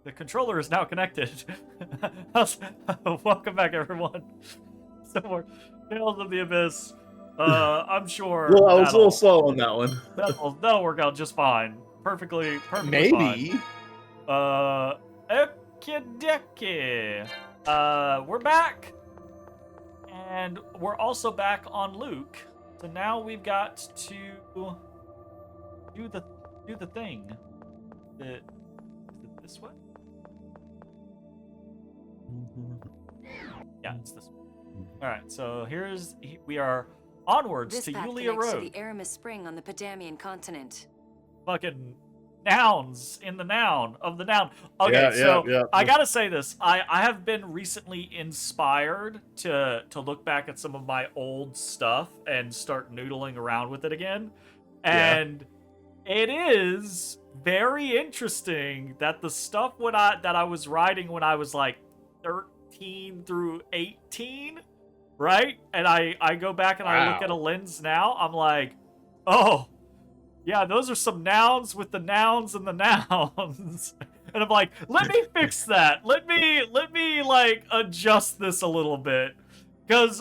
The controller is now connected. Welcome back, everyone. Some more Tales of the Abyss. I'm sure Well, I was a little slow on that one. that'll work out just fine. Perfectly Maybe. fine. Okie we're back. And we're also back on Luke. So now we've got to do the thing. Is it this way? Yeah, it's this way. Alright, so we are onwards This to path Yulia connects to Road. the Aramis Spring on the Padamian continent. Fucking nouns in the noun of the noun. Okay, I gotta say this. I have been recently inspired to look back at some of my old stuff and start noodling around with it again. And it is very interesting that the stuff that I was writing when I was like 13 through 18, right? And I go back and I look at a lens now, I'm like, oh, yeah, those are some nouns with the nouns and the nouns. And I'm like, let me fix that. Let me like adjust this a little bit. Because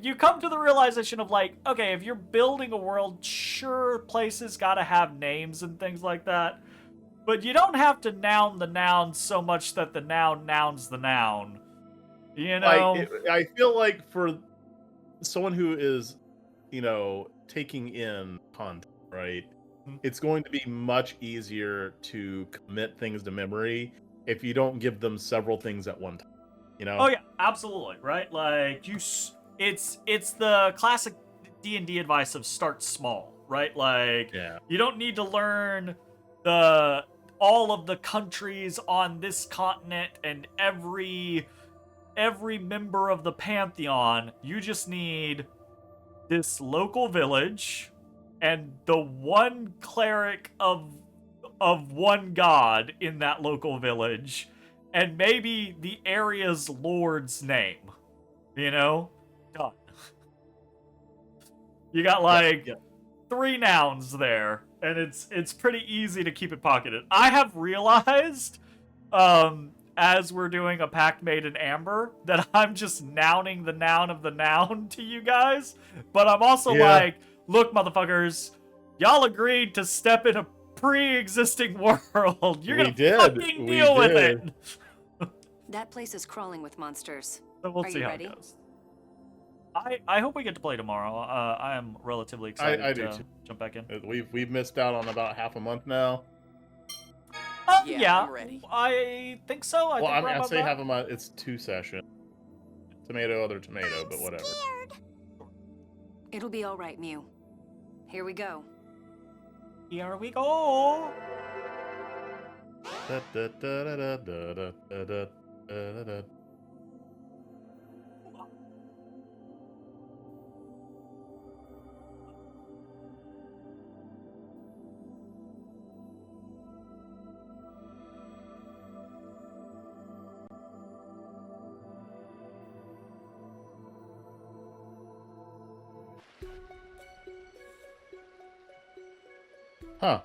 you come to the realization of like, okay, if you're building a world, sure, places gotta have names and things like that. But you don't have to noun the noun so much that the noun nouns the noun. You know? I feel like for someone who is, taking in content, right? It's going to be much easier to commit things to memory if you don't give them several things at one time. Oh yeah, absolutely, right? Like it's the classic D&D advice of start small, right? Like you don't need to learn all of the countries on this continent and every member of the pantheon. You just need this local village and the one cleric of one god in that local village, and maybe the area's lord's name. Done. You got like 3 nouns there, and it's pretty easy to keep it pocketed. I have realized, as we're doing a pact made in amber, that I'm just nouning the noun of the noun to you guys, but I'm also like, look, motherfuckers, y'all agreed to step in a pre-existing world. You're gonna fucking deal with it. That place is crawling with monsters. So we'll see how it goes. I hope we get to play tomorrow. I am relatively excited to jump back in. We've missed out on about half a month now. Yeah, I'm ready. I think so. I'd say half a month. It's 2 sessions. Tomato, other tomato, but whatever. It'll be all right, Mew. Here we go. Here we go. Huh.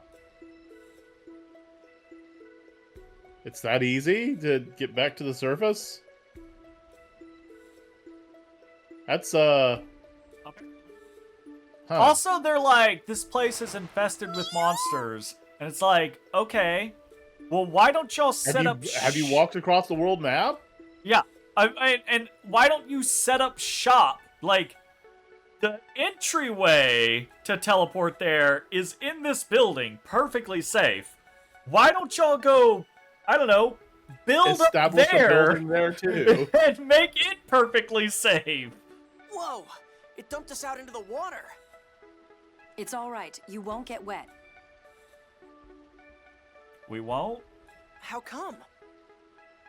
It's that easy to get back to the surface? That's, Okay. Huh. Also, they're like, this place is infested with monsters. And it's like, okay, well, why don't y'all set up... Have you walked across the world map? Yeah. And why don't you set up shop? Like, the entryway to teleport there is in this building, perfectly safe. Why don't y'all go, I don't know, build Establish up there, a building there too, and make it perfectly safe? Whoa! It dumped us out into the water. It's all right. You won't get wet. We won't? How come?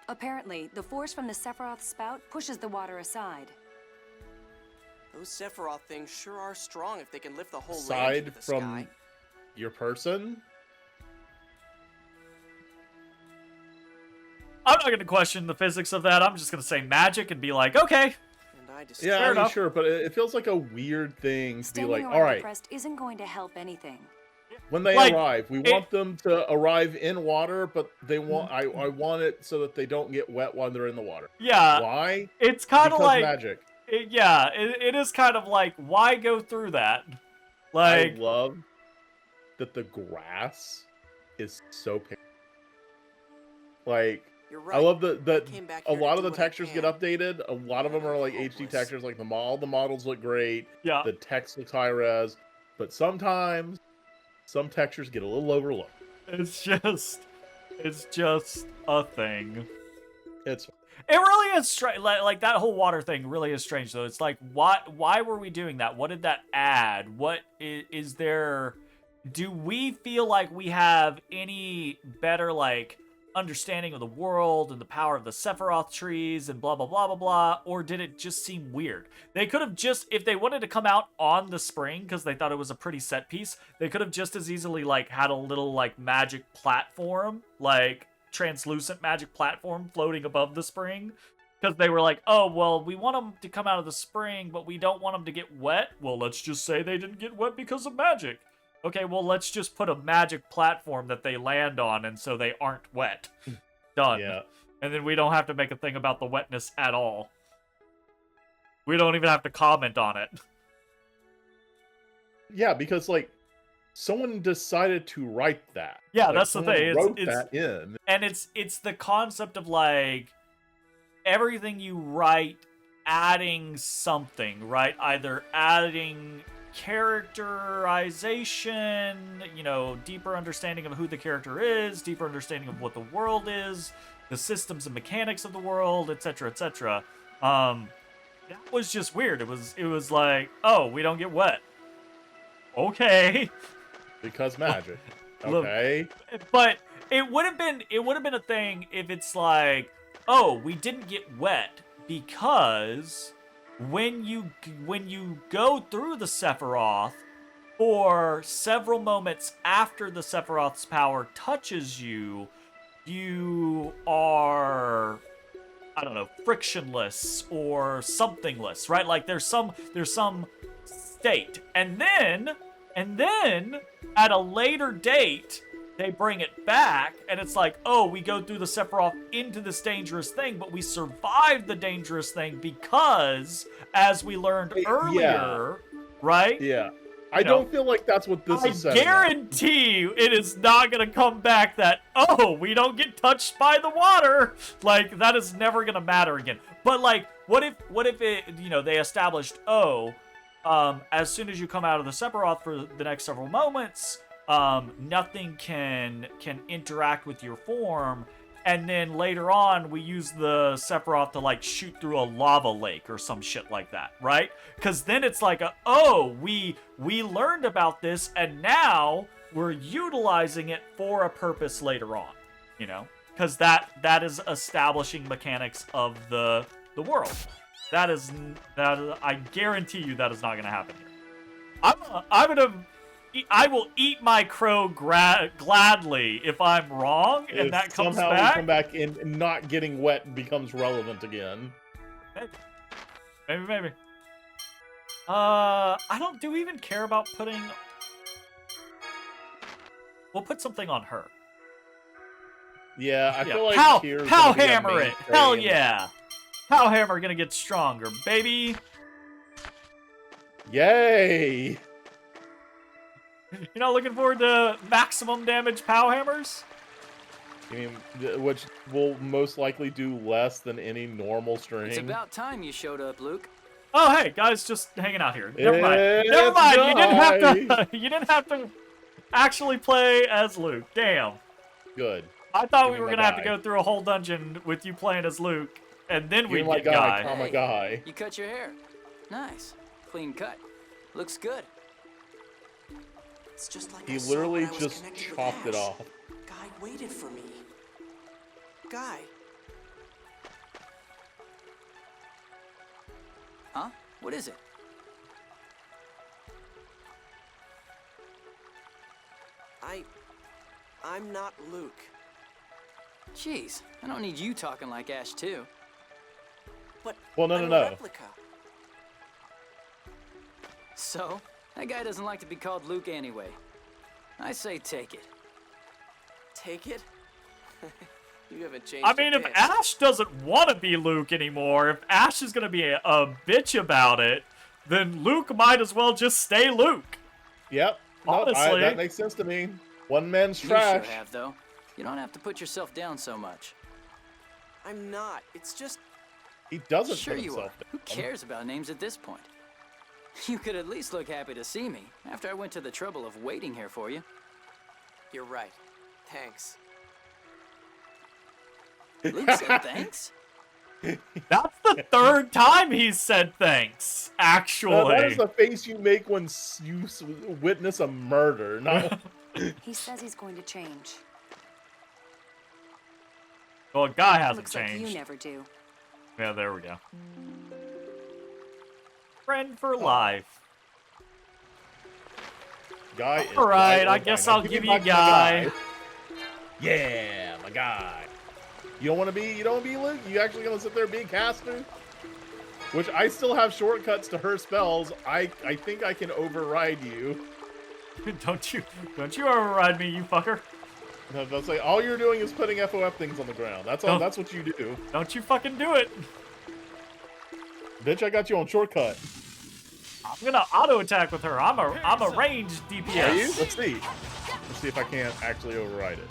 Apparently, the force from the Sephiroth spout pushes the water aside. Those Sephiroth things sure are strong if they can lift the whole land aside into the from sky. your person. I'm not going to question the physics of that. I'm just going to say magic and be like, okay. And I just Yeah, Fair enough. sure, but it feels like a weird thing to be Standing like, around all right, depressed isn't going to help anything. When they Like, arrive, we want them to arrive in water, but they want I want it so that they don't get wet while they're in the water. Yeah. Why? It's kind of Because like magic. it is kind of like, why go through that? Like, I love that the grass is so pink. Like, You're right. I love that Came back a here to lot do of the what I textures get can. updated. A lot of them are like HD Hopeless. textures, like all the models look great. yeah, The text looks high res, but sometimes some textures get a little overlooked. it's just a thing. It's It really is strange. Like that whole water thing really is strange, though. It's like, why were we doing that? What did that add? What is there? Do we feel like we have any better like understanding of the world and the power of the Sephiroth trees and blah blah blah blah blah? Or did it just seem weird? They could have just, if they wanted to come out on the spring because they thought it was a pretty set piece, they could have just as easily like had a little like magic platform, like translucent magic platform floating above the spring, because they were like, oh well, we want them to come out of the spring but we don't want them to get wet. Well, let's just say they didn't get wet because of magic. Okay, well, let's just put a magic platform that they land on and so they aren't wet. Done. yeah. And then we don't have to make a thing about the wetness at all. We don't even have to comment on it. Yeah, because like someone decided to write that. Yeah, Like, that's the someone thing. Wrote It's that in. and it's the concept of like everything you write adding something, right? Either adding characterization, deeper understanding of who the character is, deeper understanding of what the world is, the systems and mechanics of the world, etc., etc. That was just weird. It was like, oh, we don't get wet. Okay. Because magic. Okay. But it would have been a thing if it's like, oh, we didn't get wet because when you go through the Sephiroth for several moments after the Sephiroth's power touches you, you are, I don't know, frictionless or somethingless, right? Like there's some state. And then at a later date they bring it back, and it's like, oh, we go through the Sephiroth into this dangerous thing, but we survived the dangerous thing because, as we learned earlier, right? Yeah. I don't feel like that's what this is saying. I guarantee you it is not going to come back that, oh, we don't get touched by the water. Like, that is never going to matter again. But, like, what if it, they established, as soon as you come out of the Sephiroth for the next several moments, nothing can interact with your form, and then later on we use the Sephiroth to like shoot through a lava lake or some shit like that, right? Because then it's like, we learned about this and now we're utilizing it for a purpose later on, because that is establishing mechanics of the world. That is I guarantee you that is not going to happen here. I will eat my crow gladly if I'm wrong and If that comes somehow back. we come back and not getting wet becomes relevant again. Maybe. Do we even care about putting... We'll put something on her. Yeah, I feel like Pow hammer it! Hell yeah! Pow hammer gonna get stronger, baby! Yay! You're not looking forward to maximum damage pow hammers? I mean, which will most likely do less than any normal string. It's about time you showed up, Luke. Oh, hey, guys, just hanging out here. Never mind. You didn't have to actually play as Luke. Damn. Good. I thought Give we me were my gonna have to guy. go through a whole dungeon with you playing as Luke, and then Give we'd me my get guy. Guy. Oh my guy. You cut your hair. Nice. Clean cut. Looks good. It's just like He I saw literally when I was just connected with chopped it Ash. off. Guy waited for me. Guy. Huh? What is it? I'm not Luke. Jeez, I don't need you talking like Ash too. But Well, I'm no. a replica. So, that guy doesn't like to be called Luke anyway. I say take it. Take it? You haven't changed. I mean, if Ash doesn't want to be Luke anymore, if Ash is gonna be a bitch about it, then Luke might as well just stay Luke. Yep. Honestly, that makes sense to me. One man's You trash. sure have, though. You don't have to put yourself down so much. I'm not. It's just... He doesn't Sure put you are. himself down. Who cares about names at this point? You could at least look happy to see me after I went to the trouble of waiting here for you. You're right. Thanks. Luke said thanks? that's the third time he's said thanks, actually. That is the face you make when you witness a murder. Not. He says he's going to change. Well, a guy hasn't Looks changed. like you never do. Yeah, there we go. Friend for life. Guy is Alright, I right guess on I'll time. give me you back Guy. my Yeah, my guy. You don't want to be Luke? You actually gonna sit there and be Caster? Which I still have shortcuts to her spells. I think I can override you. Don't you override me, you fucker. They'll say all you're doing is putting FOF things on the ground. That's all. That's what you do. Don't you fucking do it. Bitch, I got you on shortcut. I'm gonna auto attack with her. I'm a ranged DPS. Are you? Let's see. Let's see if I can't actually override it.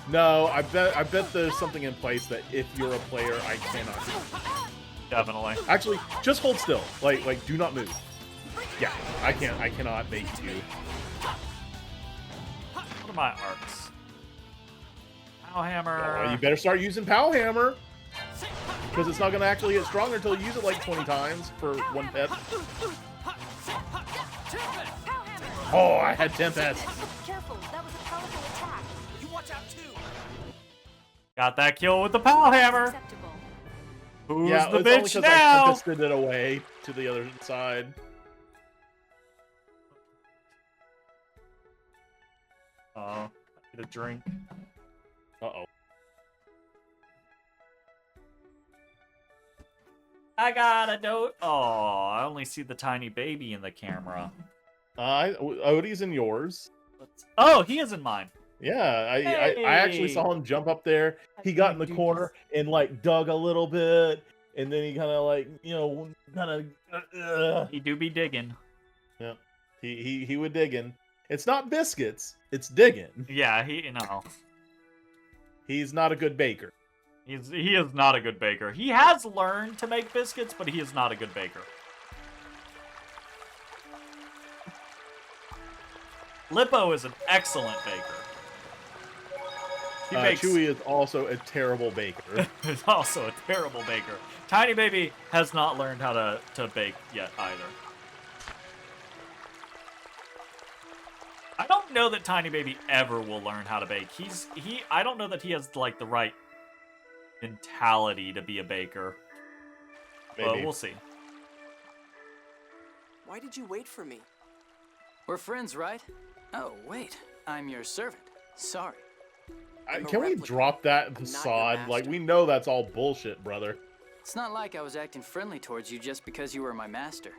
No, I bet there's something in place that if you're a player, I cannot do. Definitely. Actually, just hold still. Like do not move. Yeah, I cannot make you. What are my arcs? Pow hammer. Oh, you better start using Pow Hammer. Because it's not going to actually get stronger until you use it like 20 times for one pet. Oh, I had 10 pets. Careful, that was a powerful attack. You watch out too. Got that kill with the pow hammer. Acceptable. Who's Yeah, the it's only bitch because I now? tempested it away to the other side. Oh, get a drink. Uh-oh. I gotta do. Oh, I only see the tiny baby in the camera. Odie's in yours. Oh, he is in mine. Yeah, I actually saw him jump up there. He got in the corner and like dug a little bit, and then he kind of like He do be digging. Yeah, he would digging. It's not biscuits, it's digging. Yeah, He's not a good baker. he is not a good baker. He has learned to make biscuits, but he is not a good baker. Lippo is an excellent baker. He makes... Chewie is also a terrible baker. is also a terrible baker. Tiny Baby has not learned how to bake yet either. I don't know that Tiny Baby ever will learn how to bake. I don't know that he has like the right mentality to be a baker. Maybe. But we'll see. Why did you wait for me? We're friends, right? Oh, wait. I'm your servant. Sorry. Can we drop that facade? Like, we know that's all bullshit, brother. It's not like I was acting friendly towards you just because you were my master.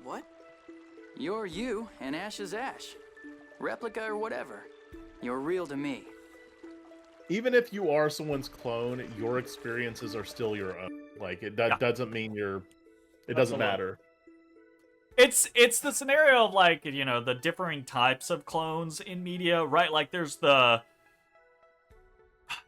What? You're you, and Ash is Ash. Replica or whatever. You're real to me. Even if you are someone's clone, your experiences are still your own. Like, doesn't mean you're... It doesn't matter. It's the scenario of, like, you know, the differing types of clones in media, right? Like, there's the...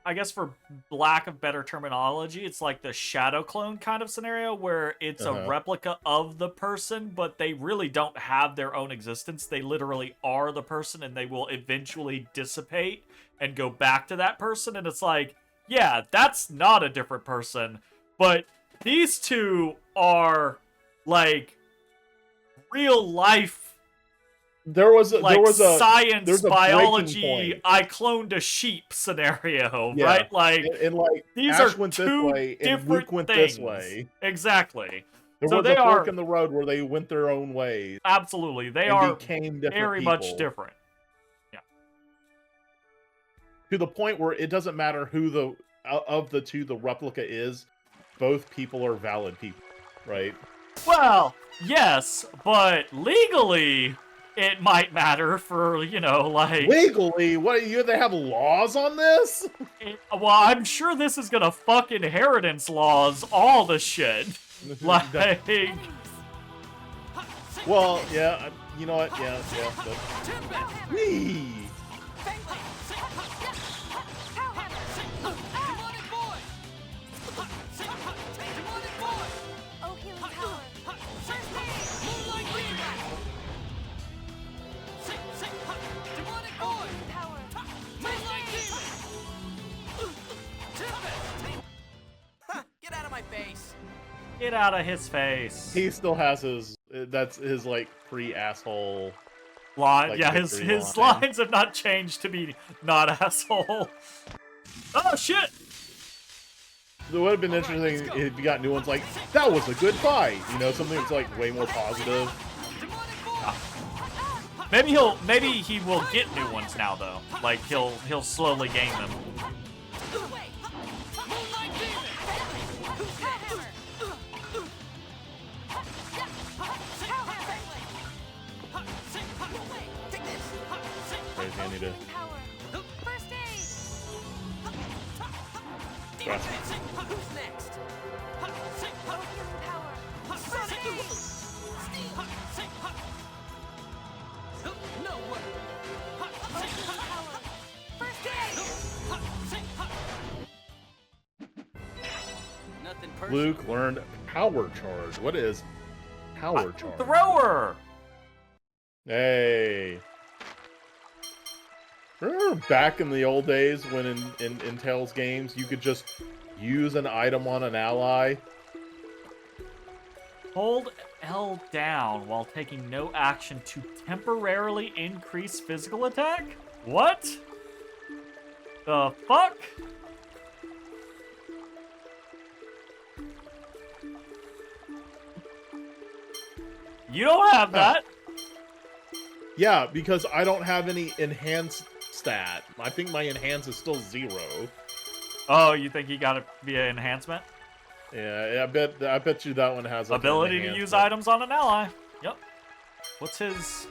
I guess for lack of better terminology, it's like the shadow clone kind of scenario where it's a replica of the person, but they really don't have their own existence. They literally are the person, and they will eventually dissipate and go back to that person. And it's like, yeah, that's not a different person, but these two are like real life. There was a science, biology. Point. I cloned a sheep scenario, yeah. right? Like, and like these Ash are went two this way and different Luke went things. this way. Exactly. There so was they a fork are in the road where they went their own ways. Absolutely, they and are became very people. much different. Yeah. To the point where it doesn't matter who of the two the replica is. Both people are valid people, right? Well, Yes, but legally, it might matter for, you know, like... Legally? What, they have laws on this? Well, I'm sure this is gonna fuck inheritance laws, all the shit. Like... Well, yeah, you know what? Yeah. Whee! Get out of my face! Get out of his face. He still has his, that's his, like, pre-asshole... Line. Like, yeah, his lines have not changed to be not asshole. Oh, shit! It would have been interesting if you got new ones like, that was a good fight! You know, something that's, like, way more positive. Maybe he will get new ones now, though. Like, he'll slowly gain them. Crazy, I need to... Who's next? No way! Nothing personal. Luke learned Power Charge. What is Power Charge? Thrower! Hey. Remember back in the old days when in Tales games you could just use an item on an ally? Hold L down while taking no action to temporarily increase physical attack? What? The fuck? You don't have that. Yeah, because I don't have any enhanced stat. I think my enhance is still 0. Oh, you think you got it via enhancement? Yeah, I bet you that one has like ability to use items on an ally. Yep. What's his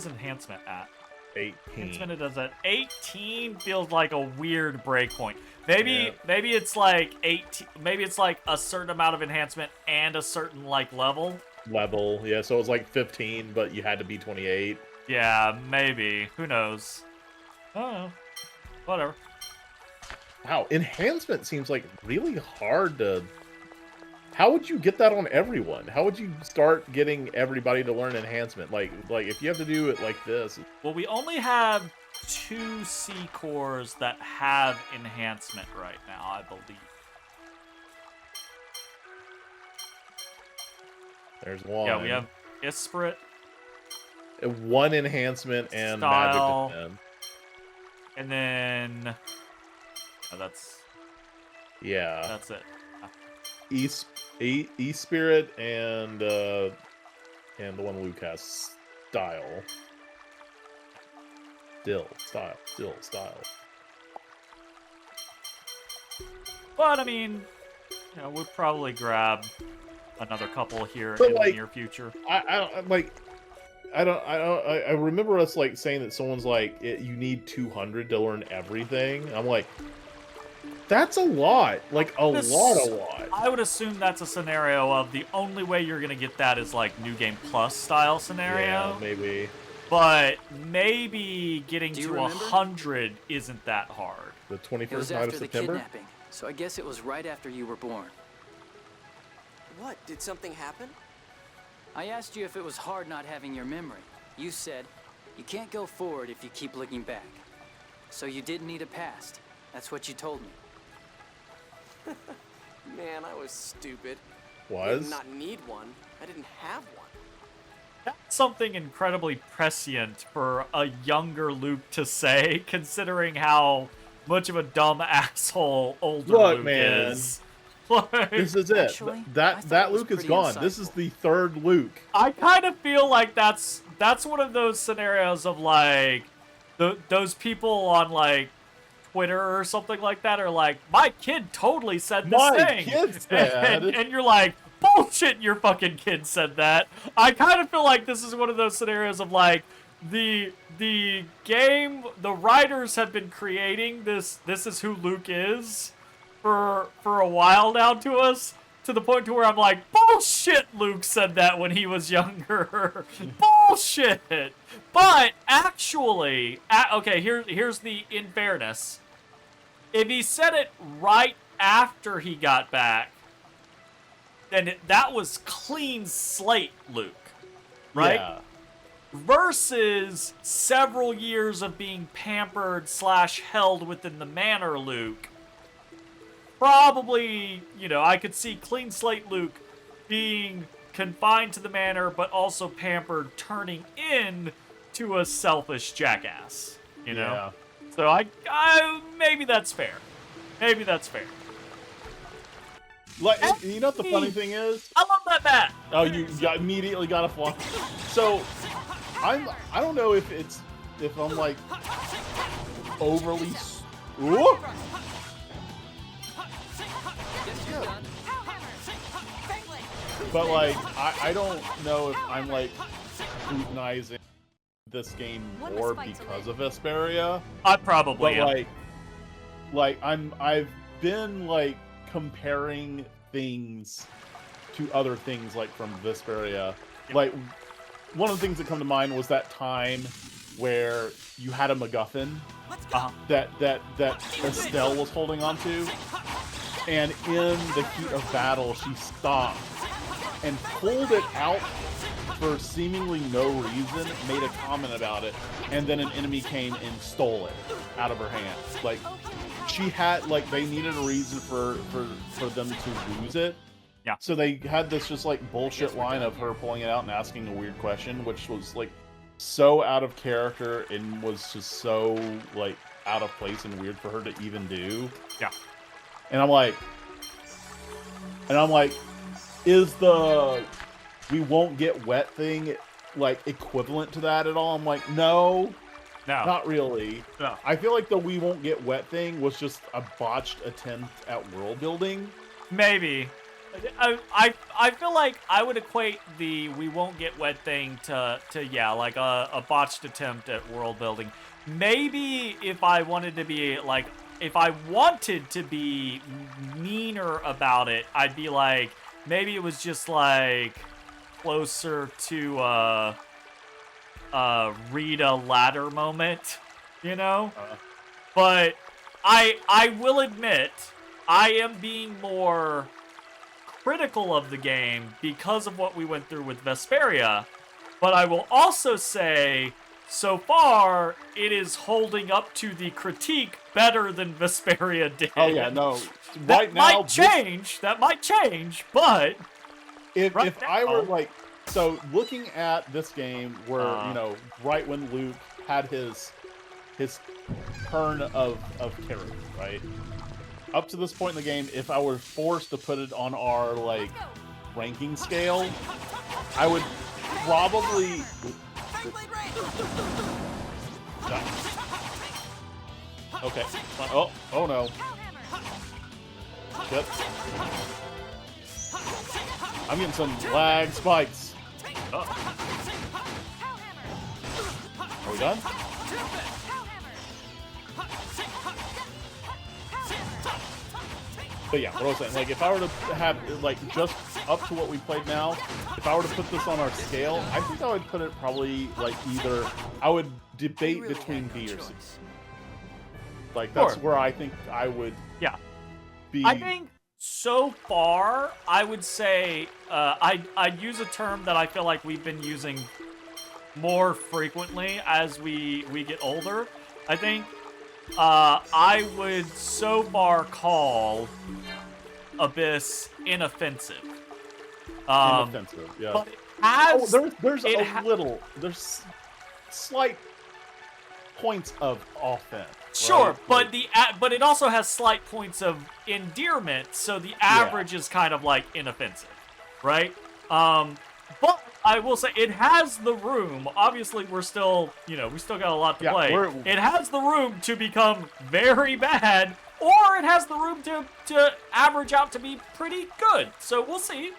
enhancement at? 18. Enhancement it does at 18 feels like a weird breakpoint. Maybe it's like 18. Maybe it's like a certain amount of enhancement and a certain like level. Yeah, so it was like 15, but you had to be 28. Yeah, maybe. Who knows? I don't know. Whatever. Wow, enhancement seems like really hard to... How would you get that on everyone? How would you start getting everybody to learn enhancement? Like if you have to do it like this... Well, we only have 2 C cores that have enhancement right now, I believe. There's one. Yeah, we have Esprit. 1 enhancement and Style. magic defense. And then... Oh, that's it. E-Spirit and the one Luke has, Style. Still Style. But, I mean, you know, we'll probably grab another couple here But, in like, the near future. I remember us like saying that someone's like, you need 200 to learn everything. I'm like, that's a lot. Like a lot. I would assume that's a scenario of the only way you're gonna get that is like New Game Plus style scenario. Yeah, maybe. But maybe getting to remember? 100 isn't that hard. The It 21st was night after of the September. kidnapping, so I guess it was right after you were born. What? Did something happen? I asked you if it was hard not having your memory. You said, you can't go forward if you keep looking back. So you didn't need a past. That's what you told me. Man, I was stupid. I Was? did not need one. I didn't have one. That's something incredibly prescient for a younger Luke to say, considering how much of a dumb asshole older Look, Luke man. is. Like, This is it. Actually, I That thought it was Luke is pretty gone. This is insightful. the 3rd Luke. I kind of feel like that's one of those scenarios of like those people on like Twitter or something like that are like, my kid totally said this My thing. kid said. And you're like, bullshit your fucking kid said that. I kind of feel like this is one of those scenarios of like, the game, the writers have been creating this is who Luke is for a while now to us, to the point to where I'm like, bullshit, Luke said that when he was younger. Bullshit. But actually, okay, here's the in fairness. If he said it right after he got back, then that was clean slate Luke, right? Yeah. Versus several years of being pampered / held within the manor Luke. Probably, I could see clean slate Luke being confined to the manor, but also pampered, turning in to a selfish jackass, Yeah. So I maybe that's fair. Maybe that's fair. Like, you know what the funny thing is? I love that bat. Oh, you immediately got a fly. So, I don't know if I'm like overly. Ooh! But like, I don't know if I'm like scrutinizing this game more because of Vesperia. I probably am. But like I've been like comparing things to other things like from Vesperia. Yep. Like one of the things that come to mind was that time where you had a MacGuffin that Estelle was holding onto, and in the heat of battle she stopped and pulled it out for seemingly no reason, made a comment about it, and then an enemy came and stole it out of her hands. Like, she had, like, they needed a reason for them to lose it. Yeah. So they had this just, like, bullshit line of her pulling it out and asking a weird question, which was, like, so out of character and was just so, like, out of place and weird for her to even do. Yeah. And I'm like, is the we won't get wet thing like equivalent to that at all? I'm like, no, not really. No. I feel like the we won't get wet thing was just a botched attempt at world building. Maybe. I feel like I would equate the we won't get wet thing to yeah, like a botched attempt at world building. Maybe if I wanted to be like, if I wanted to be meaner about it, I'd be like, maybe it was just like closer to Rita ladder moment, But I will admit, I am being more critical of the game because of what we went through with Vesperia. But I will also say, so far, it is holding up to the critique better than Vesperia did. Oh yeah, no. That might change, but if now, I were like, so looking at this game where right when Luke had his turn of character, right? Up to this point in the game, if I were forced to put it on our like ranking scale, I would probably okay. Oh no. Shit. I'm getting some lag spikes. Are we done? But yeah, what I was saying, like, if I were to have, like, just up to what we played now, if I were to put this on our scale, I think I would put it probably, like, either, I would debate really between had no B or C. choice. Like, that's Sure. where I think I would be. I think so far, I would say, I'd use a term that I feel like we've been using more frequently as we get older. I think I would so far call Abyss inoffensive. Inoffensive, yeah. But it has, there's slight points of offense. sure, right? but Like, but it also has slight points of endearment, so the average is kind of like inoffensive, right? But I will say it has the room. Obviously, we're still, we still got a lot to play. It has the room to become very bad, or it has the room to average out to be pretty good. So we'll see.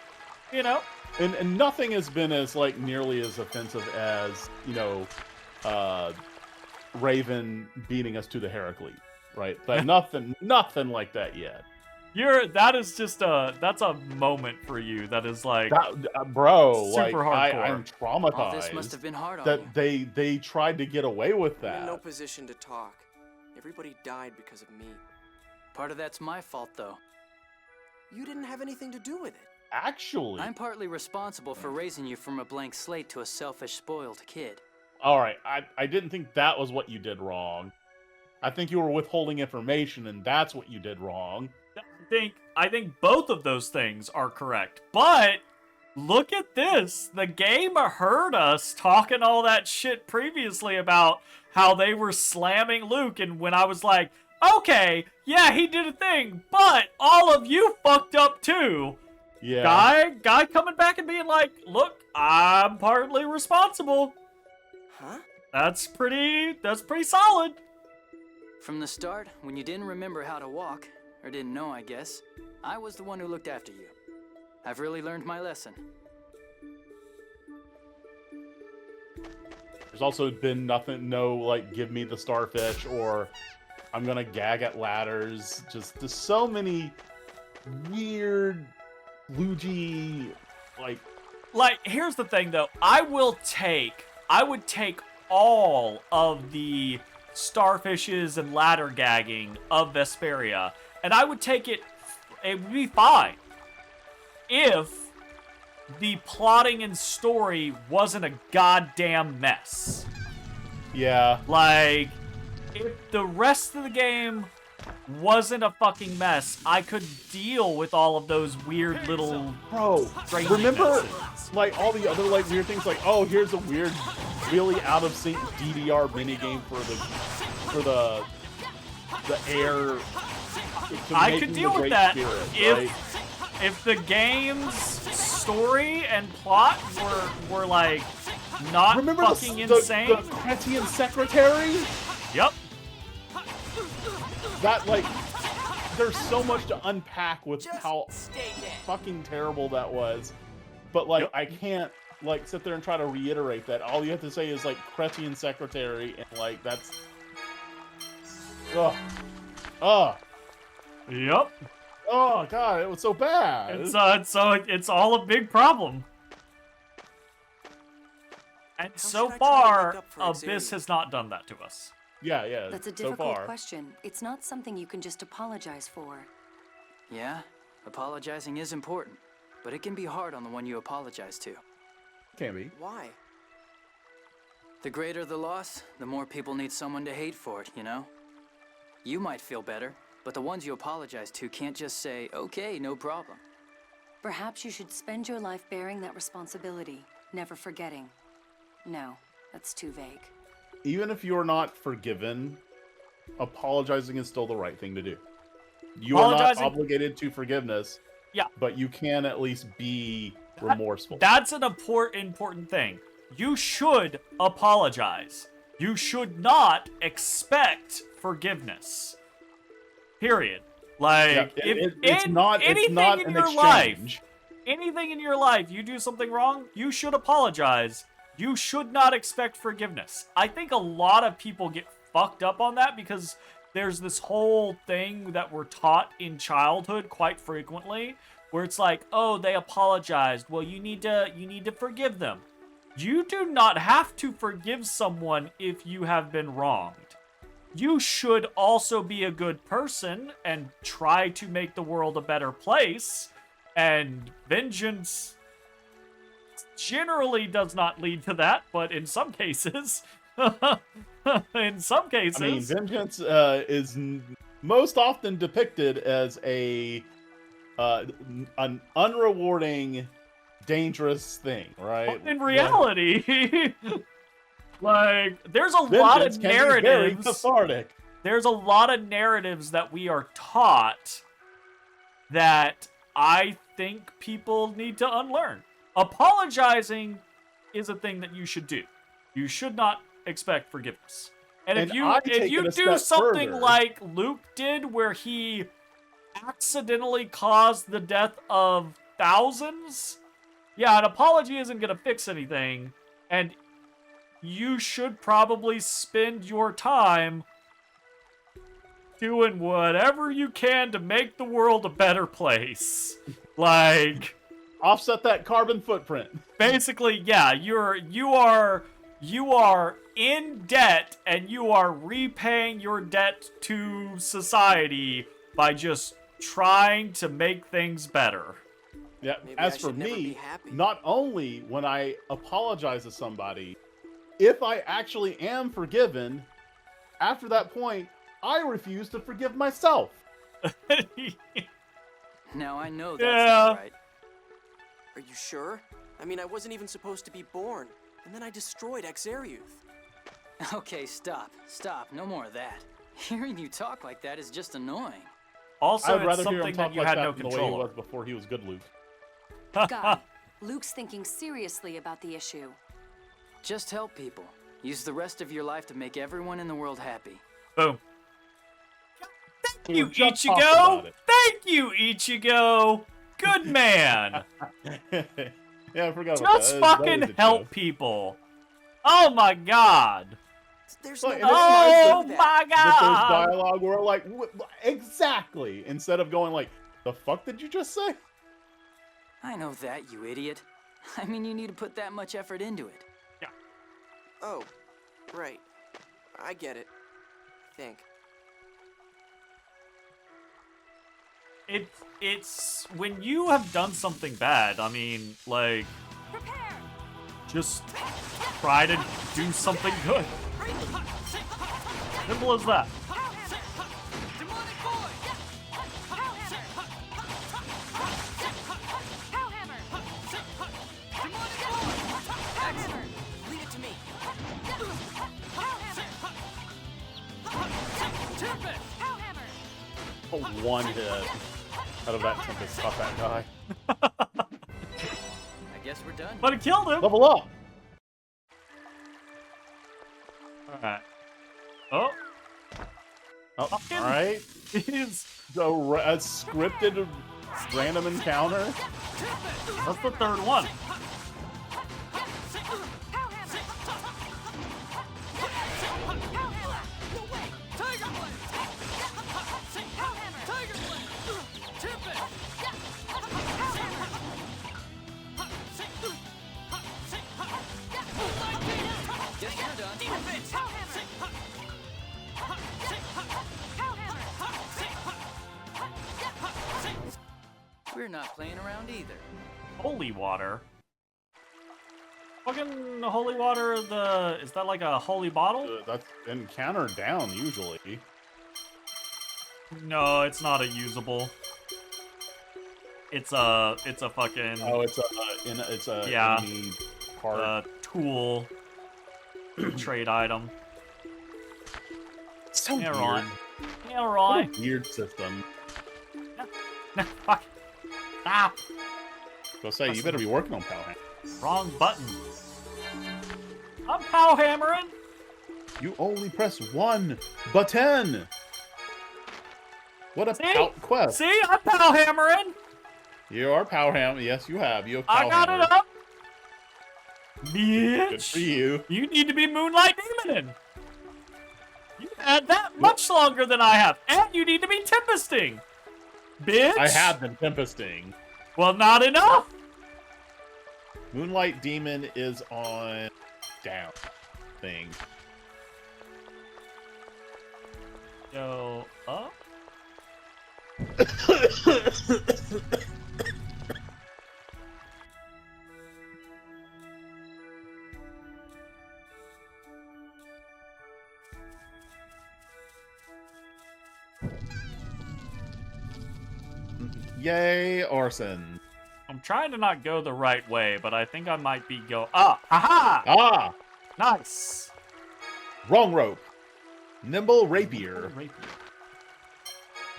You know? And nothing has been as, like, nearly as offensive as, Raven beating us to the Heracles, right? But nothing like that yet. That is just that's a moment for you. That is like bro, super like hardcore. I'm traumatized. All this must have been hard on that they tried to get away with I'm in no that. position to talk. Everybody died because of me. Part of that's my fault, though. You didn't have anything to do with it. Actually, I'm partly responsible for raising you from a blank slate to a selfish, spoiled kid. all right. I didn't think that was what you did wrong. I think you were withholding information, and that's what you did wrong. I think both of those things are correct. But look at this. The game heard us talking all that shit previously about how they were slamming Luke, and when I was like, okay, yeah, he did a thing, but all of you fucked up too. Yeah. Guy coming back and being like, look, I'm partly responsible. Huh? That's pretty solid. From the start, when you didn't remember how to walk, or didn't know, I guess, I was the one who looked after you. I've really learned my lesson. There's also been no, like, give me the starfish, or I'm gonna gag at ladders. Just so many weird, Luigi, Like, here's the thing, though. I would take all of the starfishes and ladder gagging of Vesperia, and I would take it would be fine if the plotting and story wasn't a goddamn mess. yeah. Like, if the rest of the game wasn't a fucking mess, I could deal with all of those weird little... Bro, strange remember, messes. like, all the other, like, weird things, like, oh, here's a weird, really out-of-sync DDR minigame for the air. I could deal with that Spirit, if the game's story and plot were like not remember fucking the insane. The Cretian secretary? Yep. That, like, there's so much to unpack with Just how stay dead. fucking terrible that was. But, like, Yep. I can't, like, sit there and try to reiterate that. All you have to say is, like, Cretian secretary, and, like, that's... Ugh. Ugh. Yep. Oh, God, it was so bad. It's all a big problem. And How so should I try to far, make up for Abyss Xavier? has not done that to us. Yeah, That's a so difficult far. question. It's not something you can just apologize for. Yeah, apologizing is important, but it can be hard on the one you apologize to. Can be. Why? The greater the loss, the more people need someone to hate for it, you know? You might feel better, but the ones you apologize to can't just say, okay, no problem. Perhaps you should spend your life bearing that responsibility, never forgetting. No, that's too vague. Even if you're not forgiven, apologizing is still the right thing to do. You are not Apologizing- obligated to forgiveness. Yeah. But you can at least be remorseful. That's an important thing. You should apologize. You should not expect forgiveness. Period. Like, it's not an life, exchange. anything in your life, you do something wrong, you should apologize. You should not expect forgiveness. I think a lot of people get fucked up on that because there's this whole thing that we're taught in childhood quite frequently where it's like, oh, they apologized. Well, you need to forgive them. You do not have to forgive someone if you have been wronged. You should also be a good person and try to make the world a better place. And vengeance generally does not lead to that, but in some cases, I mean, vengeance is most often depicted as an unrewarding, dangerous thing, right? in reality, like, there's a Vengeance lot of can be very narratives. cathartic. There's a lot of narratives that we are taught that I think people need to unlearn. Apologizing is a thing that you should do. You should not expect forgiveness. And if I take you it a do step something further. like Luke did, where he accidentally caused the death of thousands, Yeah, an apology isn't gonna fix anything, and you should probably spend your time doing whatever you can to make the world a better place. Like, offset that carbon footprint. Basically, yeah, you are in debt, and you are repaying your debt to society by just trying to make things better. Yeah. Maybe As I for should never be me, happy. not only when I apologize to somebody, if I actually am forgiven, after that point, I refuse to forgive myself. Now I know that's Yeah. not right. Are you sure? I mean, I wasn't even supposed to be born, and then I destroyed Exariuth. Okay, stop. Stop. No more of that. Hearing you talk like that is just annoying. Also, I would it's rather hear him something talk that you like had that no than the way he control was over. before he was good Luke. Guy, Luke's thinking seriously about the issue. Just help people. Use the rest of your life to make everyone in the world happy. Boom. We You were just Ichigo! talking about it. Thank you, Ichigo! Good man! Yeah, I forgot about Just that. fucking That was a help joke. people. Oh my god! There's Like, no and way it's I nice Oh do that. my That there's god! dialogue where like, exactly, instead of going like, the fuck did you just say? I know that, you idiot. I mean, you need to put that much effort into it. Oh, right. I get it. I think. It's when you have done something bad, I mean, like, just try to do something good. Simple as that. Leave it to me. Oh, one hit out of that Tempest caught that guy. I guess we're done. But it killed him! Level up! Alright. Oh, Oh, Fucking- alright. he's... A scripted random encounter. That's the third one. Guess you're done. We're not playing around either. Holy water. Fucking holy water, is that like a holy bottle? That's encounter down usually. No, it's not a usable. It's a fucking Oh, it's a Yeah. enemy part. tool trade item. So Yeah, weird. right. Yeah, What right. a weird system. No, fuck. Ah, Go say you better be working on Palham. wrong button. I'm pow hammering. You only press one button. What a See? pout quest. See, I'm pow hammering. You are Palham. Yes, you have. You have I got Palhammer. it up. Bitch. Good for you. You need to be Moonlight Demoning. You had that much longer than I have. And you need to be Tempesting. Bitch. I have been Tempesting. Well, not enough. Moonlight Demon is on down thing. Go up. Yay, Orson. I'm trying to not go the right way, but I think I might be aha! Ah! Nice. Wrong rope. Nimble Rapier. Rapier.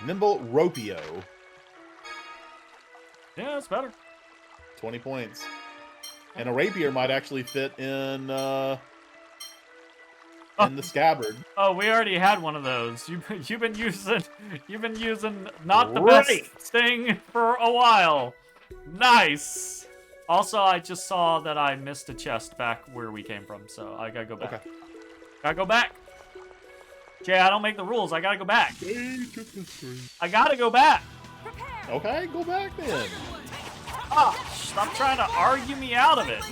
Nimble Ropio. Yeah, that's better. 20 points. And a rapier might actually fit in the scabbard. Oh, we already had one of those. You've been using not the Right. best thing for a while. Nice. Also, I just saw that I missed a chest back where we came from, so I gotta go back. Okay. Gotta go back. Jay, I don't make the rules. I gotta go back. I gotta go back. Okay, go back then. Ah, stop trying to argue me out of it.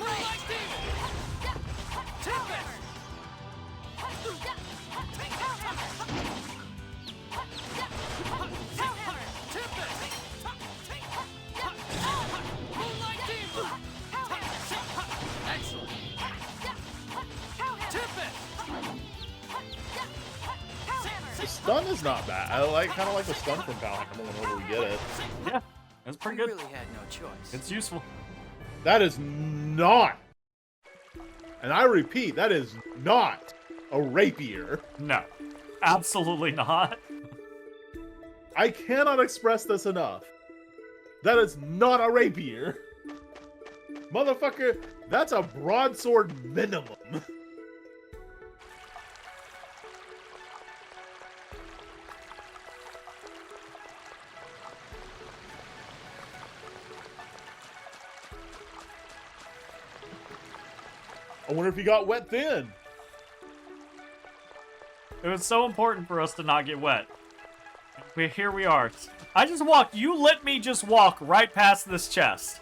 The stun is not bad. I kind of like the stun from Power Hammer whenever we get it. Yeah, that's pretty We good. really had no choice. It's useful. That is not, and I repeat, that is not a rapier. No, absolutely not. I cannot express this enough. That is not a rapier. Motherfucker, that's a broadsword minimum. I wonder if he got wet then. It was so important for us to not get wet. Here we are. I just walked. You let me just walk right past this chest.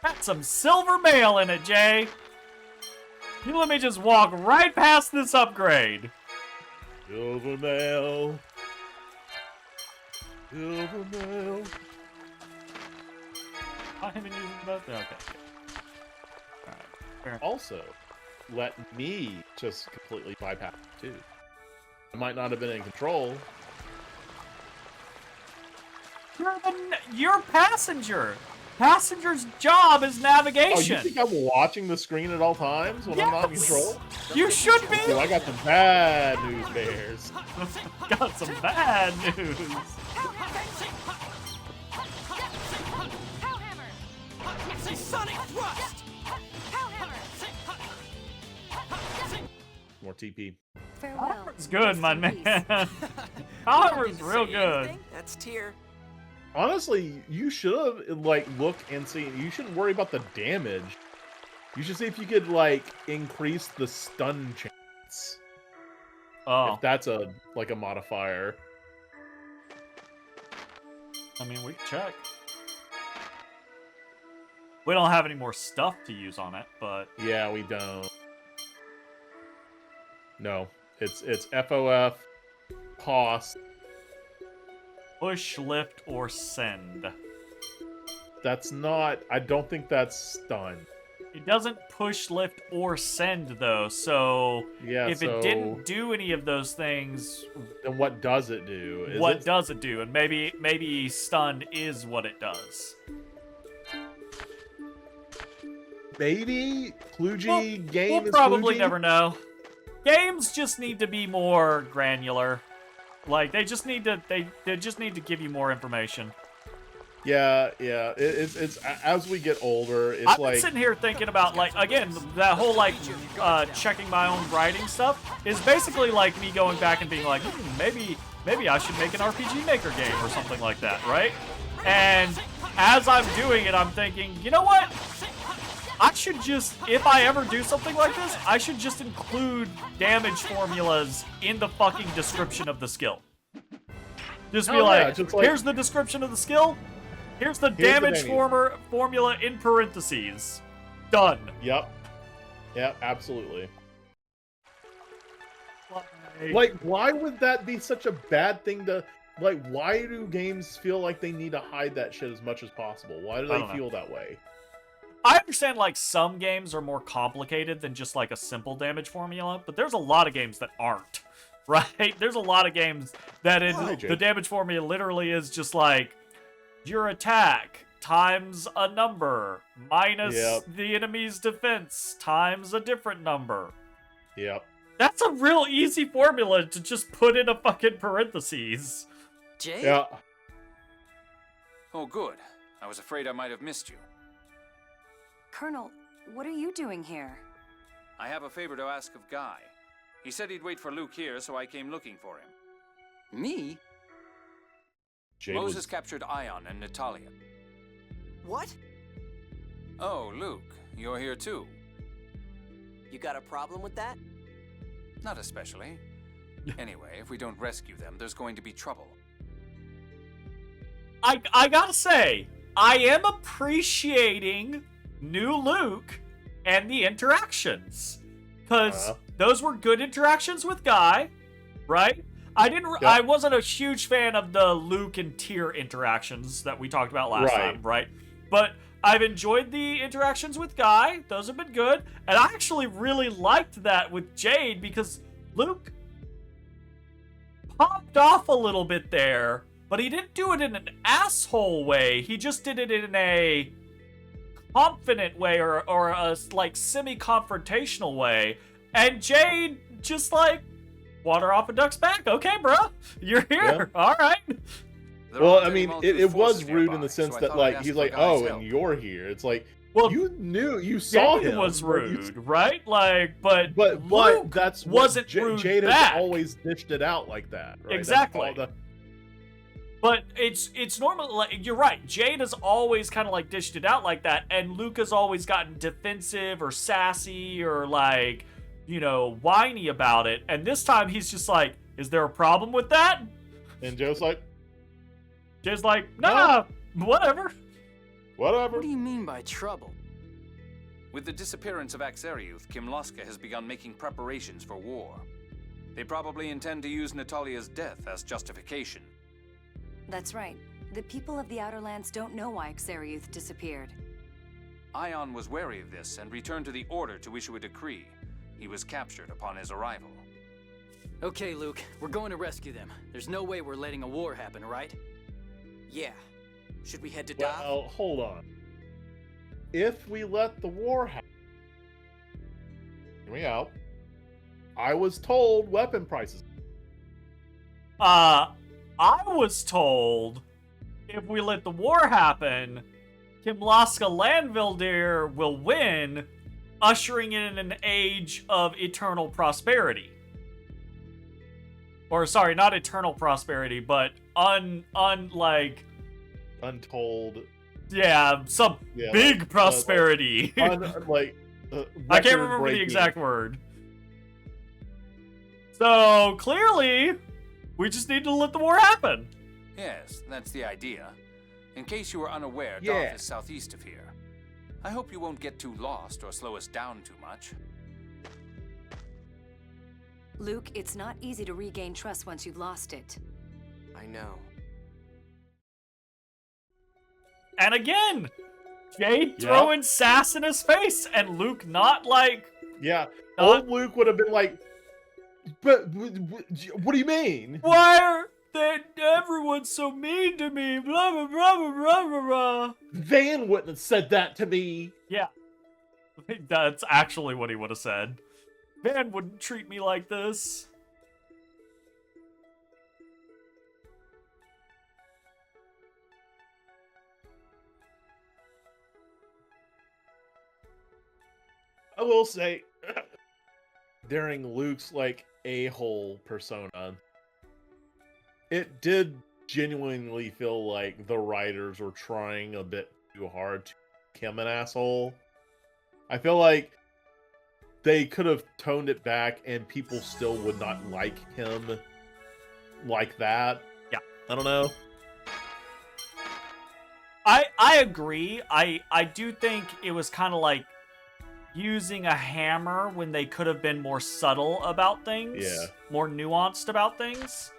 Got some silver mail in it, Jay. You let me just walk right past this upgrade. Silver mail. Silver mail. I haven't used that. Okay. Alright. Fair. Also, let me just completely bypass it too. I might not have been in control. You're passenger. Passenger's job is Oh, navigation. you think I'm watching the screen at all times when I'm not in Yes. control? You should be. Oh, I got some bad news, Bears. Got some bad news. Sonic thrust. More TP. Farewell. It's good, my Rest in man. peace. Power's real good. That's tier. Honestly, you should have like look and see. You shouldn't worry about the damage. You should see if you could like increase the stun chance. Oh, If that's a like a modifier. I mean, we can check. We don't have any more stuff to use on it, but Yeah, we don't. No, it's FOF, cost. push, lift, or send. That's not. I don't think that's stun. It doesn't push, lift, or send, though, so Yeah. if so it didn't do any of those things, then what does it do? Is what it, does it do? And maybe stun is what it does. maybe Kluge game We'll is probably kludgy? never know. Games just need to be more granular. Like they just need to give you more information. Yeah. It's as we get older, it's I've like been sitting here thinking about like again that whole like checking my own writing stuff is basically like me going back and being like maybe I should make an RPG Maker game or something like that, right? And as I'm doing it, I'm thinking, you know what? I should just, if I ever do something like this, I should just include damage formulas in the fucking description of the skill. Just be Oh, yeah, like, just like- here's the description of the skill. Here's the the damage menu. formula in parentheses. Done. Yep, absolutely. Like, why would that be such a bad thing to? Like, why do games feel like they need to hide that shit as much as possible? Why do I they don't know. feel that way? I understand like some games are more complicated than just like a simple damage formula, but there's a lot of games that aren't, right? There's a lot of games that the damage formula literally is just like your attack times a number minus the enemy's defense times a different number. Yep. That's a real easy formula to just put in a fucking parentheses. Jay? Yeah. Oh, good. I was afraid I might have missed you. Colonel, what are you doing here? I have a favor to ask of Guy. He said he'd wait for Luke here, so I came looking for him. Me? Jay Moses was captured Ion and Natalia. What? Oh, Luke, you're here too. You got a problem with that? Not especially. Anyway, if we don't rescue them, there's going to be trouble. I gotta say, I am appreciating new Luke and the interactions. Because those were good interactions with Guy, right? I wasn't a huge fan of the Luke and Tyr interactions that we talked about last time, right? But I've enjoyed the interactions with Guy. Those have been good. And I actually really liked that with Jade because Luke popped off a little bit there, but he didn't do it in an asshole way. He just did it in a confident way or a like semi-confrontational way. And Jade just like, water off a duck's back. Okay, bro, you're here. Yeah. All right. Well, I mean, it was rude in the sense that, like, he's like, oh, and you're here. It's like, well, you saw him. Was rude, right? Like, but Luke that's wasn't rude Jade back. has always dished it out like that, right? Exactly. But it's normal. Like, you're right. Jade has always kind of like dished it out like that, and Luke has always gotten defensive or sassy or like, you know, whiny about it. And this time he's just like, "Is there a problem with that?" And Joe's like, "Nah, whatever." What do you mean by trouble? With the disappearance of Axariuth, Kimloska has begun making preparations for war. They probably intend to use Natalia's death as justification. That's right. The people of the Outer Lands don't know why Axariuth disappeared. Ion was wary of this and returned to the Order to issue a decree. He was captured upon his arrival. Okay, Luke, we're going to rescue them. There's no way we're letting a war happen, right? Yeah. Should we head to Dav? Well, hold on. If we let the war happen... Hear me out. I was told weapon prices... I was told if we let the war happen, Kimloska Landvildir will win, ushering in an age of eternal prosperity. Or, sorry, not eternal prosperity, but untold. Yeah, some big prosperity. I can't remember the exact word. So, clearly, we just need to let the war happen. Yes, that's the idea. In case you were unaware, Dav is southeast of here. I hope you won't get too lost or slow us down too much. Luke, it's not easy to regain trust once you've lost it. I know. And again, Jade throwing sass in his face, and Luke not like... Yeah, old Luke would have been like, but what do you mean? Why are everyone so mean to me? Blah, blah, blah, blah, blah, blah, blah. Van wouldn't have said that to me. Yeah. That's actually what he would have said. Van wouldn't treat me like this. I will say, during Luke's, like, a-hole persona, it did genuinely feel like the writers were trying a bit too hard to make him an asshole. I feel like they could have toned it back and people still would not like him like that. Yeah. I don't know. I agree. I do think it was kind of like using a hammer when they could have been more subtle about things. Yeah. More nuanced about things.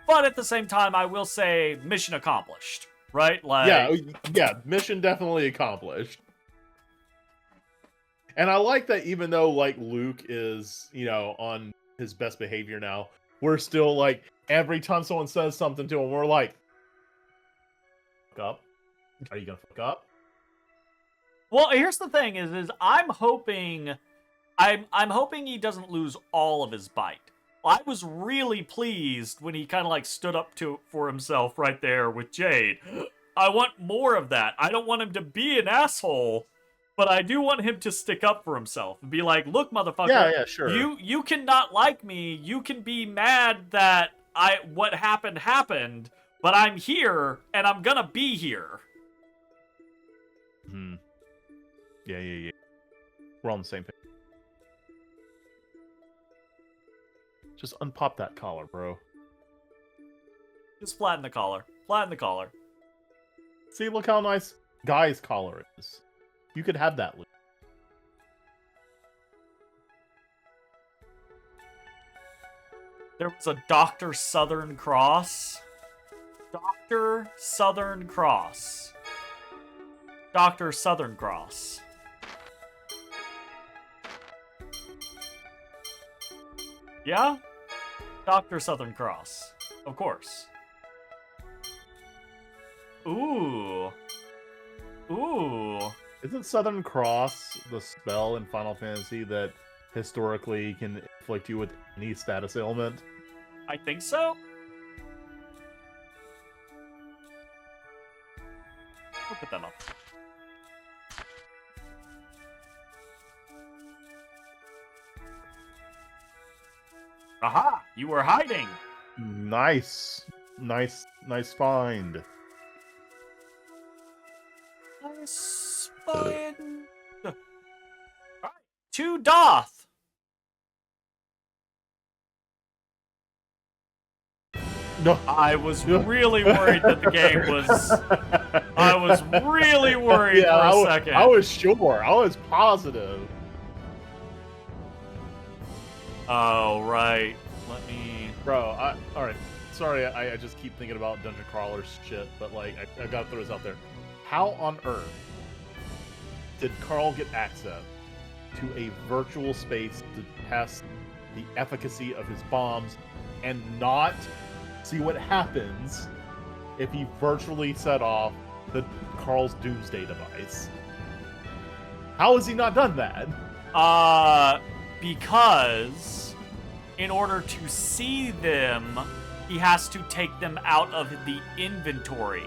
But at the same time, I will say mission accomplished. Right? Like, yeah, mission definitely accomplished. And I like that even though, like, Luke is, you know, on his best behavior now, we're still, like, every time someone says something to him, we're like, fuck up? Are you gonna fuck up? Well, here's the thing is I'm hoping he doesn't lose all of his bite. I was really pleased when he kind of like stood up for himself right there with Jade. I want more of that. I don't want him to be an asshole, but I do want him to stick up for himself and be like, "Look, motherfucker, yeah, sure. You cannot like me. You can be mad that what happened, but I'm here and I'm gonna be here." Yeah. We're on the same page. Just unpop that collar, bro. Just flatten the collar. Flatten the collar. See, look how nice Guy's collar is. You could have that, Luke. There was a Dr. Southern Cross. Dr. Southern Cross. Dr. Southern Cross. Yeah? Dr. Southern Cross. Of course. Ooh. Ooh. Isn't Southern Cross the spell in Final Fantasy that historically can inflict you with any status ailment? I think so. I'll put that up. Aha! You were hiding! Nice find. Nice find. Alright, to Doth! No. I was really worried that the game was... I was really worried for a second. I was sure. I was positive. Oh, right. Let me... Bro, alright. Sorry, I just keep thinking about Dungeon Crawler shit, but like, I gotta throw this out there. How on earth did Carl get access to a virtual space to test the efficacy of his bombs and not see what happens if he virtually set off the Carl's Doomsday device? How has he not done that? Because in order to see them, he has to take them out of the inventory.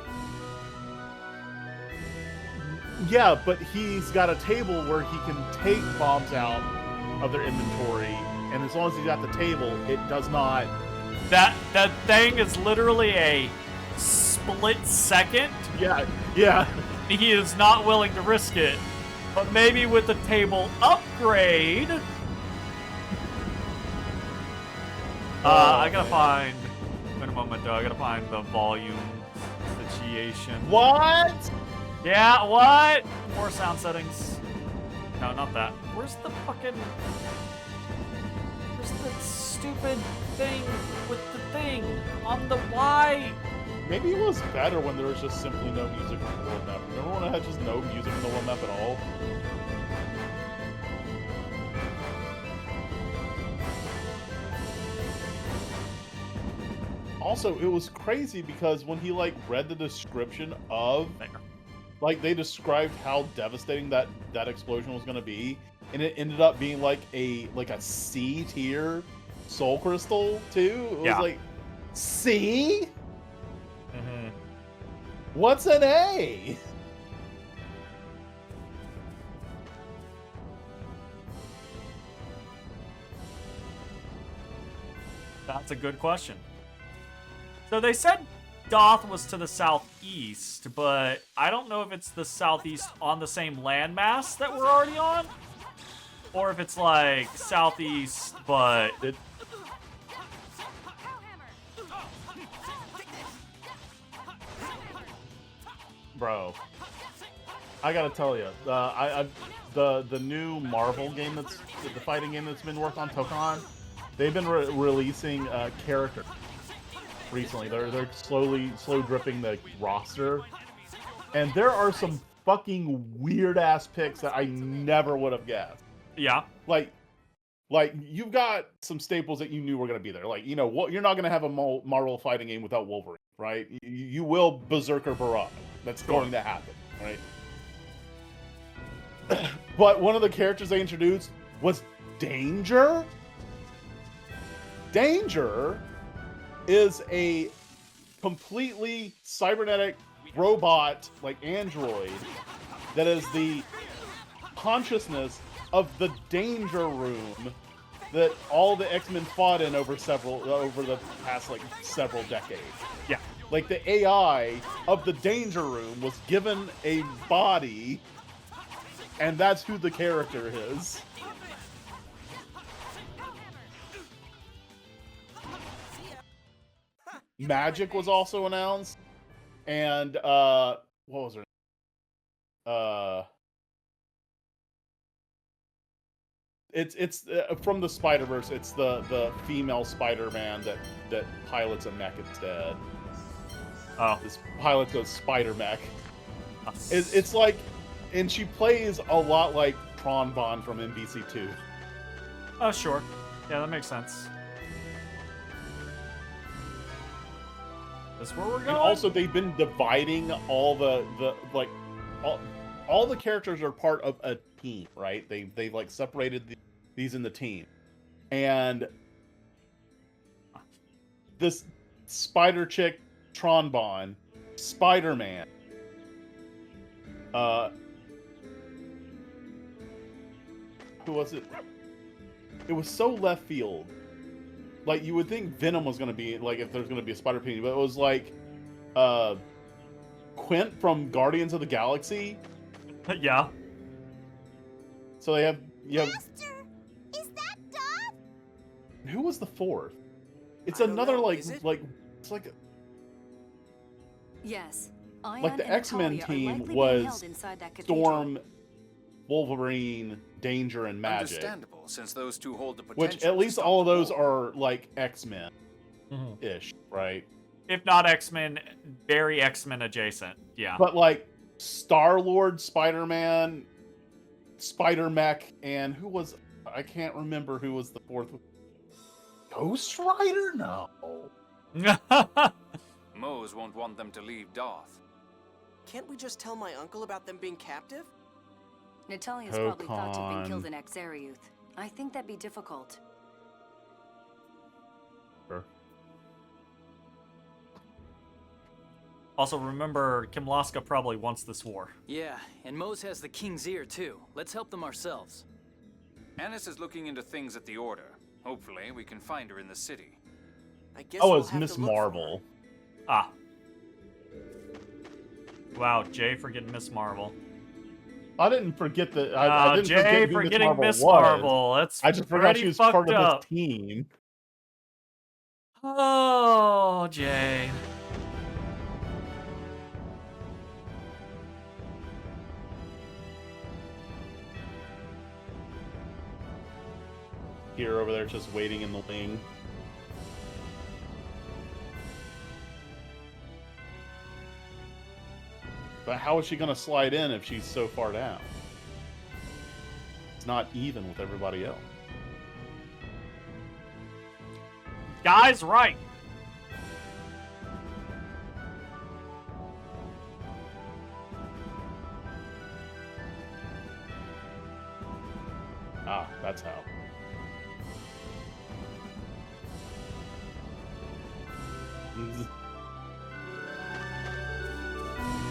Yeah, but he's got a table where he can take bombs out of their inventory, and as long as he's at the table, it does not... That thing is literally a split second. Yeah. He is not willing to risk it. But maybe with the table upgrade... I gotta find... Wait a moment, though. I gotta find the volume situation. What? Yeah, what? More sound settings. No, not that. Where's the fucking... Where's the stupid thing with the thing on the Y? Maybe it was better when there was just simply no music on the world map. Remember when I had just no music on the world map at all? Also, it was crazy because when he like read the description of, like they described how devastating that explosion was going to be, and it ended up being like a C tier soul crystal too. It was like C. Mm-hmm. What's an A? That's a good question. So they said Doth was to the southeast, but I don't know if it's the southeast on the same landmass that we're already on, or if it's like southeast, but... Bro, I gotta tell you, the new Marvel game the fighting game that's been worked on, Tokon, they've been releasing characters recently. They're slow dripping the roster, and there are some fucking weird ass picks that I never would have guessed. Yeah, like you've got some staples that you knew were gonna be there. Like, you know what, you're not gonna have a Marvel fighting game without Wolverine, right? You will Berserker Barad. That's going to happen, right? But one of the characters they introduced was Danger. Danger is a completely cybernetic robot, like android, that is the consciousness of the Danger Room that all the X-Men fought in over the past like several decades. Yeah. Like the AI of the Danger Room was given a body And that's who the character is. Magic was also announced. And, what was her name? It's from the Spider-Verse. It's the female Spider-Man that pilots a mech instead. Oh. This pilot goes Spider-Mech. It's like, and she plays a lot like Tron Bond from MVC2. Oh, sure. Yeah, that makes sense. That's where we're going. And also, they've been dividing all the all the characters are part of a team, right? They've like separated these in the team, and this Spider Chick, Tron Bond, Spider-Man, who was it? It was so left field. Like, you would think Venom was going to be, like, if there's going to be a Spider-Man, but it was like, Quint from Guardians of the Galaxy. Yeah. So you have... Master, is that Dot? Who was the fourth? It's I don't another, know. like, Is it? it's like... Yes. Ion Like the and X-Men Natalia are team likely being was held inside that cathedral. Storm, Wolverine, Danger, and Magic. Understandable, since those two hold the potential. Which, at to least stop all of the those war. are, like, X-Men-ish, right? If not X-Men, very X-Men adjacent. Yeah. But, like, Star-Lord, Spider-Man, Spider-Mech, and who was... I can't remember who was the fourth. Ghost Rider? No. Mose won't want them to leave Darth. Can't we just tell my uncle about them being captive? Natalia's probably thought you've Hokan. been killed in Exariuth. I think that'd be difficult. Sure. Also, remember, Kimlaska probably wants this war. Yeah, and Mose has the King's ear, too. Let's help them ourselves. Annis is looking into things at the Order. Hopefully, we can find her in the city. I guess Oh, we'll it's have Miss to look for her. Marvel. Ah. Wow, Jay forgetting Miss Marvel. I didn't forget that. I didn't Jay forget who forgetting Miss Miss Marvel was. Marvel. That's I just forgot pretty she was fucked part up. of this team. Oh, Jay. Here, over there, just waiting in the wing. But how is she going to slide in if she's so far down? It's not even with everybody else. Guy's right. Ah, that's how.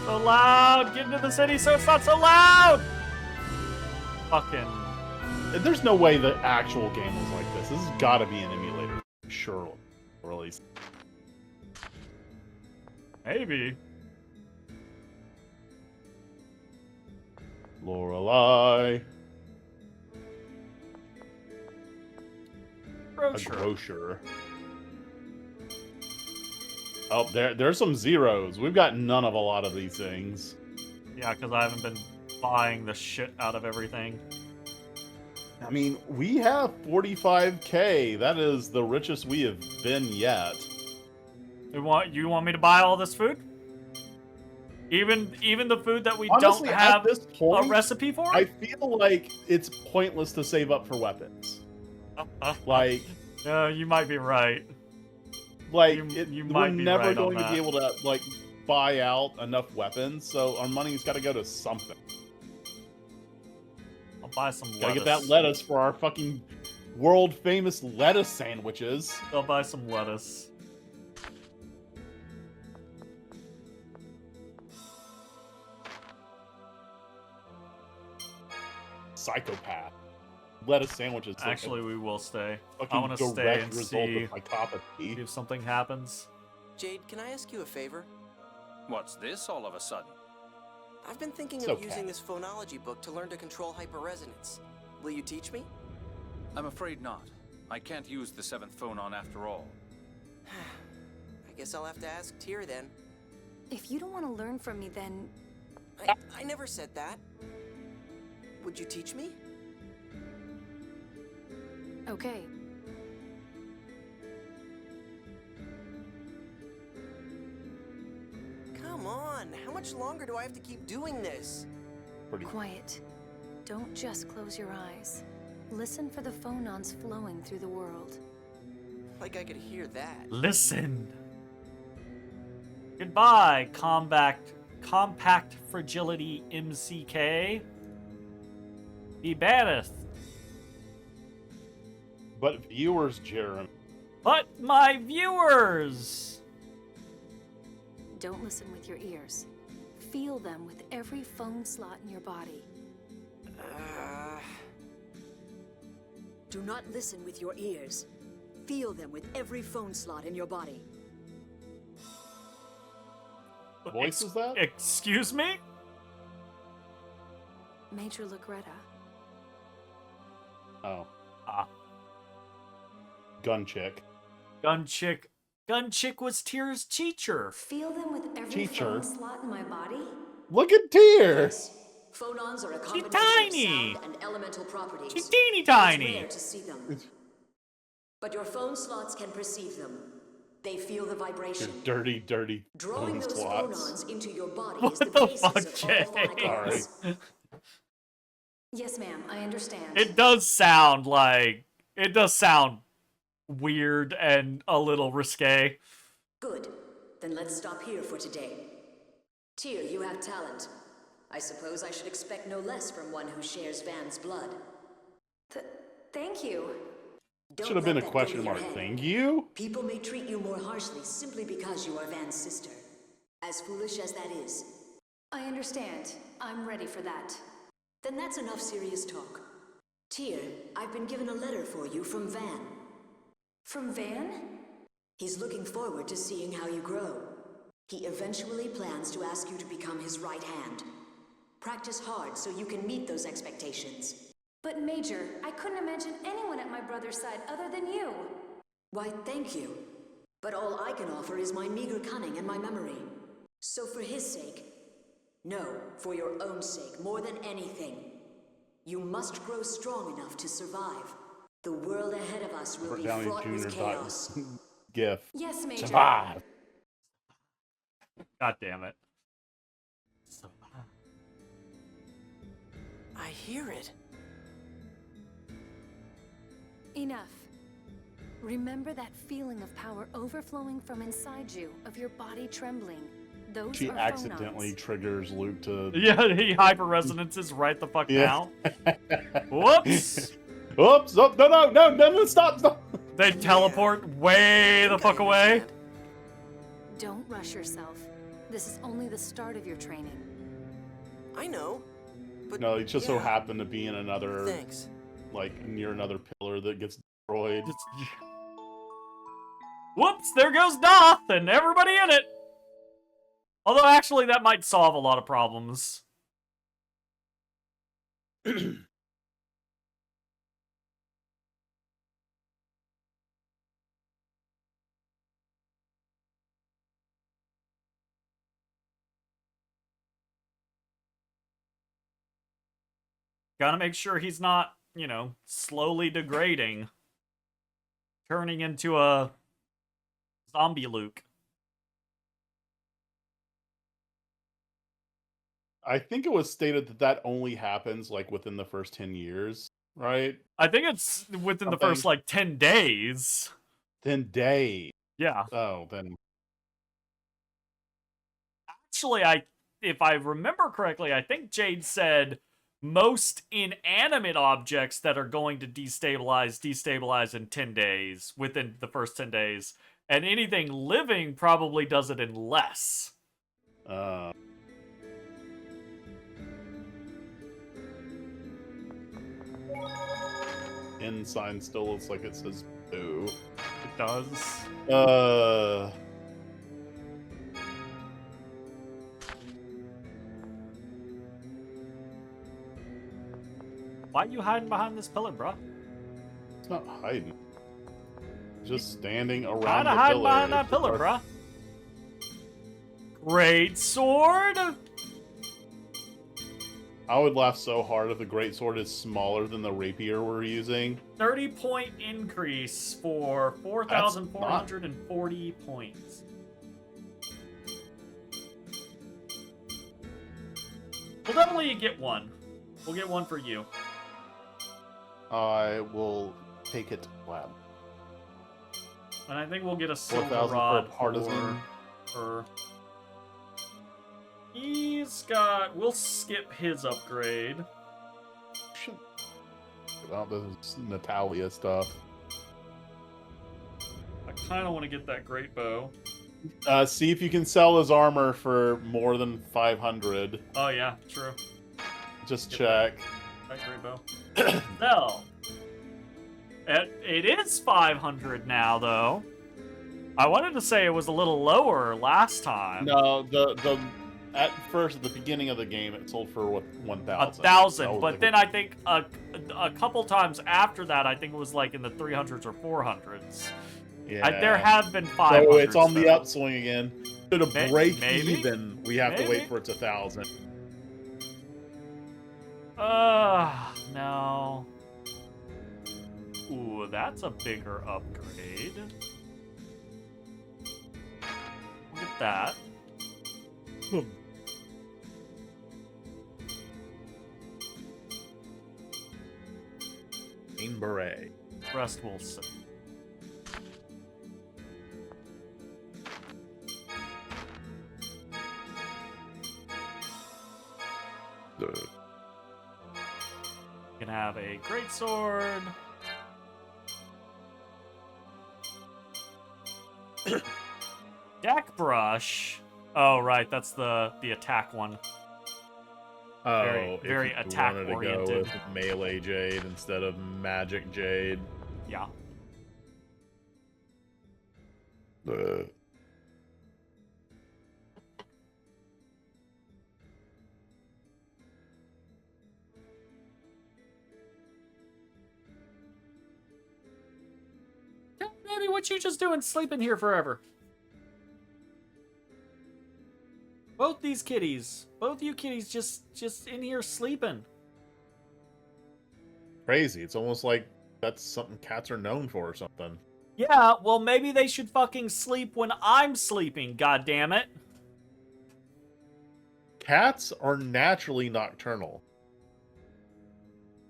So loud. Get into the city so it's not so loud. Fucking. There's no way the actual game was like this. This has got to be an emulator. Sure. Or at least. Maybe. Lorelei. A Grocer. grocer. Oh, there's some zeros. We've got none of a lot of these things. Yeah, because I haven't been buying the shit out of everything. I mean, we have 45K. That is the richest we have been yet. You want me to buy all this food? Even the food that we Honestly, don't at have this point, a recipe for? I feel like it's pointless to save up for weapons. Like, you might be right. you might we're be never right on going to that. be able to like buy out enough weapons, so our money's got to go to something. I'll buy some lettuce. Gotta get that lettuce for our fucking world famous lettuce sandwiches. I'll buy some lettuce. Psychopath. Lettuce sandwiches. like a Actually, we will stay. I fucking want to stay direct and result see of psychopathy. if something happens. Jade, can I ask you a favor? What's this all of a sudden? I've been thinking of using this phonology book to learn to control hyperresonance. Will you teach me? I'm afraid not. I can't use the 7th phonon after all. I guess I'll have to ask Tyr then. If you don't want to learn from me, then... I never said that. Would you teach me? Okay. Come on, how much longer do I have to keep doing this? Quiet. Don't just close your eyes. Listen for the phonons flowing through the world. Like I could hear that. Listen. Goodbye, compact fragility MCK. Be baddest. But viewers, Jeremy. But my viewers! Don't listen with your ears. Feel them with every phone slot in your body. Do not listen with your ears. Feel them with every phone slot in your body. What voice is that? Excuse me? Major Lagretta. Oh. Ah. Gun chick. Gun chick was Tyr's teacher. Feel them with every phone slot in my body? Look at Tyr! Yes. Phonons are a combination tiny. of sound and elemental properties. She's teeny tiny. It's rare to see them. But your phone slots can perceive them. They feel the vibration. Your dirty Drawing those slots. phonons into your body What is the the basis fuck, of Jay? polyphonic Sorry. Yes, ma'am, I understand. It does sound weird and a little risque. Good. Then let's stop here for today. Tyr, you have talent. I suppose I should expect no less from one who shares Van's blood. Thank you. Should have been a question mark. Thank you. People may treat you more harshly simply because you are Van's sister. As foolish as that is. I understand. I'm ready for that. Then that's enough serious talk. Tyr, I've been given a letter for you from Van. From Van? He's looking forward to seeing how you grow. He eventually plans to ask you to become his right hand. Practice hard so you can meet those expectations. But Major, I couldn't imagine anyone at my brother's side other than you. Why, thank you. But all I can offer is my meager cunning and my memory. So for his sake, no, for your own sake, more than anything, you must grow strong enough to survive. The world ahead of us will be fraught with chaos. GIF. Yes, Major. Survive. God damn it. I hear it. Enough. Remember that feeling of power overflowing from inside you, of your body trembling. Those She are accidentally phonons. triggers Luke to... Yeah, he hyper-resonances right the fuck now. Whoops! Oops! Oh, no, stop! They teleport way the fuck away. Don't rush yourself. This is only the start of your training. I know. But No, he just so happened to be in another... Thanks. Like, near another pillar that gets destroyed. Whoops, there goes Doth and everybody in it. Although, actually, that might solve a lot of problems. Gotta make sure he's not, you know, slowly degrading. Turning into a zombie Luke. I think it was stated that only happens, like, within the first 10 years, right? I think it's within the first, like, 10 days. 10 days. Yeah. Oh, then... Actually, if I remember correctly, I think Jade said most inanimate objects that are going to destabilize in 10 days, within the first 10 days. And anything living probably does it in less. End sign still looks like it says boo. It does. Why are you hiding behind this pillar, bro? It's not hiding. Just standing around Kinda the hiding pillar. behind that pillar, bro. Great sword. I would laugh so hard if the great sword is smaller than the rapier we're using. 30-point increase for 4,440 points. We'll definitely get one. We'll get one for you. I will take it lab. And I think we'll get a silver 4,000 rod for partisan. for... He's got... We'll skip his upgrade. Well, this is Natalia stuff. I kind of want to get that great bow. See if you can sell his armor for more than 500. Oh yeah, true. Just Get check. That great bow. No. It is 500 now, though. I wanted to say it was a little lower last time. No, the at first, at the beginning of the game, it sold for 1,000. 1,000, but then I think a couple times after that, I think it was like in the 300s or 400s. Yeah. There have been 500s. So it's on the though. upswing again. So to break maybe? even, we have to wait for it's 1,000. No. Ooh, that's a bigger upgrade. Look at that. Green beret. Rest we'll see. You can have a great sword. Deck brush. Oh right, that's the attack one. Oh, very if you attack wanted to oriented. go with melee jade instead of magic jade. Yeah. Maybe what you just doing sleeping here forever? Both these kitties. Both you kitties just in here sleeping. Crazy. It's almost like that's something cats are known for or something. Yeah, well maybe they should fucking sleep when I'm sleeping, goddammit. Cats are naturally nocturnal.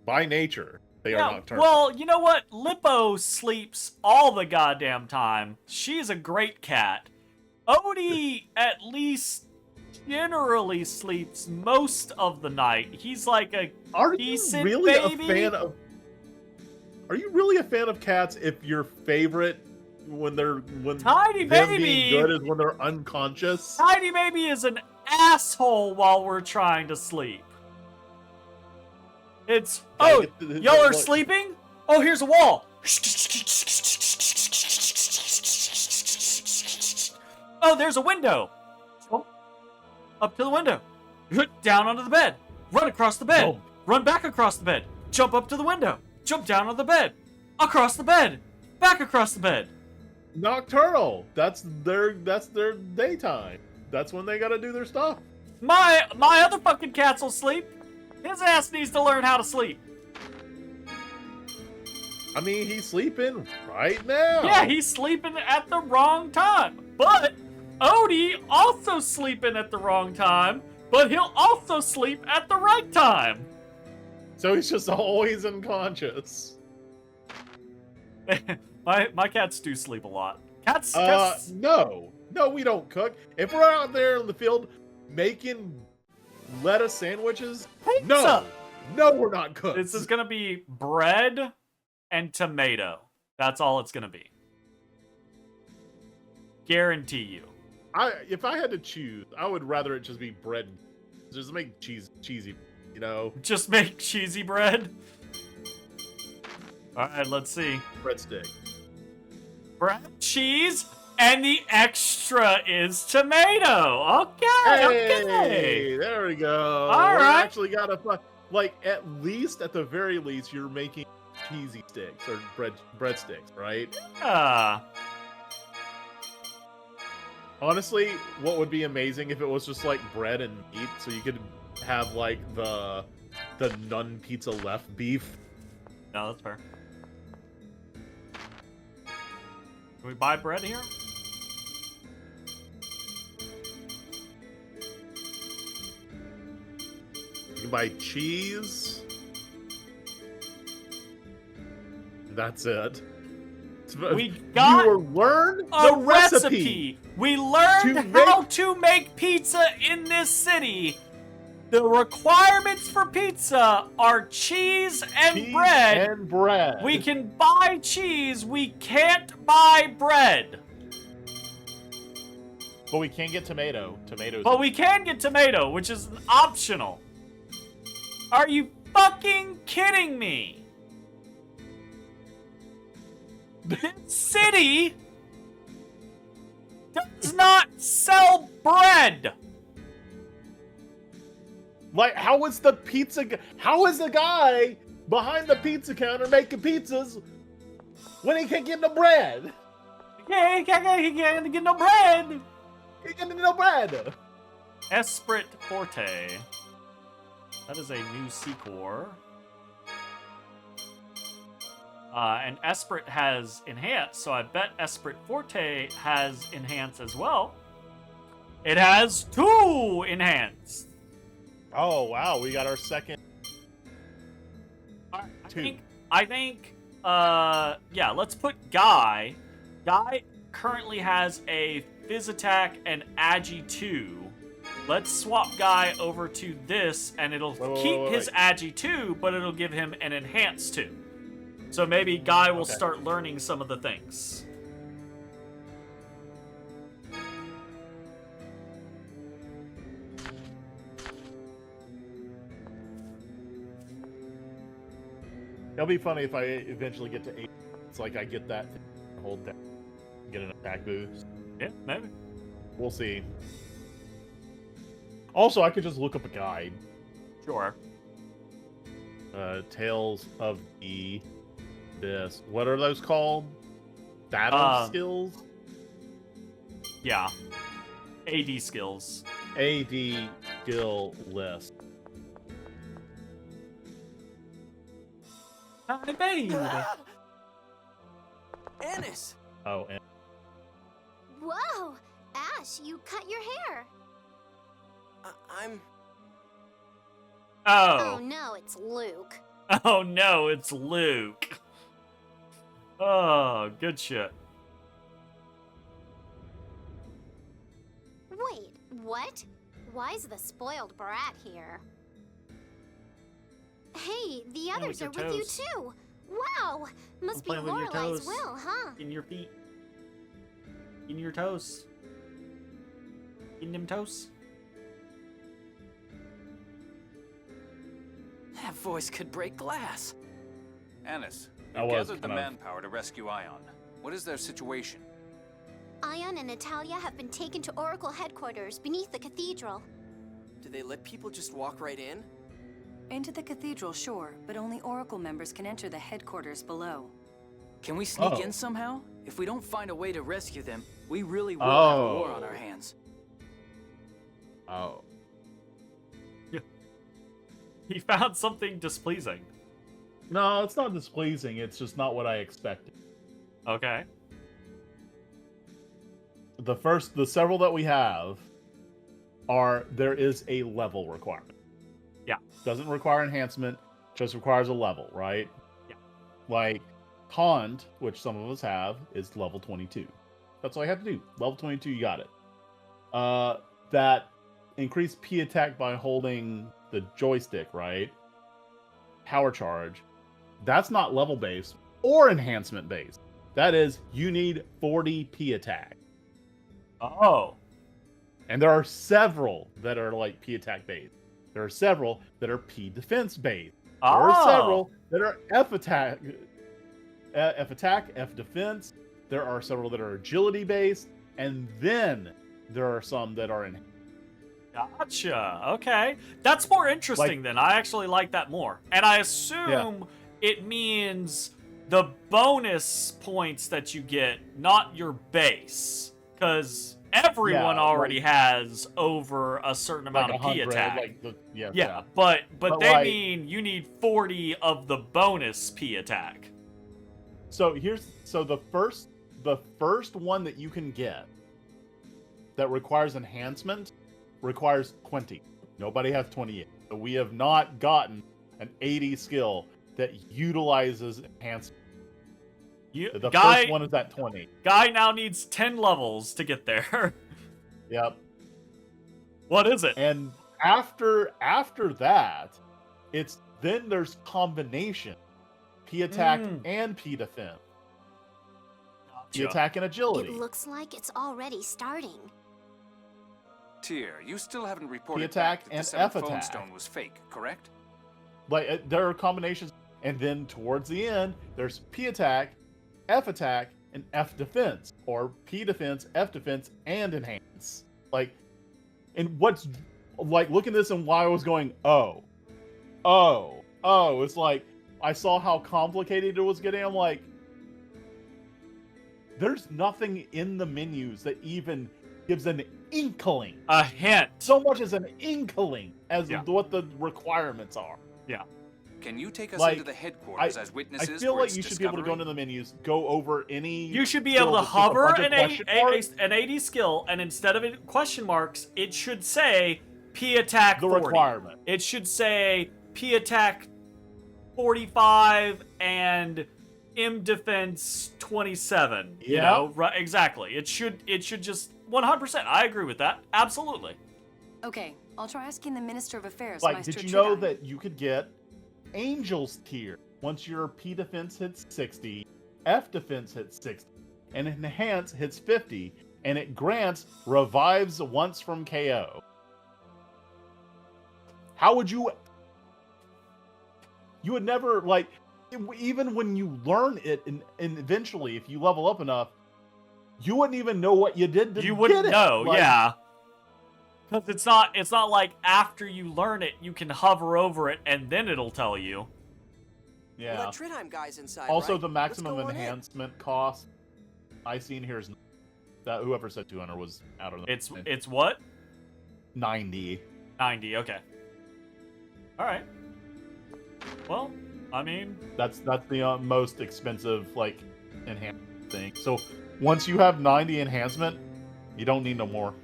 By nature, they are nocturnal. Well, you know what? Lippo sleeps all the goddamn time. She's a great cat. Odie at least generally sleeps most of the night. He's like a decent baby. Are you really a fan of cats if your favorite when Tiny them Baby being good is when they're unconscious? Tiny Baby is an asshole while we're trying to sleep. It's y'all are sleeping? Oh, here's a wall. Oh, there's a window. Up to the window. Down onto the bed. Run across the bed. Oh. Run back across the bed. Jump up to the window. Jump down on the bed. Across the bed. Back across the bed. Nocturnal. That's their daytime. That's when they gotta do their stuff. My other fucking cats will sleep. His ass needs to learn how to sleep. I mean, he's sleeping right now. Yeah, he's sleeping at the wrong time. But Odie also sleeping at the wrong time, but he'll also sleep at the right time. So he's just always unconscious. my cats do sleep a lot. Cats. No, we don't cook. If we're out there in the field making lettuce sandwiches, Pizza. no, we're not cooks. This is gonna be bread and tomato. That's all it's gonna be. Guarantee you. If I had to choose, I would rather it just be bread. Just make cheesy, you know. Just make cheesy bread. All right, let's see. Breadstick. Bread, cheese, and the extra is tomato. Okay, Hey, there we go. All right. Actually got a. like at least, at the very least, you're making cheesy sticks or breadsticks, right? Honestly, what would be amazing if it was just like bread and meat, so you could have like the none pizza left beef. No, that's fair. Can we buy bread here? You can buy cheese. That's it. We got you learn a recipe. We learned how to make pizza in this city. The requirements for pizza are cheese and bread. We can buy cheese. We can't buy bread. But we can get tomatoes. But we can get tomato, which is optional. Are you fucking kidding me? This city does not sell bread. Like, how is the guy behind the pizza counter making pizzas when he can't get no bread? Yeah, he can't get no bread. He can't get no bread. Esprit Forte. That is a new C-Core. And Esprit has Enhance, so I bet Esprit Forte has Enhance as well. It has 2 Enhance. Oh, wow, we got our second. I think, yeah, let's put Guy. Guy currently has a Phys Attack and Agi 2. Let's swap Guy over to this, and it'll keep his Agi 2, but it'll give him an Enhance 2. So maybe Guy will start learning some of the things. It'll be funny if I eventually get to 8. It's like I get that hold down, get an attack boost. Yeah, maybe. We'll see. Also, I could just look up a guide. Sure. Tales of the Abyss. What are those called? Battle skills? Yeah. AD skills. AD skill list. Hi, babe. Anis! Oh, and Whoa! Ash, you cut your hair. I'm... Oh no, it's Luke. Oh no, it's Luke. Oh, good shit. Wait, what? Why's the spoiled brat here? Hey, the others are with you too. Wow, must be Lorelai's will, huh? In your feet. In your toes. In them toes. That voice could break glass. Anis, you gathered the manpower to rescue Ion. What is their situation? Ion and Natalia have been taken to Oracle headquarters beneath the cathedral. Do they let people just walk right in? Into the cathedral, sure, but only Oracle members can enter the headquarters below. Can we sneak in somehow? If we don't find a way to rescue them, we really will have a war on our hands. Oh. He found something displeasing. No, it's not displeasing. It's just not what I expected. Okay. The several that we have there is a level requirement. Yeah. Doesn't require enhancement, just requires a level, right? Yeah. Like, Taunt, which some of us have, is level 22. That's all you have to do. Level 22, you got it. That increased P attack by holding the joystick, right? Power charge. That's not level based or enhancement based. That is, you need 40 P attack. Oh. And there are several that are like P attack based. There are several that are P defense based. There are several that are F attack, F defense. There are several that are agility based, and then there are some that are in. Gotcha. Okay. That's more interesting then. I actually like that more. And I assume it means the bonus points that you get, not your base. Because everyone already has over a certain amount of P attack. But they mean you need 40 of the bonus P attack. So the first one that you can get that requires enhancement requires 20. Nobody has 20 yet. So we have not gotten an 80 skill that utilizes enhancement. The first one is at 20. Guy now needs 10 levels to get there. Yep. What is it? And after that, then there's combination. P attack and P defense. Gotcha. P attack and agility. It looks like it's already starting. Tyr, you still haven't reported P attack back that and the seventh F phone attack. stone was fake, correct? Like there are combinations, and then towards the end, there's P attack, F attack, and F defense, or P defense, F defense, and enhance. Like, and what's like, look at this and why I was going, it's like I saw how complicated it was getting. I'm like, there's nothing in the menus that even gives an inkling, a hint, so much as an inkling as what the requirements are. Yeah. Can you take us into the headquarters as witnesses? I feel like you should be able to go into the menus, go over any. You should be able to hover an 80 skill, and instead of it question marks, it should say P attack 40. Requirement. It should say P attack 45 and M defense 27. Yeah. You know, right? Exactly. It should just 100%. I agree with that. Absolutely. Okay, I'll try asking the Minister of Affairs. Like, did you know that you could get Angel's Tier once your P defense hits 60, F defense hits 60, and enhance hits 50, and it grants revives once from KO? How would you? You would never, like, even when you learn it, and eventually, if you level up enough, you wouldn't even know what you did to get it. You wouldn't know, like, yeah. Because it's not like after you learn it, you can hover over it and then it'll tell you. Yeah. Well, that Tridheim guy's inside, also, right? the maximum enhancement cost I seen here is that whoever said 200 was out of the. It's what? 90. 90. Okay. All right. Well, I mean, that's the most expensive like enhancement thing. So once you have 90 enhancement, you don't need no more.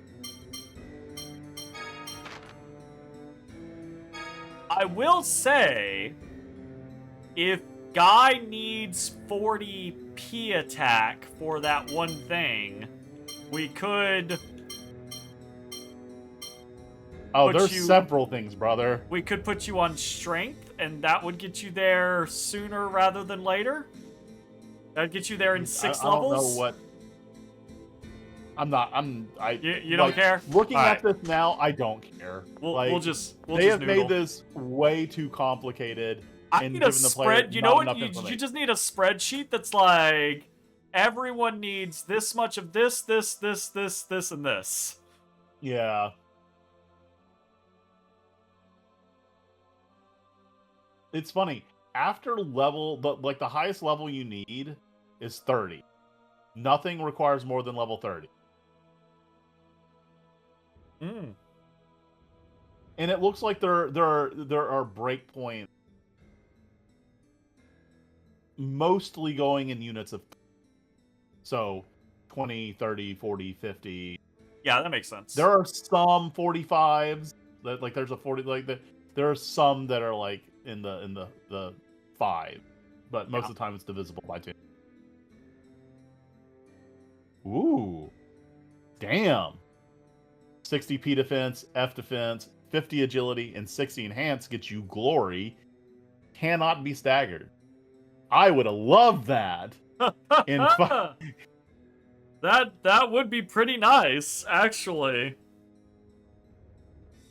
I will say, if Guy needs 40 P attack for that one thing, we could. Oh, there's several things, brother. We could put you on strength, and that would get you there sooner rather than later. That'd get you there in 6 levels. I don't know what. I'm not. You don't care? Looking at this now, I don't care. We'll just they have made this way too complicated. I need a spread. You know what? You just need a spreadsheet that's like everyone needs this much of this, and this. Yeah. It's funny. After level, the highest level you need is 30. Nothing requires more than level 30. And it looks like there are breakpoints mostly going in units of, so 20, 30, 40, 50. Yeah, that makes sense. There are some 45s that like there's a 40 there are some that are like in the 5, but most of the time it's divisible by 2. Ooh. Damn. 60 P defense, F defense, 50 agility, and 60 enhance gets you glory. Cannot be staggered. I would have loved that. That would be pretty nice, actually.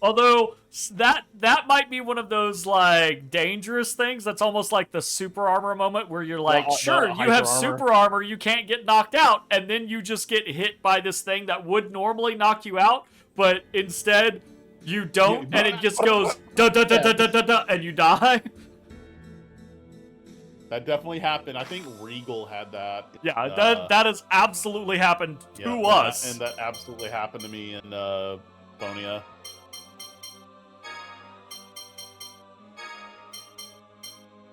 Although that might be one of those like dangerous things. That's almost like the super armor moment where you're like, sure, you have super armor, you can't get knocked out, and then you just get hit by this thing that would normally knock you out, but instead You don't, and it just goes da da da da da da da, and you die. That definitely happened. I think Regal had that. Yeah, that has absolutely happened to us. And that absolutely happened to me in Bonia.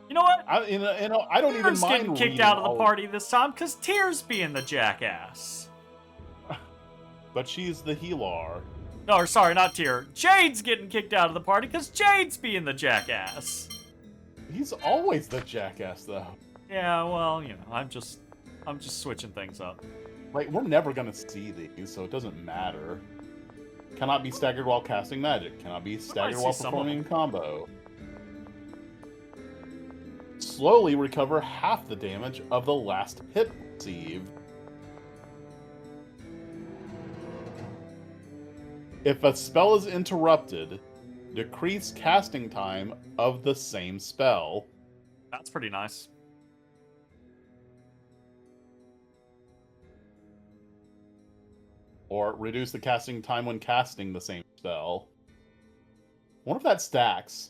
You know what? I don't even mind getting kicked out of the party this time because Tears being the jackass. But she's the healer. No, sorry, not Tear. Jade's getting kicked out of the party because Jade's being the jackass. He's always the jackass, though. Yeah, well, you know, I'm just switching things up. Like, we're never gonna see these, so it doesn't matter. Cannot be staggered while casting magic. Cannot be staggered while performing a combo. Slowly recover half the damage of the last hit received. If a spell is interrupted, decrease casting time of the same spell. That's pretty nice. Or reduce the casting time when casting the same spell. I wonder if that stacks.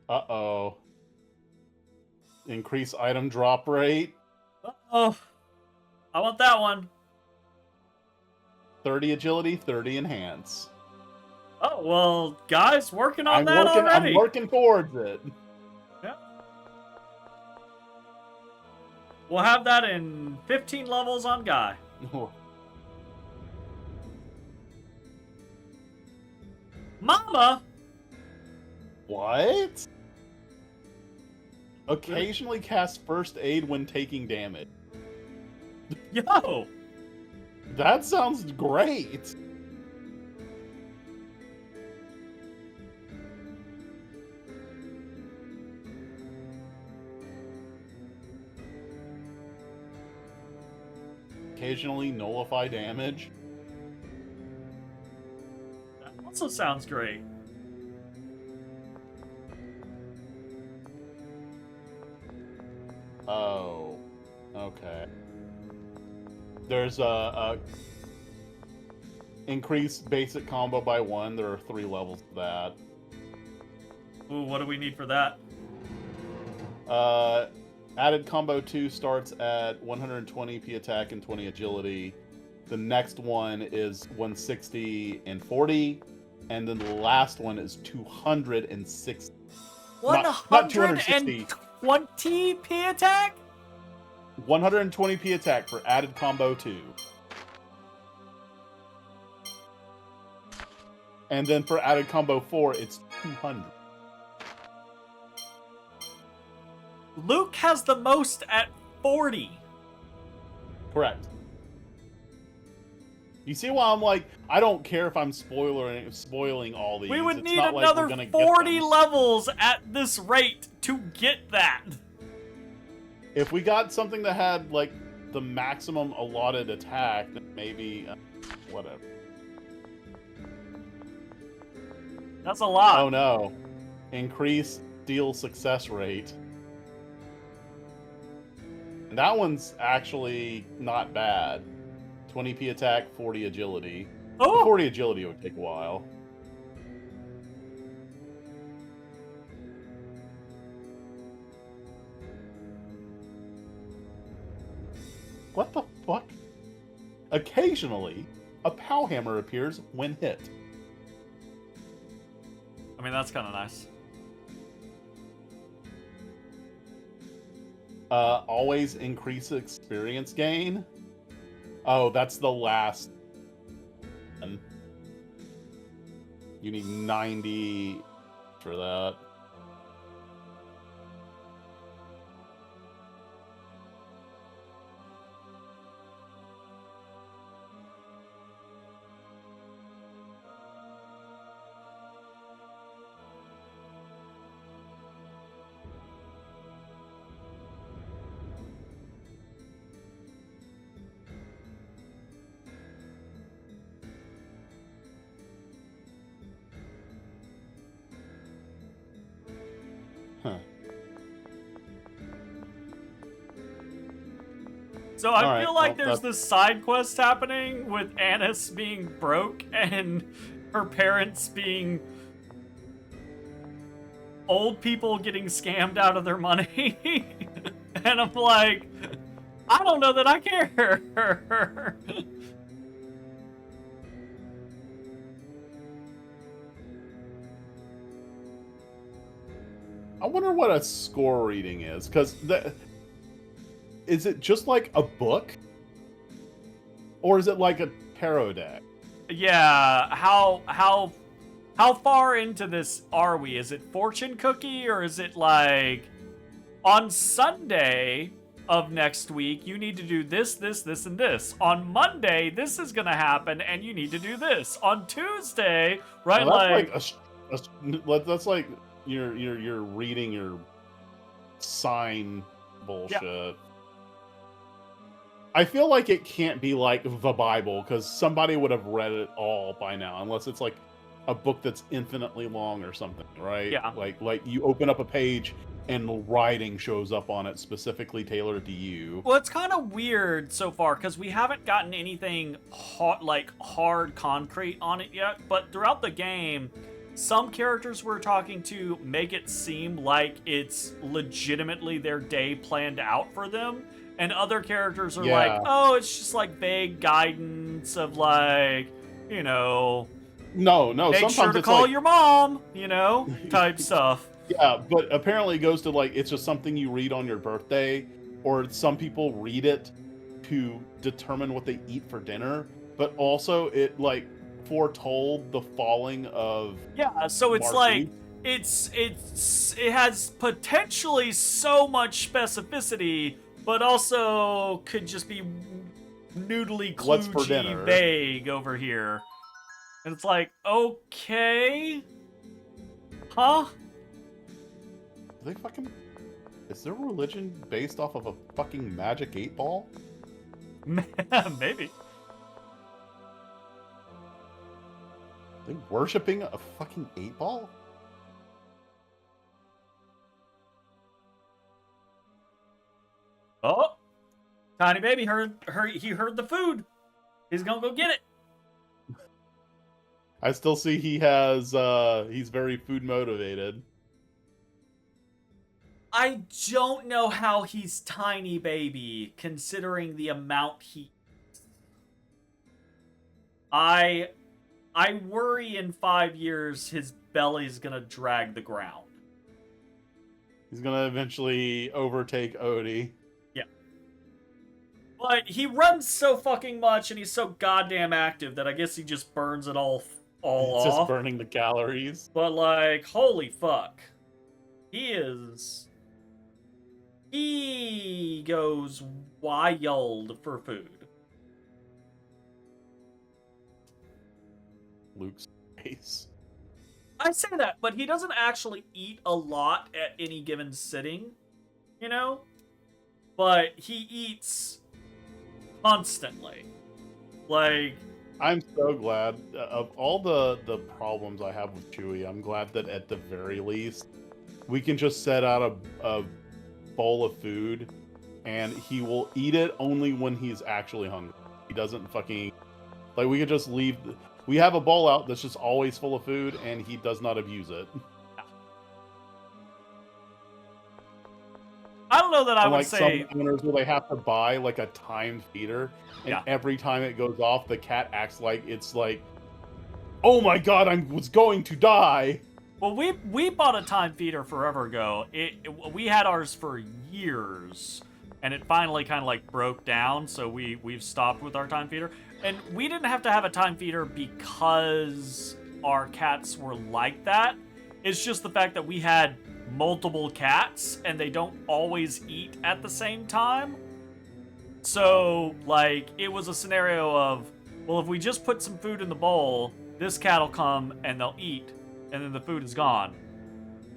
Uh-oh. Increase item drop rate. Uh-oh. I want that one. 30 agility, 30 enhance. Oh, well, guys, working on that already. I'm working towards it. Yeah. We'll have that in 15 levels on Guy. Mama! What? Occasionally cast first aid when taking damage. Yo! That sounds great! Occasionally nullify damage. That also sounds great. Oh, okay. There's a increase basic combo by 1. There are 3 levels of that. Ooh, what do we need for that? Added combo 2 starts at 120 P attack and 20 agility. The next one is 160 and 40, and then the last one is 260. 120 P attack? 120 P attack for added combo 2. And then for added combo 4, it's 200. Luke has the most at 40. Correct. You see why I'm like, I don't care if I'm spoiling all these. We would it's need not another like 40 levels at this rate to get that. If we got something that had, like, the maximum allotted attack, then maybe, whatever. That's a lot. Oh no. Increase deal success rate. And that one's actually not bad. 20 P attack, 40 agility. Oh! 40 agility would take a while. What the fuck? Occasionally, a POW hammer appears when hit. I mean, that's kind of nice. Always increase experience gain. Oh, that's the last one. You need 90 for that. So I feel like there's this side quest happening with Annis being broke and her parents being old people getting scammed out of their money. And I'm like, I don't know that I care. I wonder what a score reading is, because is it just like a book? Or is it like a tarot deck? Yeah, how far into this are we? Is it fortune cookie, or is it like on Sunday of next week you need to do this, this, this, and this. On Monday this is gonna happen and you need to do this. On Tuesday, right? Well, that's like you're reading your sign bullshit. Yeah. I feel like it can't be like the Bible, because somebody would have read it all by now, unless it's like a book that's infinitely long or something, right? Yeah. Like you open up a page and writing shows up on it specifically tailored to you. Well, it's kind of weird so far because we haven't gotten anything hard concrete on it yet. But throughout the game, some characters we're talking to make it seem like it's legitimately their day planned out for them. And other characters are like, oh, it's just like vague guidance of like, you know, no, make sometimes sure to it's call like, your mom, you know, type stuff. Yeah, but apparently it goes to like, it's just something you read on your birthday, or some people read it to determine what they eat for dinner, but also it like foretold the falling of so it's Marcy. Like it has potentially so much specificity, but also could just be noodly kludgy vague over here. And it's like, okay, huh? They fucking... Is their religion based off of a fucking magic 8-ball? Maybe. Are they worshipping a fucking 8-ball? Oh! Tiny baby he heard the food. He's gonna go get it. I still see he has, he's very food motivated. I don't know how he's tiny baby, considering the amount he eats. I worry in 5 years his belly's gonna drag the ground. He's gonna eventually overtake Odie. Yeah. But he runs so fucking much and he's so goddamn active that I guess he just burns it all off. Just burning the calories. But like, holy fuck. He goes wild for food. Luke's face. I say that, but he doesn't actually eat a lot at any given sitting, you know? But he eats constantly. Like, I'm so glad, of all the problems I have with Chewie, I'm glad that at the very least, we can just set out a bowl of food, and he will eat it only when he's actually hungry. He doesn't fucking... Like, we could just leave... We have a bowl out that's just always full of food, and he does not abuse it. I don't know that I would like say... some owners where they have to buy, like, a timed feeder, and every time it goes off, the cat acts like it's like, oh my god, I was going to die! Well, we bought a time feeder forever ago. We had ours for years, and it finally kind of like broke down, so we've stopped with our time feeder. And we didn't have to have a time feeder because our cats were like that. It's just the fact that we had multiple cats, and they don't always eat at the same time. So, like, it was a scenario of, well, if we just put some food in the bowl, this cat will come and they'll eat. And then the food is gone.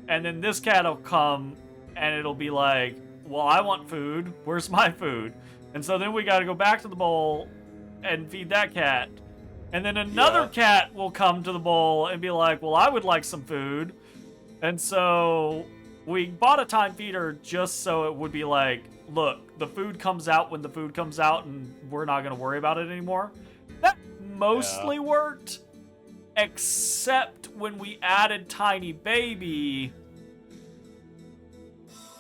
And then this cat will come and it'll be like, well, I want food. Where's my food? And so then we got to go back to the bowl and feed that cat. And then another cat will come to the bowl and be like, well, I would like some food. And so we bought a time feeder just so it would be like, look, the food comes out when the food comes out and we're not going to worry about it anymore. That mostly worked, except when we added Tiny Baby.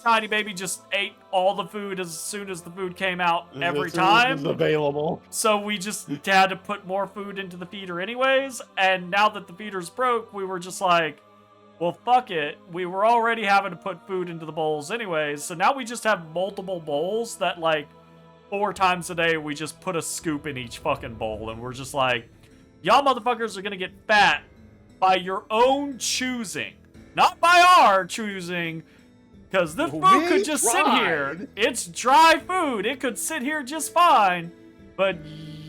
Tiny Baby just ate all the food as soon as the food came out every time. It was available. So we just had to put more food into the feeder anyways, and now that the feeder's broke, we were just like, well, fuck it. We were already having to put food into the bowls anyways, so now we just have multiple bowls that, like, 4 times a day we just put a scoop in each fucking bowl, and we're just like, y'all motherfuckers are gonna get fat by your own choosing. Not by our choosing, because this food could just sit here. It's dry food. It could sit here just fine, but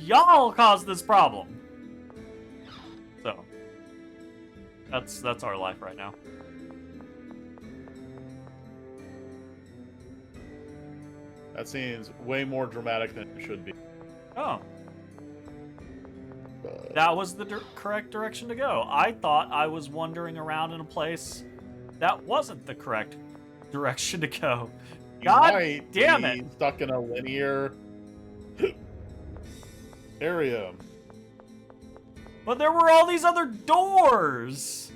y'all caused this problem. So, that's our life right now. That seems way more dramatic than it should be. Oh. That was the correct direction to go. I thought I was wandering around in a place that wasn't the correct direction to go. God damn it! Stuck in a linear area. But there were all these other doors.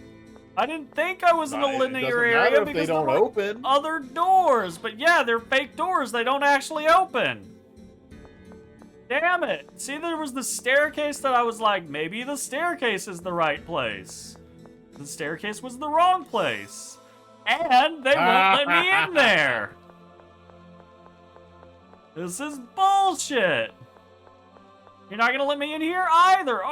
I didn't think I was in a linear area because there were other doors. But yeah, they're fake doors. They don't actually open. Damn it. See, there was the staircase that I was like, maybe the staircase is the right place. The staircase was the wrong place. And they won't let me in there. This is bullshit. You're not gonna let me in here either.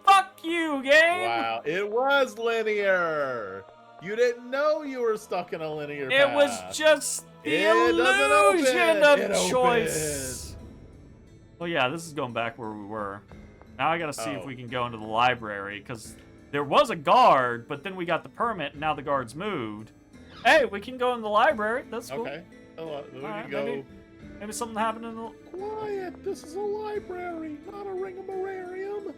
Fuck you, game. Wow, it was linear. You didn't know you were stuck in a linear path. It was just the illusion of choice. Well, yeah, this is going back where we were. Now I gotta see if we can go into the library, because there was a guard, but then we got the permit, and now the guard's moved. Hey, we can go in the library. That's cool. Okay. We can go. Maybe something happened in the... Quiet! This is a library, not a ringamararium.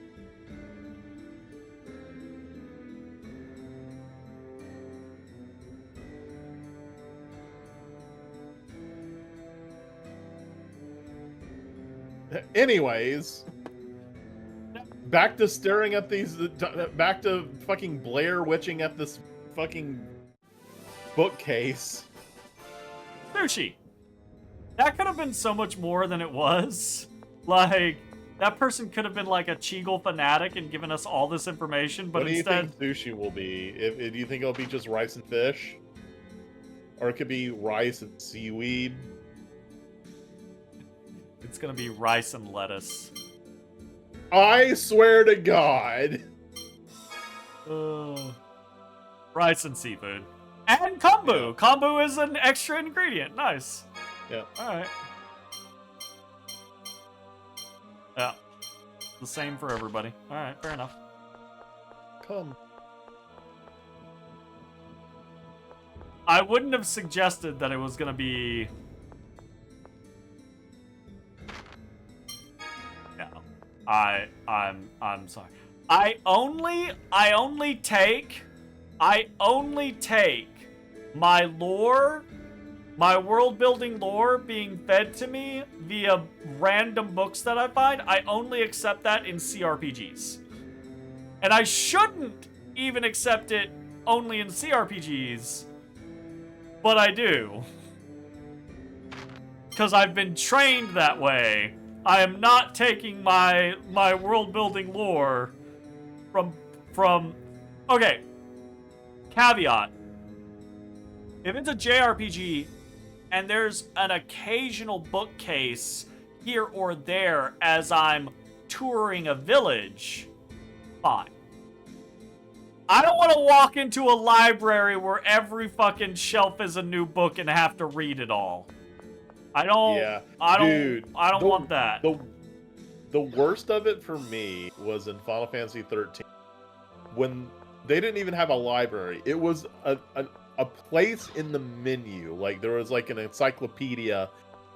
Anyways, back to staring at these, back to fucking Blair witching at this fucking bookcase. Sushi. That could have been so much more than it was. Like, that person could have been like a Cheegle fanatic and given us all this information, but instead... What do you think sushi will be? Do you think it'll be just rice and fish? Or it could be rice and seaweed? It's gonna be rice and lettuce. I swear to God. Rice and seafood. And kombu. Yeah. Kombu is an extra ingredient. Nice. Yeah. Alright. Yeah. The same for everybody. Alright, fair enough. Come. I wouldn't have suggested that it was gonna be... I'm sorry. I only take my lore, my world building lore being fed to me via random books that I find. I only accept that in CRPGs. And I shouldn't even accept it only in CRPGs, but I do. 'Cause I've been trained that way. I am not taking my world-building lore from... Okay. Caveat. If it's a JRPG and there's an occasional bookcase here or there as I'm touring a village, fine. I don't want to walk into a library where every fucking shelf is a new book and have to read it all. I don't want that. The worst of it for me was in Final Fantasy 13 when they didn't even have a library. It was a place in the menu. Like there was like an encyclopedia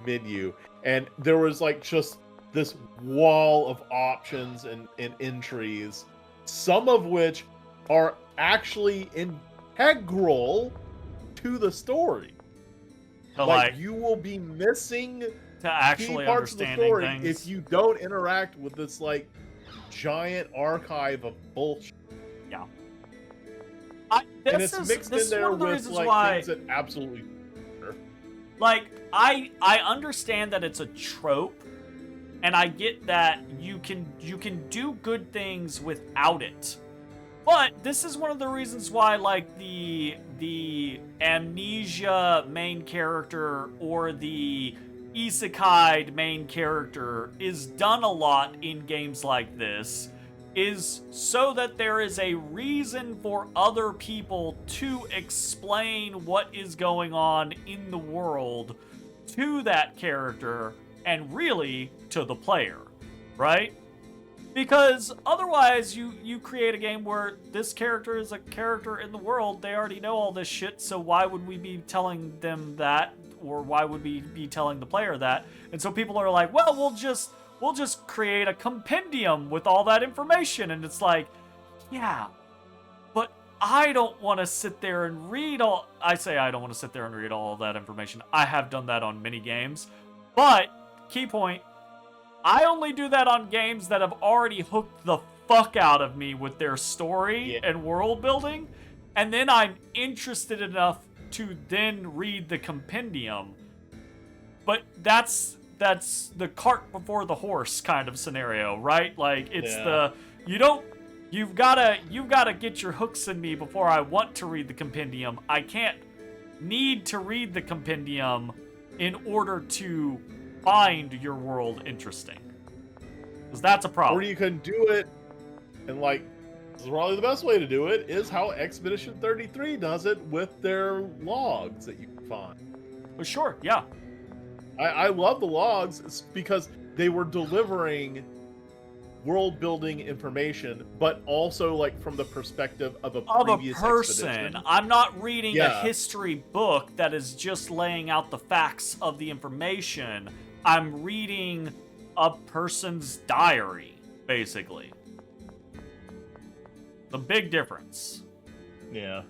menu, and there was like just this wall of options and entries, some of which are actually integral to the story. Like you will be missing to actually key parts of the story things if you don't interact with this like giant archive of bullshit. Yeah. And it's mixed in there with like things that absolutely. Like I understand that it's a trope, and I get that you can do good things without it. But this is one of the reasons why, like, the amnesia main character or the isekai main character is done a lot in games like this, is so that there is a reason for other people to explain what is going on in the world to that character and really to the player, right? Because otherwise, you create a game where this character is a character in the world. They already know all this shit, so why would we be telling them that? Or why would we be telling the player that? And so people are like, well, we'll just create a compendium with all that information. And it's like, yeah, but I don't want to sit there and read all... I say I don't want to sit there and read all of that information. I have done that on many games. But, key point, I only do that on games that have already hooked the fuck out of me with their story and world building, and then I'm interested enough to then read the compendium. But that's the cart before the horse kind of scenario, right? Like it's you've gotta get your hooks in me before I want to read the compendium. I can't need to read the compendium in order to find your world interesting, because that's a problem. Or you can do it, and like, this is probably the best way to do it, is how Expedition 33 does it with their logs that you can find. Well, sure, yeah. I love the logs because they were delivering world building information, but also like from the perspective of a previous person. Expedition. I'm not reading a history book that is just laying out the facts of the information. I'm reading a person's diary, basically. The big difference. Yeah.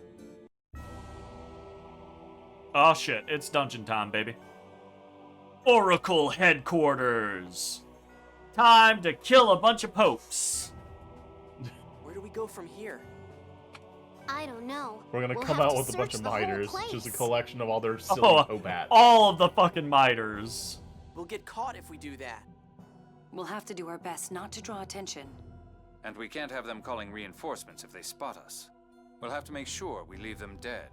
Oh shit, it's dungeon time, baby. Oracle headquarters. Time to kill a bunch of popes. Where do we go from here? I don't know. We're gonna come out with a bunch of miters, just a collection of all their silly pope hats. All of the fucking miters. We'll get caught if we do that. We'll have to do our best not to draw attention. And we can't have them calling reinforcements if they spot us. We'll have to make sure we leave them dead.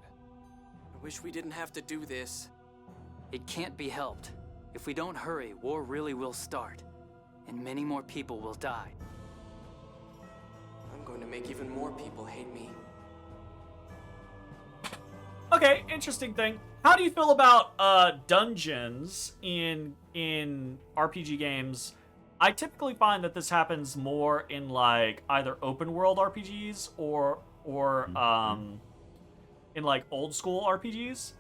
I wish we didn't have to do this. It can't be helped. If we don't hurry, war really will start. And many more people will die. I'm going to make even more people hate me. Okay, interesting thing. How do you feel about dungeons in RPG games? I typically find that this happens more in like either open world RPGs or in like old school RPGs,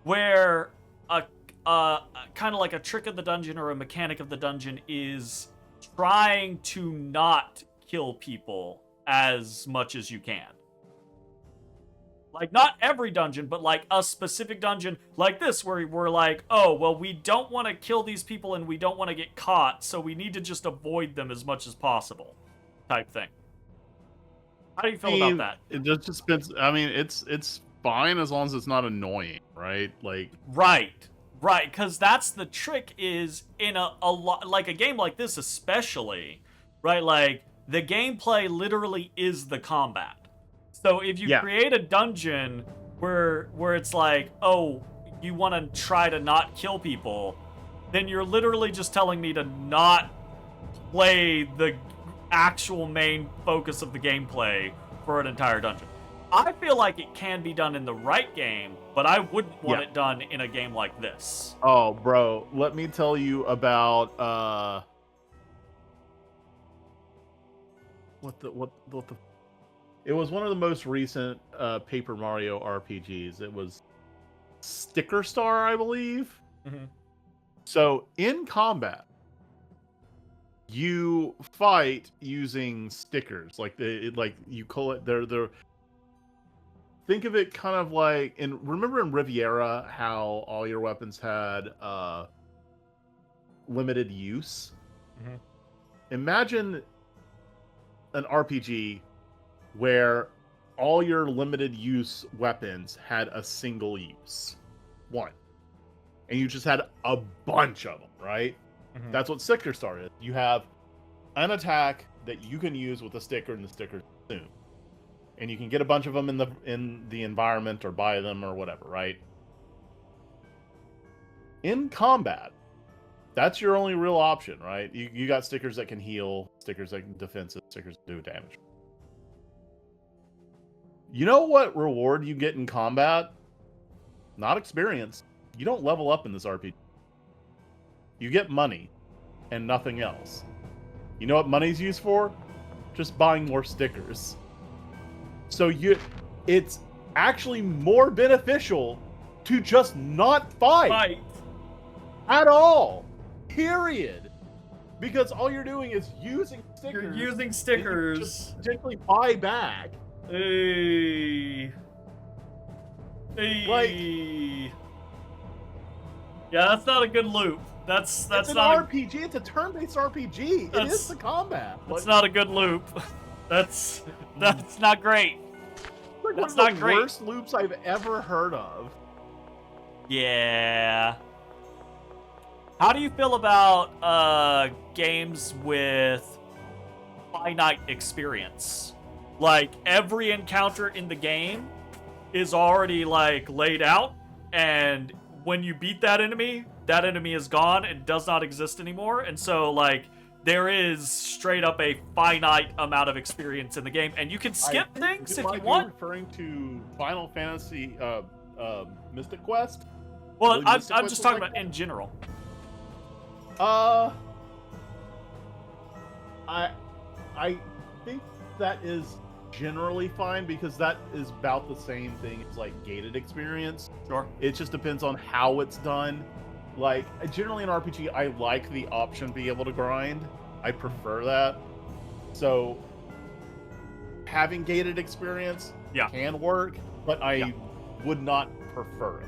where a kind of like a trick of the dungeon or a mechanic of the dungeon is trying to not kill people as much as you can. Like, not every dungeon, but like a specific dungeon like this, where we're like, oh, well, we don't want to kill these people and we don't want to get caught, so we need to just avoid them as much as possible, type thing. How do you feel about that? It just depends. I mean, it's fine as long as it's not annoying, right? Like, right, because that's the trick. Is in a lot like a game like this, especially, right? Like the gameplay literally is the combat. So if you create a dungeon where it's like, oh, you want to try to not kill people, then you're literally just telling me to not play the actual main focus of the gameplay for an entire dungeon. I feel like it can be done in the right game, but I wouldn't want it done in a game like this. Oh, bro, let me tell you about what the it was one of the most recent Paper Mario RPGs. It was Sticker Star, I believe. Mm-hmm. So in combat, you fight using stickers. Like you call it. They're think of it kind of like remember in Riviera how all your weapons had limited use? Mm-hmm. Imagine an RPG where all your limited use weapons had a single use. One. And you just had a bunch of them, right? Mm-hmm. That's what Sticker Star is. You have an attack that you can use with a sticker and the sticker soon. And you can get a bunch of them in the environment or buy them or whatever, right? In combat, that's your only real option, right? You got stickers that can heal, stickers that can defensive, stickers that do damage. You know what reward you get in combat? Not experience. You don't level up in this RPG. You get money and nothing else. You know what money's used for? Just buying more stickers. So it's actually more beneficial to just not fight. At all. Period. Because all you're doing is using stickers. You're using stickers. Just potentially buy back. Hey. Like, yeah, that's not a good loop. That's it's not an RPG. It's a turn-based RPG. It is the combat. That's not a good loop. That's not great. Like that's one not of the great. worst loops I've ever heard of. Yeah. How do you feel about games with finite experience? Like every encounter in the game is already like laid out, and when you beat that enemy is gone and does not exist anymore. And so like there is straight up a finite amount of experience in the game, and you can skip things if you want. Referring to Final Fantasy Mystic Quest? Well, I'm just talking about in general. I think that is generally fine because that is about the same thing as like gated experience. Sure. It just depends on how it's done. Like generally in RPG, I like the option to be able to grind. I prefer that. So having gated experience can work, but I would not prefer it.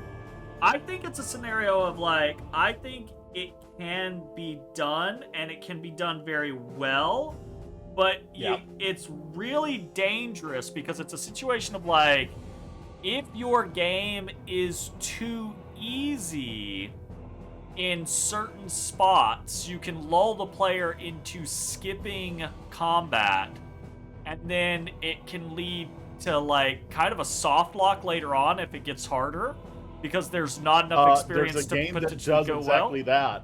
I think it's a scenario of like, I think it can be done and it can be done very well, but it's really dangerous because it's a situation of like, if your game is too easy in certain spots, you can lull the player into skipping combat, and then it can lead to like kind of a soft lock later on if it gets harder because there's not enough experience to potentially go exactly that.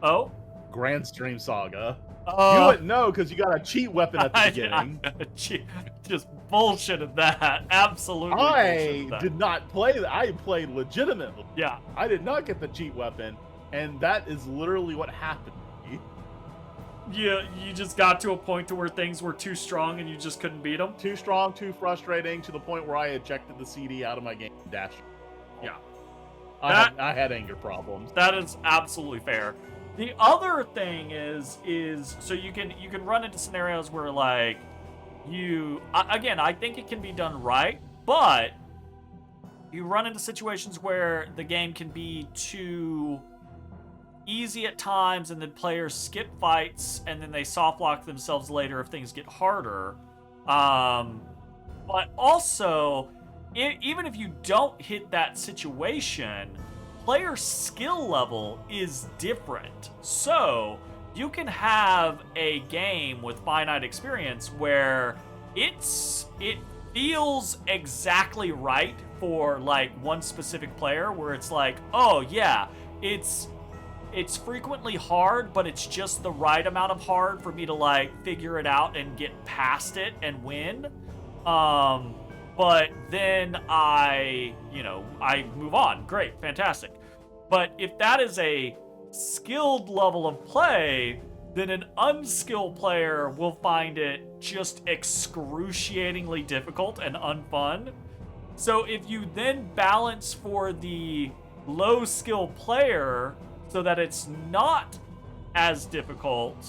Oh? Grand Stream Saga. You wouldn't know because you got a cheat weapon at the beginning. Just bullshitted that. Absolutely. I did not play that. I played legitimately. Yeah. I did not get the cheat weapon, and that is literally what happened to me. Yeah, you just got to a point to where things were too strong and you just couldn't beat them? Too strong, too frustrating, to the point where I ejected the CD out of my game and dashed. Yeah. I had anger problems. That is absolutely fair. The other thing is so you can run into scenarios where like again, I think it can be done right, but you run into situations where the game can be too easy at times and then players skip fights and then they soft lock themselves later if things get harder. But also, even if you don't hit that situation, player skill level is different. So you can have a game with finite experience where it feels exactly right for like one specific player, where it's like, oh yeah, it's frequently hard, but it's just the right amount of hard for me to like figure it out and get past it and win. But then I move on. Great, fantastic. But if that is a skilled level of play, then an unskilled player will find it just excruciatingly difficult and unfun. So if you then balance for the low skill player so that it's not as difficult,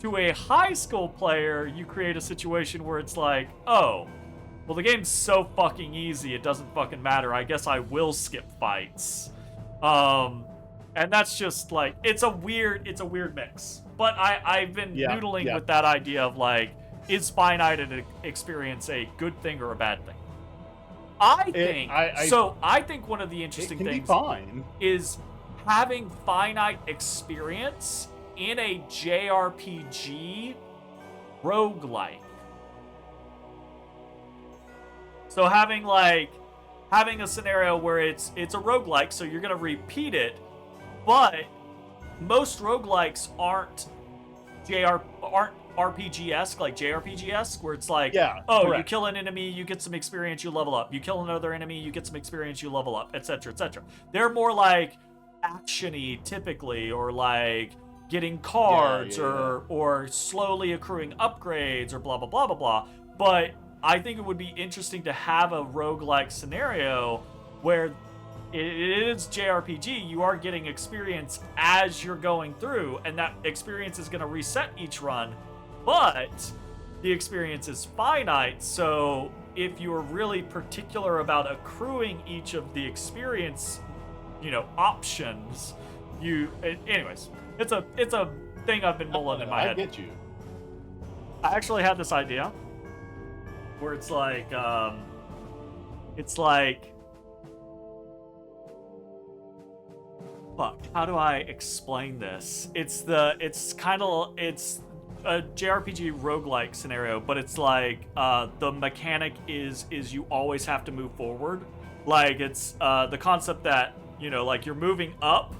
to a high skill player, you create a situation where it's like, oh, well, the game's so fucking easy, it doesn't fucking matter. I guess I will skip fights. And that's just like, it's a weird mix. But I've been noodling with that idea of like, is finite an experience a good thing or a bad thing? I think one of the interesting things is having finite experience in a JRPG roguelike. So having a scenario where it's a roguelike, so you're gonna repeat it, but most roguelikes aren't RPG-esque, like JRPG-esque, where it's like, correct. You kill an enemy, you get some experience, you level up. You kill another enemy, you get some experience, you level up, etc., etc. They're more like action-y, typically, or like getting cards, or slowly accruing upgrades, or blah, blah, blah, blah, blah. But I think it would be interesting to have a roguelike scenario where it is JRPG, you are getting experience as you're going through, and that experience is going to reset each run, but the experience is finite, so if you're really particular about accruing each of the experience, options, anyways, it's a thing I've been mulling in my head. I get you. I actually had this idea where it's like, fuck, how do I explain this? It's a JRPG roguelike scenario, but it's like, the mechanic is you always have to move forward. Like, it's, the concept that, like you're moving up,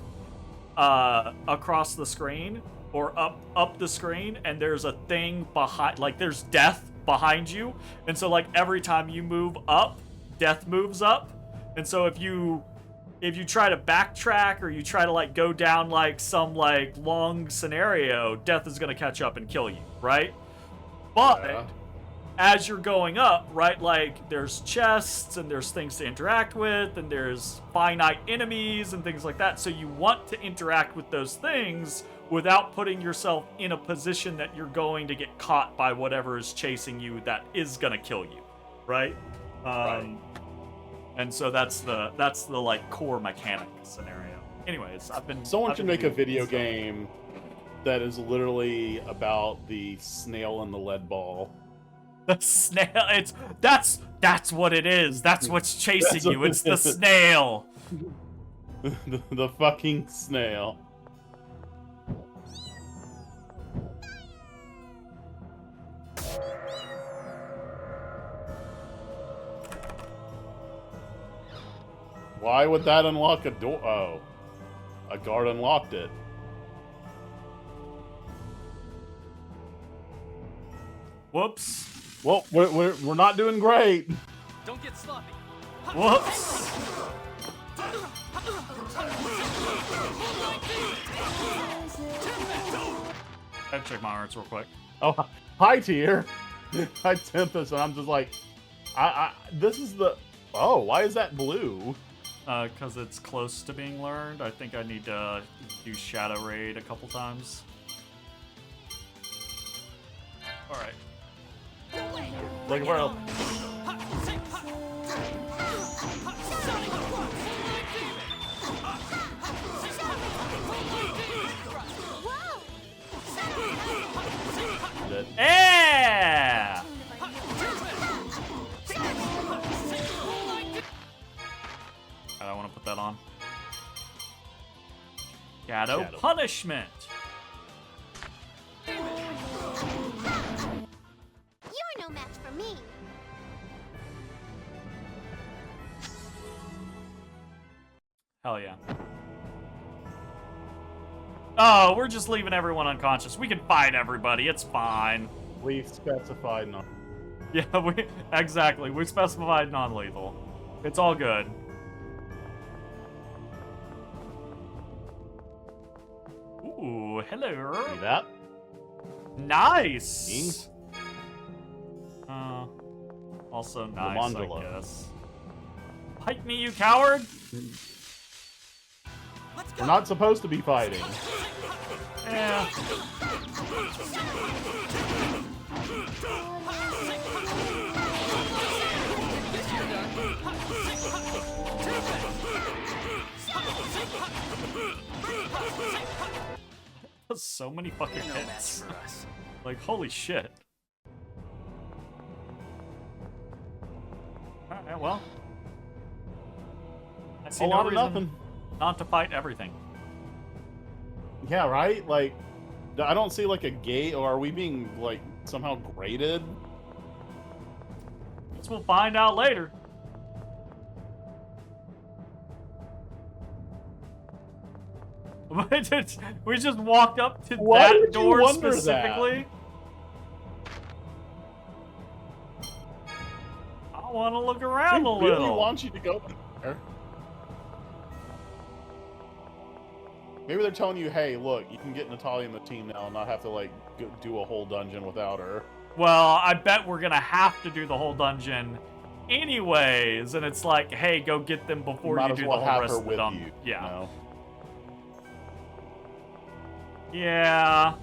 across the screen, or up the screen, and there's a thing behind, like there's death behind you, and so like every time you move up, death moves up, and so if you try to backtrack, or you try to like go down like some like long scenario, death is gonna catch up and kill you, right? But as you're going up, right, like there's chests and there's things to interact with, and there's finite enemies and things like that, so you want to interact with those things without putting yourself in a position that you're going to get caught by whatever is chasing you that is gonna kill you, right? Right. And so that's the like core mechanic scenario. Anyways, Someone should make a video game that is literally about the snail and the lead ball. The snail, that's what it is. That's what's chasing you. It's the snail. The fucking snail. Why would that unlock a door? Oh, a guard unlocked it. Whoops. Well, we're not doing great. Don't get sloppy. Whoops. I check my arts real quick. Oh, hi tier. Hi Tempest, and I'm just like, this is the. Oh, why is that blue? Because it's close to being learned. I think I need to do Shadow Raid a couple times. Alright. Like, well. Yeah! I don't want to put that on. Shadow Punishment. You're no match for me. Hell yeah. Oh, we're just leaving everyone unconscious. We can fight everybody. It's fine. We specified non. Yeah, exactly. We specified non-lethal. It's all good. Ooh, hello. See that? Nice. Also nice, I guess. Fight me, you coward! We're not supposed to be fighting. Yeah. does so many fucking They're no match hits. for us. Like, holy shit. Alright, well. I see no reason not to fight everything. Yeah, right? Like, I don't see like a gate, or are we being like somehow graded? Guess we'll find out later. We just walked up to that door specifically. I want to look around a little. They really want you to go there. Maybe they're telling you, hey, look, you can get Natalia in the team now and not have to, like, do a whole dungeon without her. Well, I bet we're going to have to do the whole dungeon anyways. And it's like, hey, go get them before you do the whole rest of the dungeon. Yeah. You know? Yeah.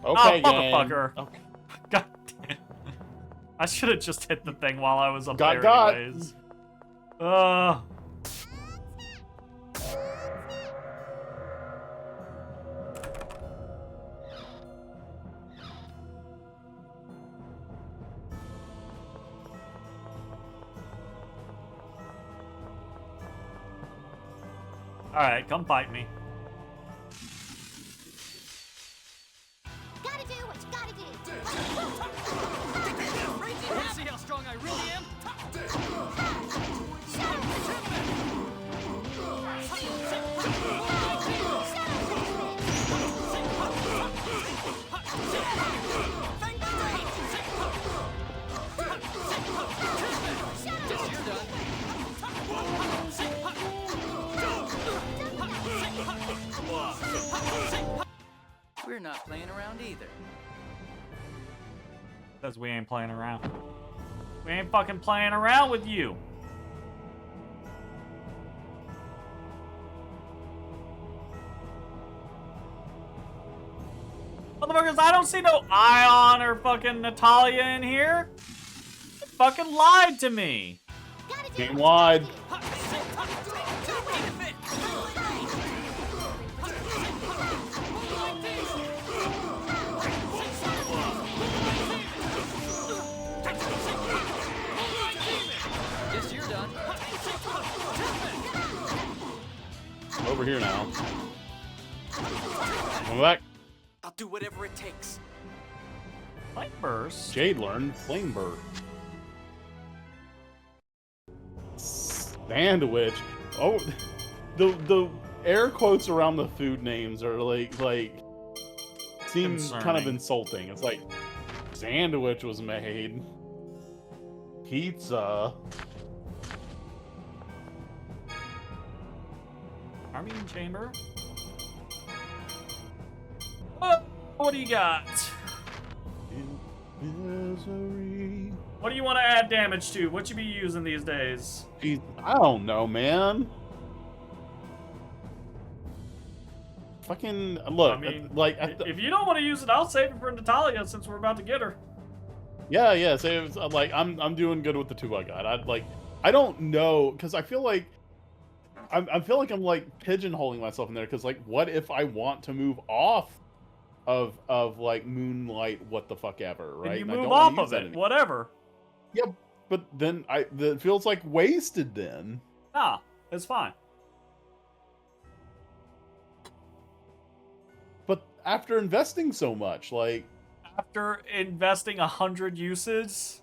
Okay, oh, motherfucker. Okay. God damn. I should have just hit the thing while I was up there anyways. Alright, come fight me. Gotta do what you gotta do. Want to see how strong I really am? We're not playing around either. Because we ain't playing around. We ain't fucking playing around with you. Motherfuckers, I don't see no Ion or fucking Natalia in here. You fucking lied to me. Game wide. Guess you're done. Over here now. Come back. I'll do whatever it takes. Flame burst. Jade learned Flame Burst. Sandwich. Oh, the air quotes around the food names are like seem kind of insulting. It's like sandwich was made. Pizza. Arming chamber. Oh, what do you got? Misery. What do you want to add damage to? What you be using these days? I don't know, man. Fucking look. I mean, like if you don't want to use it, I'll save it for Natalia since we're about to get her. Yeah. So it's, like I'm doing good with the two I got. I don't know because I feel like I feel like I'm like pigeonholing myself in there because like what if I want to move off of like Moonlight, what the fuck ever, right? And you and move off of it, whatever. Yeah, but then it feels like wasted then. Nah, it's fine. But after investing so much, like after investing 100 uses,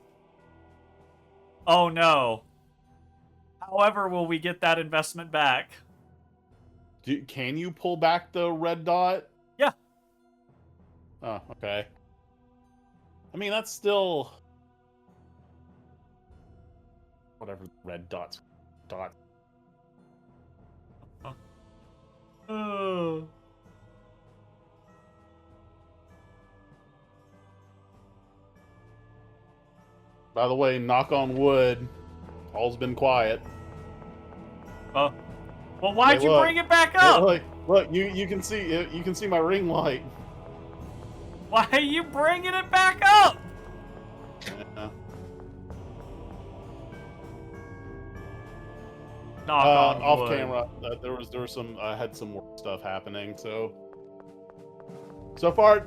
oh no. However, will we get that investment back? Can you pull back the red dot? Yeah. Oh, okay. I mean, that's still whatever red dot. Oh. By the way, knock on wood, all's been quiet. Well, why'd you bring it back up? Look, you can see my ring light. Why are you bringing it back up? Yeah. Knock on off wood. camera, there was some I had some more stuff happening, so So far,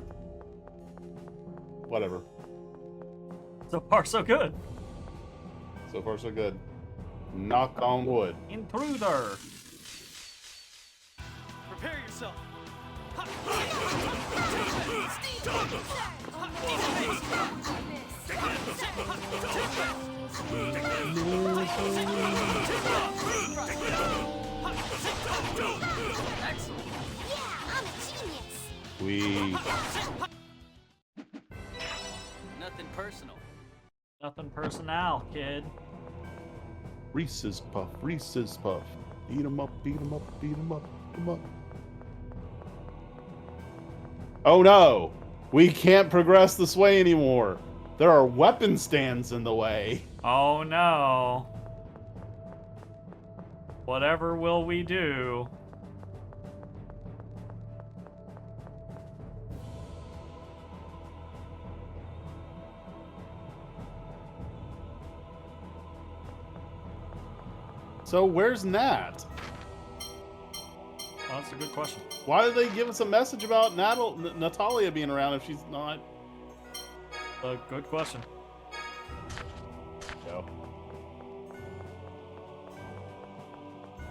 whatever. So far, so good. So far, so good. Knock on wood. Intruder. Prepare yourself. Yeah, I'm a genius. We. Nothing personal. Nothing personal, kid. Reese's Puff, Reese's Puff. Beat 'em up, beat 'em up, beat 'em up, beat 'em up. Oh no! We can't progress this way anymore. There are weapon stands in the way. Oh no. Whatever will we do? So where's Nat? Oh, that's a good question. Why did they give us a message about Natalia being around if she's not? A good question. Go.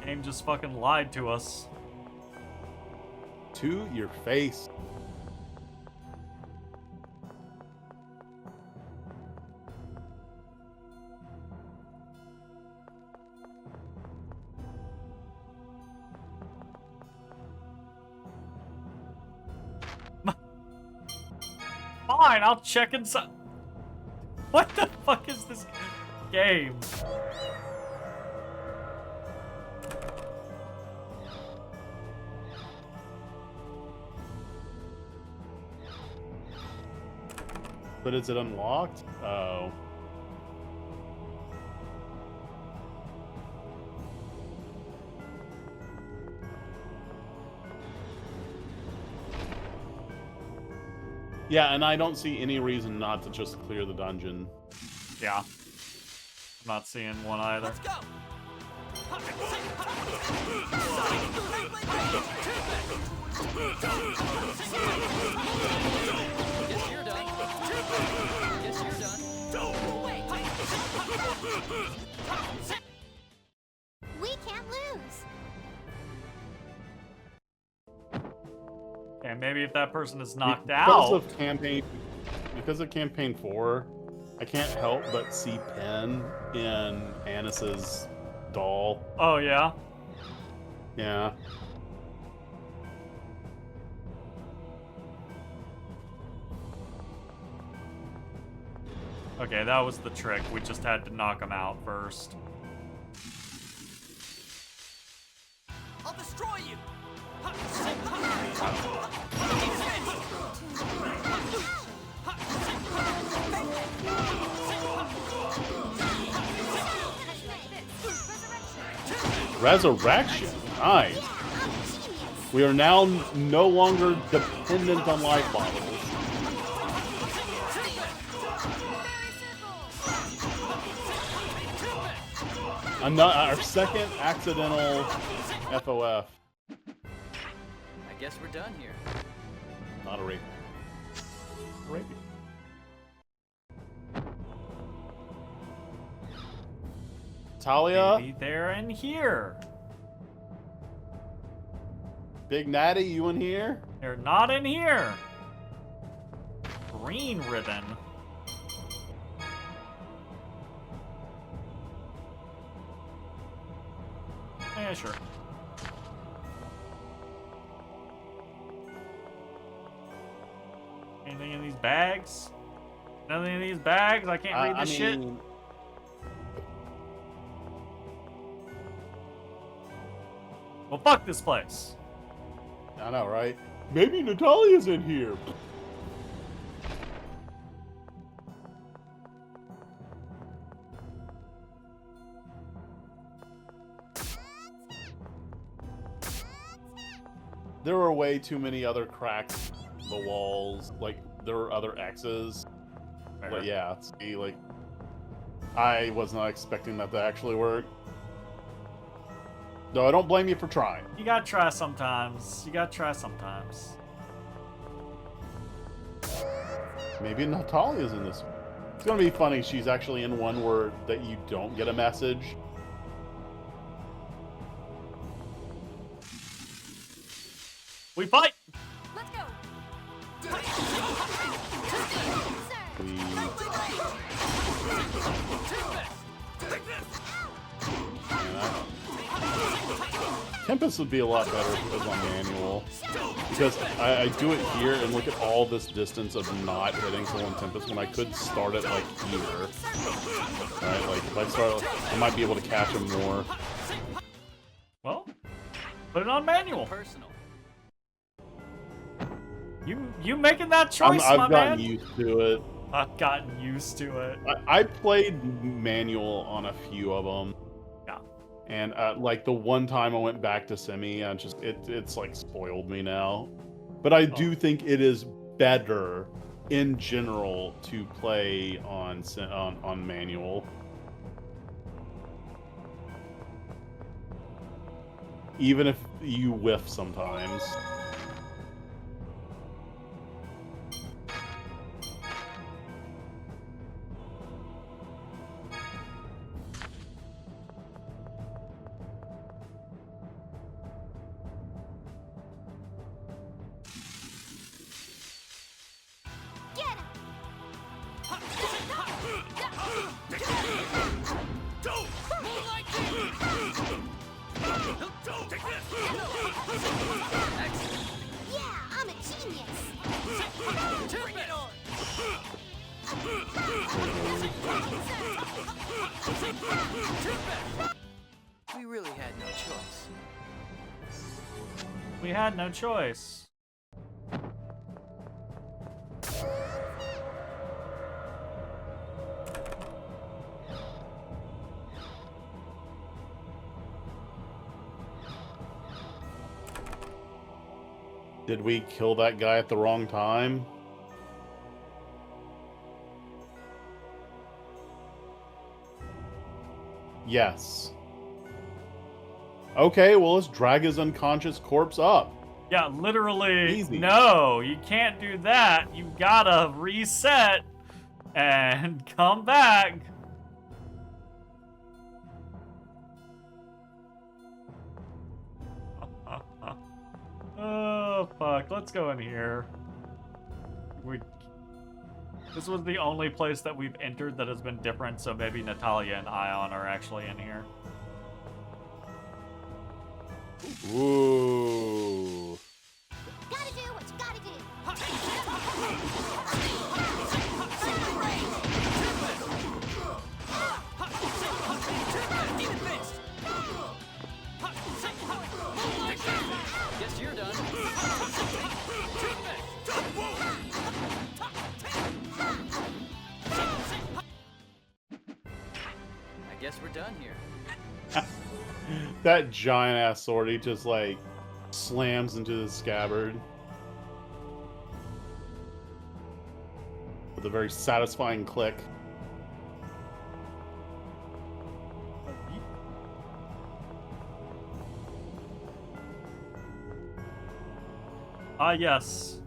Game just fucking lied to us. To your face. Fine, I'll check inside. What the fuck is this game? But is it unlocked? Oh. Yeah, and I don't see any reason not to just clear the dungeon. Yeah. I'm not seeing one either. Let's go. Guess you're done. Guess you're done. We can't lose. Okay, maybe if that person is knocked Because out. because of campaign 4, I can't help but see Pen in Annis's doll. Oh yeah. Yeah. Okay, that was the trick. We just had to knock him out first. I'll destroy you. Resurrection. Nice. We are now no longer dependent on life bottles. Our second accidental FOF. I guess we're done here. Not a rape. Rape. Talia? Maybe they're in here. Big Natty, you in here? They're not in here. Green ribbon. Yeah, sure. Anything in these bags? Nothing in these bags? I can't read this shit. Well, fuck this place. I know, right? Maybe Natalia's in here. There were way too many other cracks in the walls. Like, there were other X's. Fair. But yeah, see, like, I was not expecting that to actually work. No, I don't blame you for trying. You gotta try sometimes. You gotta try sometimes. Maybe Natalia's in this one. It's gonna be funny. She's actually in one where that you don't get a message. We fight! Let's go! Tempest would be a lot better if it was on manual. Because I do it here and look at all this distance of not hitting someone Tempest when I could start it like here. Right, like if I start, I might be able to catch him more. Well, put it on manual. Personal. You making that choice, my man? I've gotten used to it. I've gotten used to it. I played manual on a few of them. Yeah. And like the one time I went back to semi, it's like spoiled me now. But I do think it is better in general to play on manual. Even if you whiff sometimes. We really had no choice. We had no choice. Did we kill that guy at the wrong time? Yes. Okay, well, let's drag his unconscious corpse up. Yeah, literally. Easy. No, you can't do that. You gotta reset and come back. Oh, fuck. Let's go in here. This was the only place that we've entered that has been different, so maybe Natalia and Ion are actually in here. Ooh. Gotta do what you gotta do. Guess you're done. I guess we're done here. That giant ass sword, he just like slams into the scabbard with a very satisfying click. Ah, yes.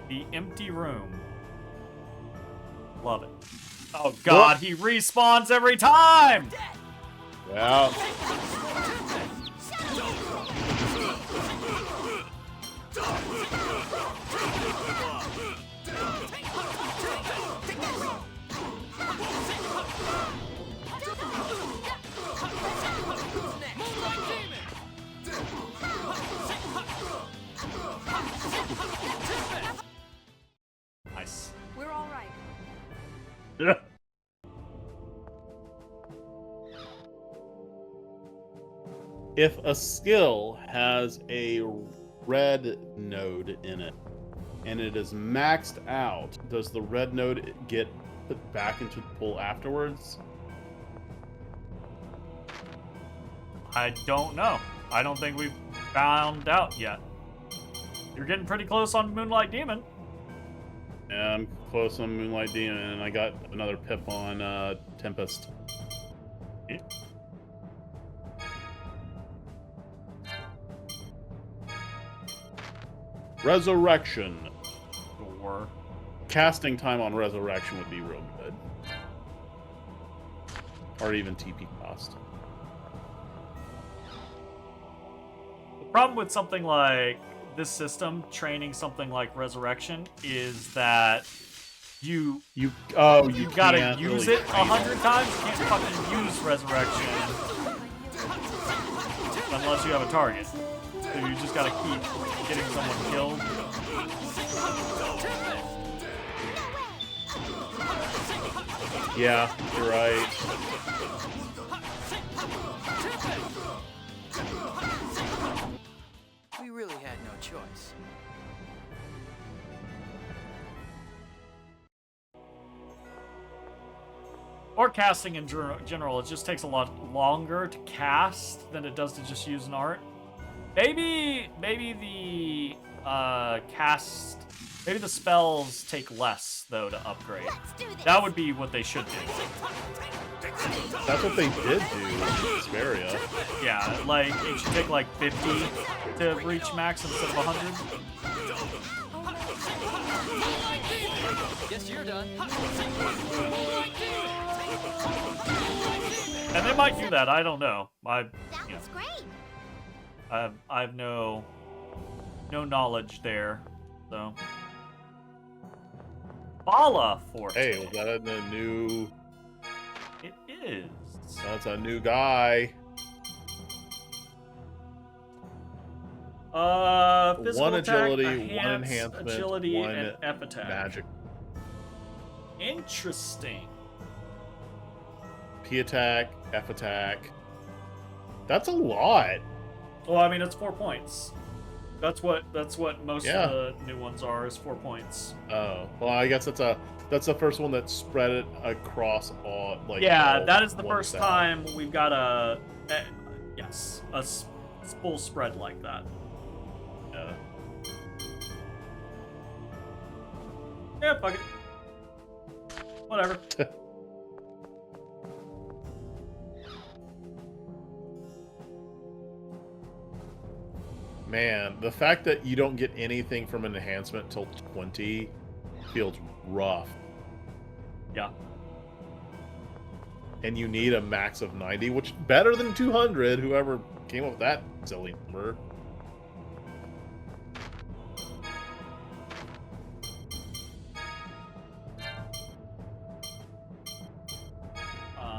The empty room. Love it. Oh god, he respawns every time! Yeah. Nice. We're all right. Yeah. If a skill has a red node in it and it is maxed out, does the red node get put back into the pool afterwards? I don't know. I don't think we've found out yet. You're getting pretty close on Moonlight Demon. Yeah, I'm close on Moonlight Demon, and I got another pip on Tempest. Yeah. Resurrection. Sure. casting time on Resurrection would be real good. Or even TP cost. The problem with something like this system, training something like Resurrection, is that you gotta use it 100 times. You can't fucking use Resurrection unless you have a target. So you just gotta keep getting someone killed. Yeah, you're right. We really had no choice. Or casting in general, it just takes a lot longer to cast than it does to just use an art. Maybe the maybe the spells take less though to upgrade. That would be what they should do. That's what they did do in Vesperia. Yeah, like it should take like 50 to reach max instead of 100. Guess you're done. And they might do that. I don't know. That was great. I have no knowledge there, so. Bala Forte. Hey, was that a new? It is. That's a new guy. Physical one attack, agility, enhance, one enhancement, agility, one and F attack. magic. Interesting. P attack, F attack. That's a lot. Well, I mean, it's 4 points. That's what most of the new ones are, is 4 points. Oh, well, I guess that's the first one that spread it across all. Like, yeah, all that is the one first stat. time we've got a full spread like that. Yeah. Yeah, fuck it. Whatever. Man, the fact that you don't get anything from an enhancement till 20 feels rough. Yeah. And you need a max of 90, which is better than 200, whoever came up with that silly number.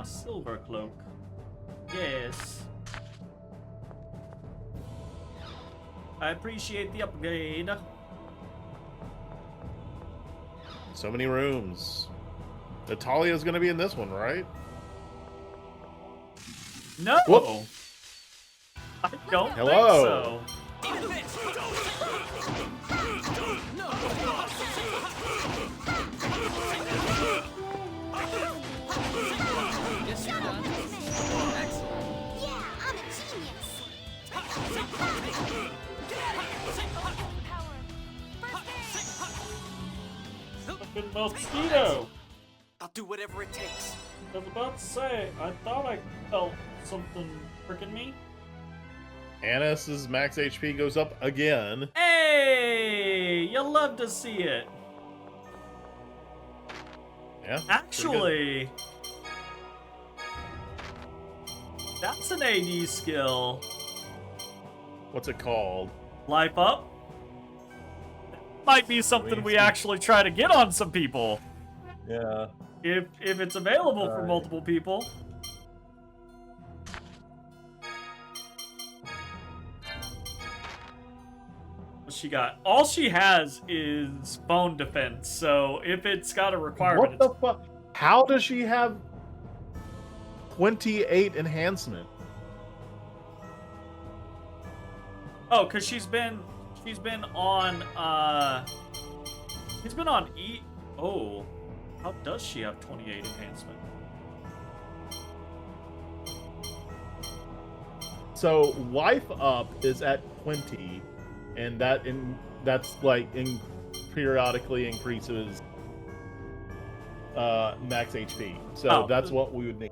Silver cloak. Yes. I appreciate the upgrade. So many rooms. Natalia's gonna be in this one, right? No! Whoop. I don't Hello. think Guess you're done. Excellent. Yeah, I'm a genius. Fucking mosquito! I'll do whatever it takes. I was about to say, I thought I felt something pricking me. Annis's max HP goes up again. Hey! You love to see it. Yeah. Actually, that's an AD skill. What's it called? Life up. Might be something we actually try to get on some people. Yeah. If it's available for multiple people. What she got? All she has is phone defense. So if it's got a requirement, What the fuck? How does she have 28 enhancement? oh, because she's been on Oh, how does she have 28 enhancement? So life up is at 20, and that's like periodically increases max HP. So that's what we would need.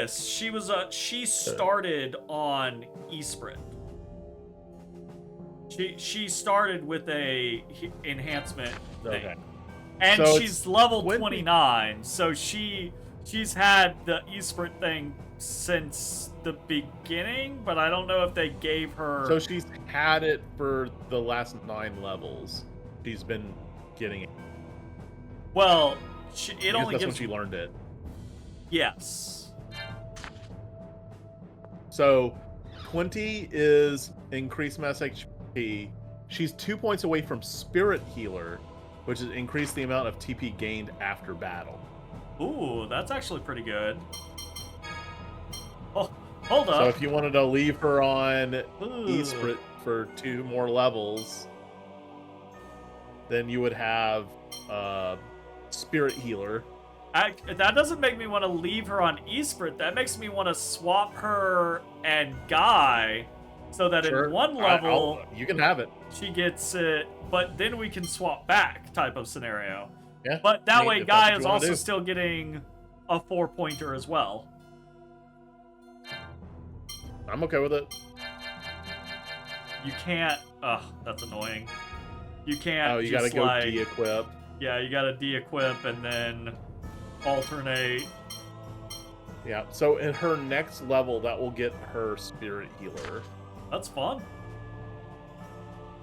She started on Esprint. She started with a enhancement thing. Okay. And so she's level 29, so she's had the Esprit thing since the beginning, but I don't know if they gave her... So she's had it for the last 9 levels. She's been getting it. Well, it only that's gives... when she learned it. Yes. So 20 is increased mass HP. She's 2 points away from Spirit Healer, which is increase the amount of TP gained after battle. Ooh, that's actually pretty good. Oh, hold up. So if you wanted to leave her on Esprit for 2 more levels, then you would have Spirit Healer. That doesn't make me want to leave her on Esprit. That makes me want to swap her and Guy, so that in one level you can have it. She gets it, but then we can swap back type of scenario. Yeah. But that way, Guy is also still getting a 4-pointer as well. I'm okay with it. You can't. Ugh, that's annoying. You can't. Oh, you gotta go de-equip. Yeah, you gotta de-equip and then alternate. Yeah. So in her next level, that will get her Spirit Healer. That's fun.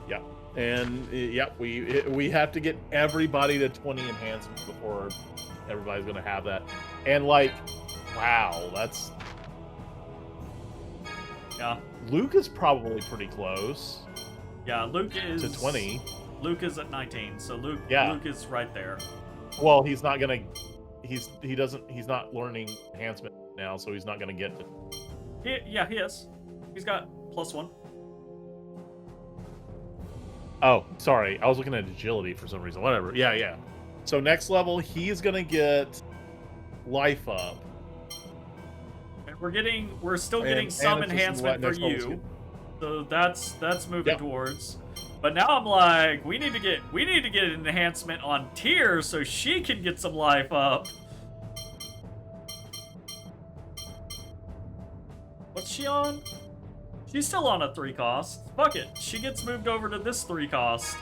Yeah. And yeah, we have to get everybody to 20 enhancements before everybody's gonna have that. And like, wow, that's... Yeah. Luke is probably pretty close. Yeah, Luke is... to 20. Luke is at 19, so Luke is right there. Well, he's not gonna... He's not learning enhancement now, so he's not gonna get to... Yeah, he is. He's got +1. Oh, sorry. I was looking at agility for some reason. Whatever. Yeah. So next level, he's gonna get life up. And we're still getting some enhancement for you. So that's moving towards. But now I'm like, we need to get an enhancement on Tyr so she can get some life up. What's she on? She's still on a 3 cost. Fuck it. She gets moved over to this 3 cost.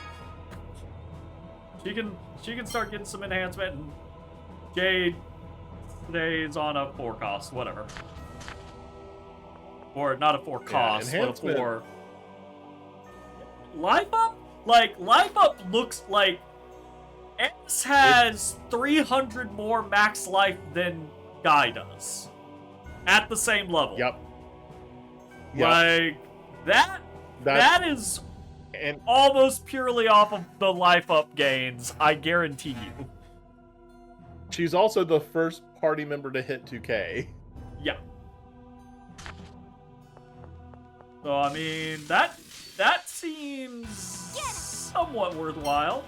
She can start getting some enhancement, and Jade stays on a 4 cost, whatever. Or not a 4 cost, but a 4. Life up? Like, life up looks like X has 300 more max life than Guy does. At the same level. Yep. Like, that is almost purely off of the life up gains, I guarantee you. She's also the first party member to hit 2K. Yeah. So, I mean, that seems somewhat worthwhile.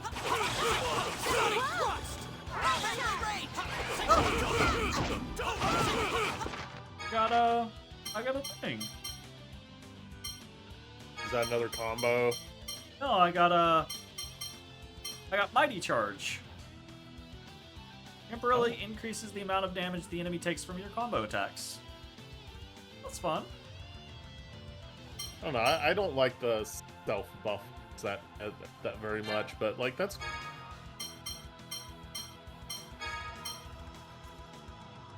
I got a thing. Is that another combo? No, I got Mighty Charge. Temporarily increases the amount of damage the enemy takes from your combo attacks. That's fun. I don't know. I don't like the self buff that very much, but like that's.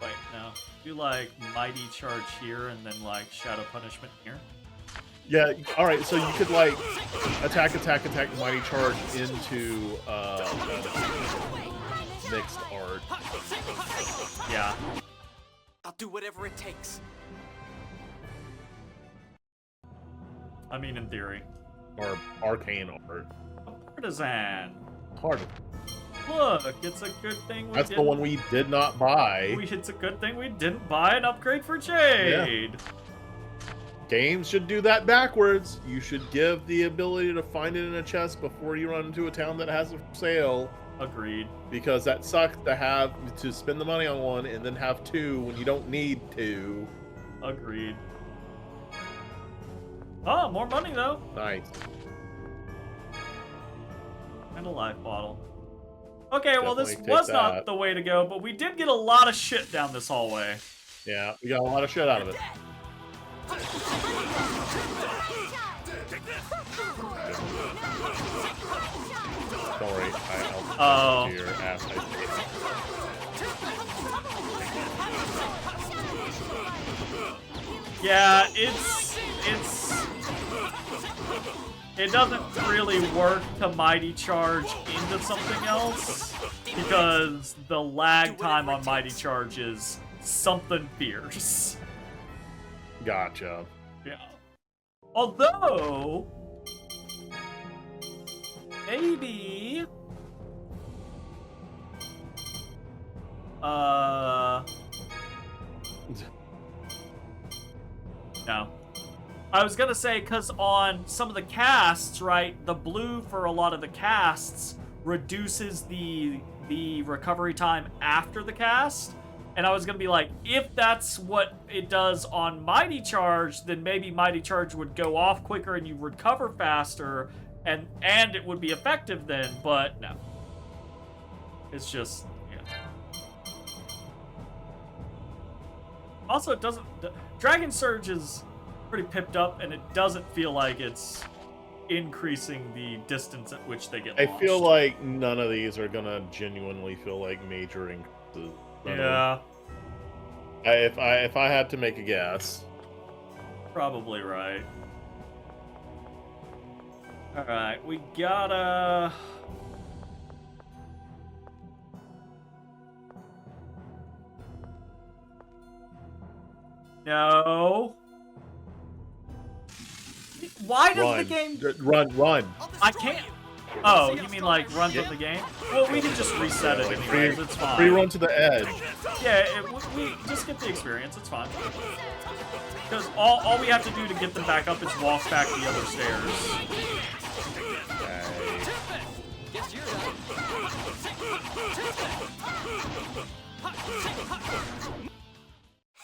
Wait, no. Do like Mighty Charge here and then like Shadow Punishment here. Yeah. All right. So you could like attack, Mighty Charge into mixed art. Yeah. I'll do whatever it takes. I mean, in theory. Or arcane art. Partisan. Hard. Look, it's a good thing That's the one we did not buy. It's a good thing we didn't buy an upgrade for Jade. Yeah. Games should do that backwards. You should give the ability to find it in a chest before you run into a town that has a sale. Agreed. Because that sucks to have to spend the money on one and then have 2 when you don't need to. Agreed. Oh, more money though. Nice. And a life bottle. Okay, well this Definitely was take not that. the way to go, but we did get a lot of shit down this hallway. Yeah, we got a lot of shit out of it. Don't worry. I'll to your ass. Yeah, it doesn't really work to Mighty Charge into something else because the lag time on Mighty Charge is something fierce. Gotcha. Yeah. Although, maybe, no. I was gonna say, because on some of the casts, right, the blue for a lot of the casts reduces the recovery time after the cast. And I was gonna be like, if that's what it does on Mighty Charge, then maybe Mighty Charge would go off quicker and you recover faster, and it would be effective then, but no. It's just, yeah. Also, it doesn't... Dragon Surge is pretty pipped up, and it doesn't feel like it's increasing the distance at which they get launched. I feel like none of these are gonna genuinely feel like major increases. Yeah. If I had to make a guess. Probably right. Alright, we gotta... No. Why does the game... Run. I can't... Oh, you mean like run from the game? Well, we can just reset it anyways, it's fine. Free run to the edge. Yeah, we just get the experience, it's fine. Because all we have to do to get them back up is walk back the other stairs.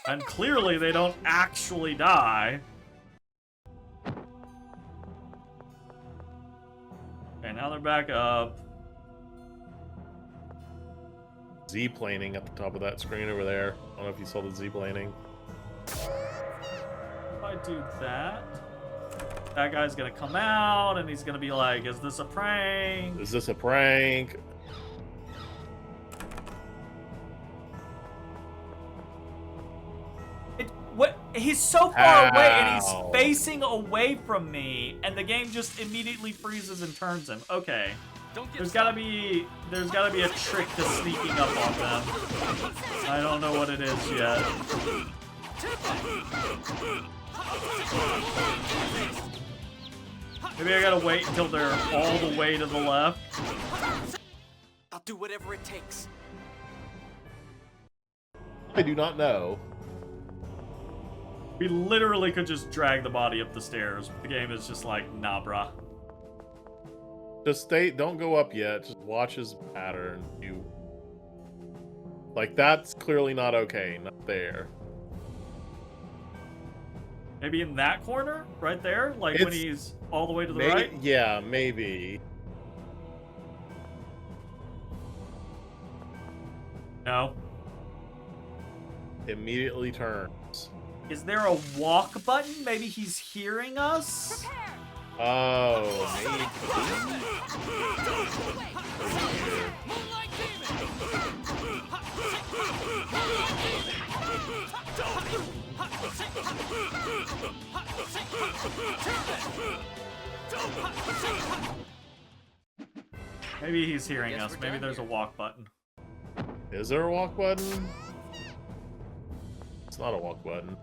And clearly they don't actually die. Okay, now they're back up. Z-planing at the top of that screen over there. I don't know if you saw the Z-planing. If I do that, that guy's gonna come out and he's gonna be like, is this a prank? Is this a prank? He's so far away and he's facing away from me, and the game just immediately freezes and turns him. Okay. There's gotta be a trick to sneaking up on them. I don't know what it is yet. Maybe I gotta wait until they're all the way to the left. I'll do whatever it takes. I do not know. We literally could just drag the body up the stairs, but the game is just like, nah, brah. Just stay, don't go up yet. Just watch his pattern. Like, that's clearly not okay. Not there. Maybe in that corner? Right there? Like when he's all the way to the right? Yeah, maybe. No. Immediately turns. Is there a walk button? Maybe he's hearing us? Oh, Maybe he's hearing us. Maybe there's a walk button. Is there a walk button? It's not a walk button.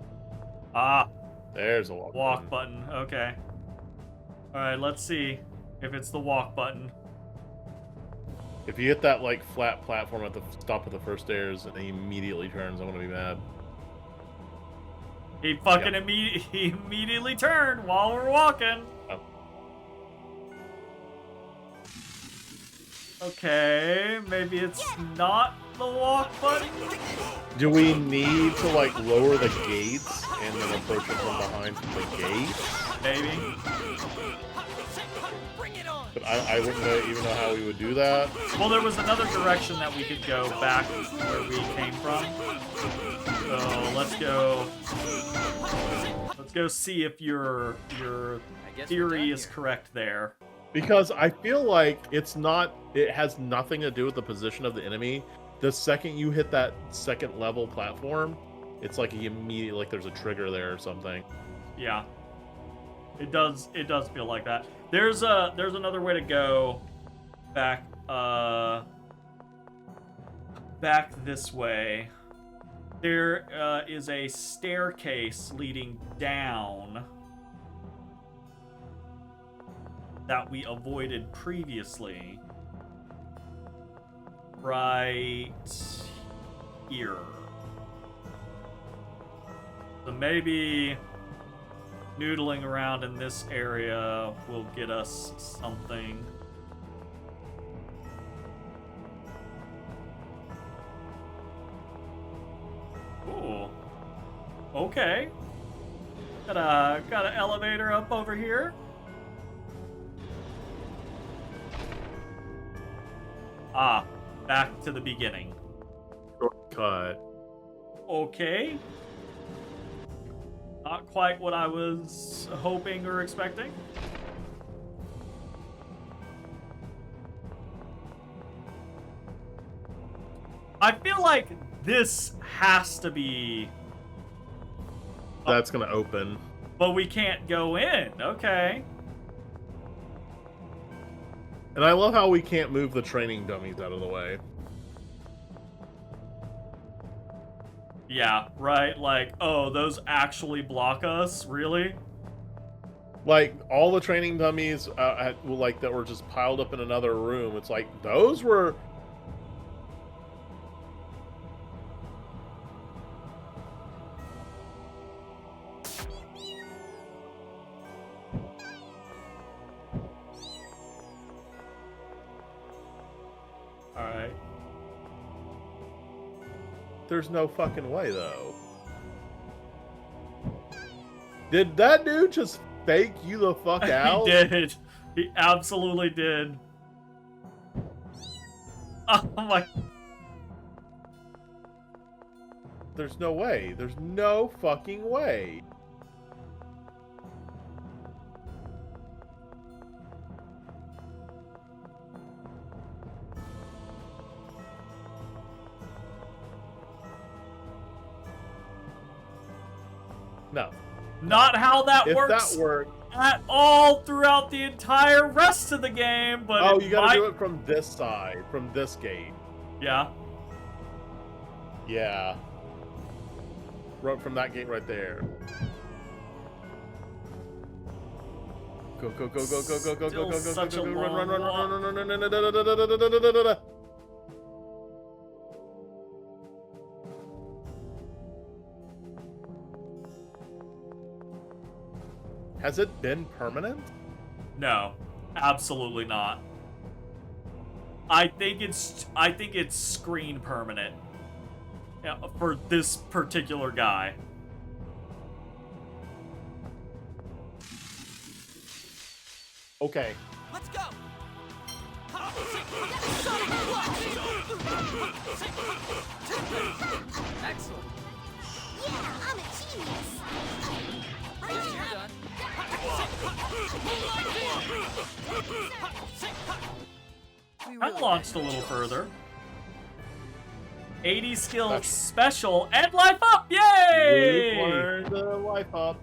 Ah. There's a walk button. Okay. Alright, let's see if it's the walk button. If you hit that, like, flat platform at the top of the first stairs and he immediately turns, I'm gonna be mad. He fucking immediately turned while we're walking. Oh. Okay, maybe it's not the walk button. Do we need to, like, lower the gates and then approach it from behind from the gate? Maybe. But I wouldn't even know how we would do that. Well, there was another direction that we could go back where we came from. So let's go see if your theory is correct there. Because I feel like it has nothing to do with the position of the enemy. The second you hit that second level platform, it's like immediately like there's a trigger there or something. Yeah. It does feel like that. There's another way to go back this way. There is a staircase leading down that we avoided previously. Right here. So maybe noodling around in this area will get us something. Ooh. Okay. Got an elevator up over here. Ah, back to the beginning. Shortcut. Okay. Not quite what I was hoping or expecting. I feel like this has to be... That's gonna open. But we can't go in. Okay. And I love how we can't move the training dummies out of the way. Yeah, right? Like, oh, those actually block us? Really? Like, all the training dummies that were just piled up in another room. It's like, those were... Alright. There's no fucking way, though. Did that dude just fake you the fuck out? He did. He absolutely did. Oh my... There's no way. There's no fucking way. No. Not how that If works that worked at all throughout the entire rest of the game, but oh, you gotta do it from this side, from this gate. Yeah. Yeah. Right from that gate right there. Go, go, go, go, go, go, go, go, go, go, Such go, a go, run, run, run, long run, run, run, run, run, run, run, run, run, run, run, run. Has it been permanent? No, absolutely not. I think it's screen permanent. Yeah, for this particular guy. Okay. Let's go. Excellent. Yeah, I'm a genius. You're done. I launched a little further. 80 skill special and life up! Yay! We learned the life up.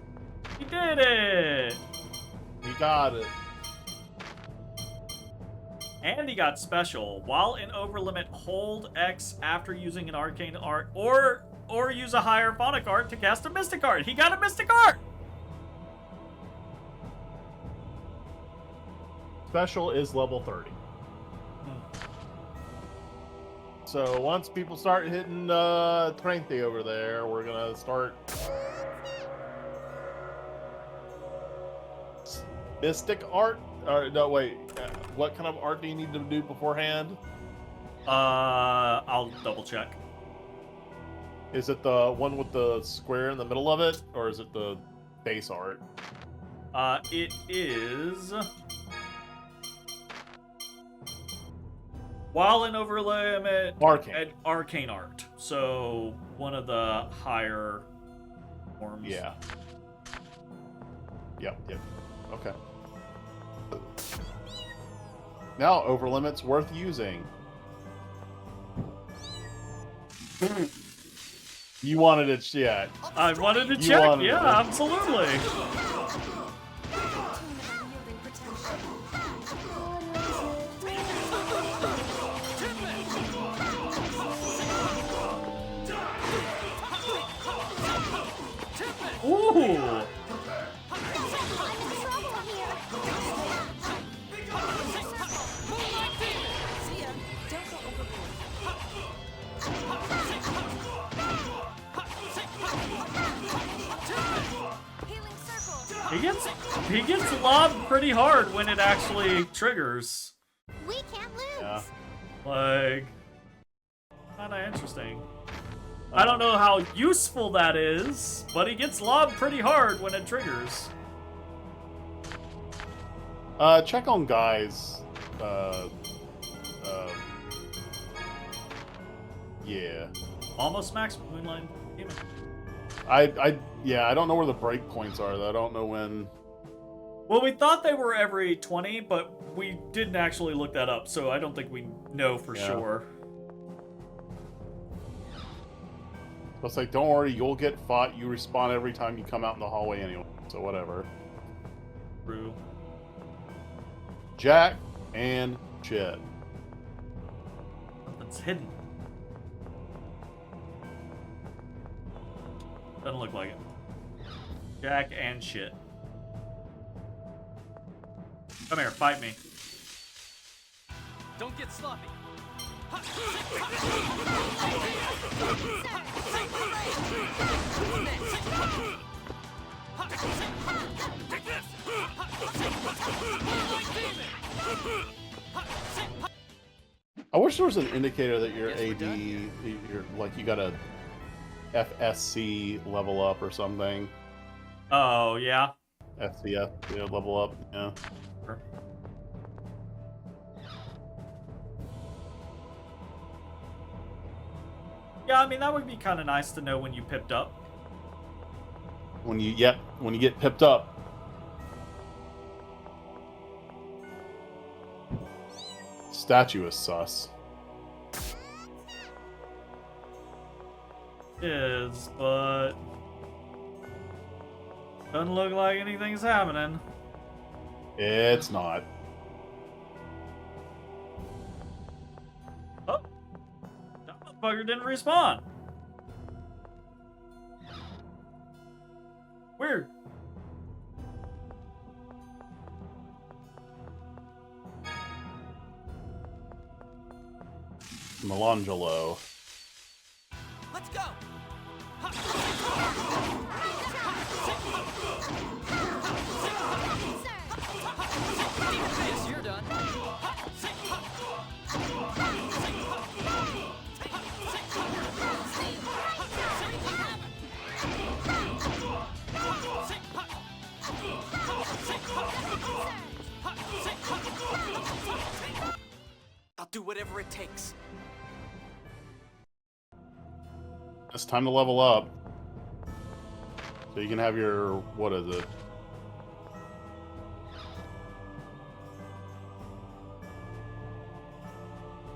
He did it! We got it. And he got special. While in overlimit, hold X after using an arcane art or use a higher phonic art to cast a mystic art. He got a mystic art! Special is level 30. So once people start hitting Trente over there, we're gonna start mystic art. No, wait. What kind of art do you need to do beforehand? I'll double check. Is it the one with the square in the middle of it, or is it the base art? It is. While in overlimit, arcane art. So one of the higher forms. Yeah. Yep. Okay. Now, overlimit's worth using. You wanted to check. I wanted to check. Yeah, absolutely. Ooh. He gets lobbed pretty hard when it actually triggers. We can't lose. Yeah. Like, kinda interesting. I don't know how useful that is, but he gets lobbed pretty hard when it triggers. Check on guys. Yeah. Almost max Moonlight Demon. Yeah, I don't know where the breakpoints are, though. I don't know when... Well, we thought they were every 20, but we didn't actually look that up, so I don't think we know for sure. It's like, don't worry, you'll get fought. You respawn every time you come out in the hallway anyway, so whatever. True. Jack and shit. Something's hidden. Doesn't look like it. Jack and shit. Come here, fight me. Don't get sloppy. I wish there was an indicator that your AD, you're like you got a FSC level up or something. Oh yeah. FCF, yeah, level up, yeah. Sure. Yeah, I mean that would be kind of nice to know when you pipped up. When you get pipped up. Statue is sus. Is, but doesn't look like anything's happening. It's not. Oh, that motherfucker didn't respawn. Weird. Melangelo. Let's go. Yes, you're done. I'll do whatever it takes. It's time to level up. So you can have your, what is it?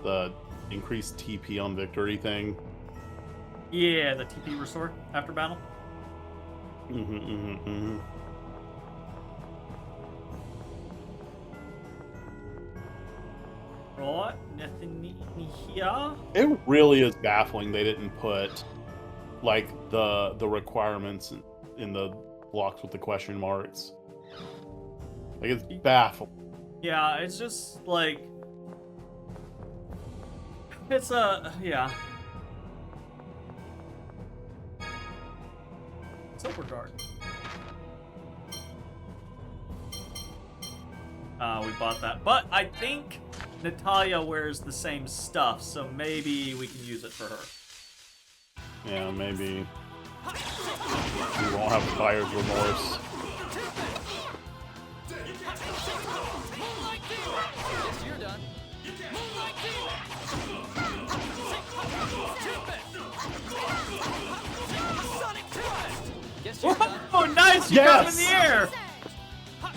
The increased TP on victory thing. Yeah, the TP restore after battle. Right, nothing in here. It really is baffling they didn't put like the requirements in the blocks with the question marks. Like it's baffling. Yeah, it's just like it's yeah. Silver Guard. We bought that, but I think Natalia wears the same stuff, so maybe we can use it for her. Yeah, maybe. We won't have buyer's remorse. Yes, you're done. Guess you're done. Oh, nice! You got him in the air!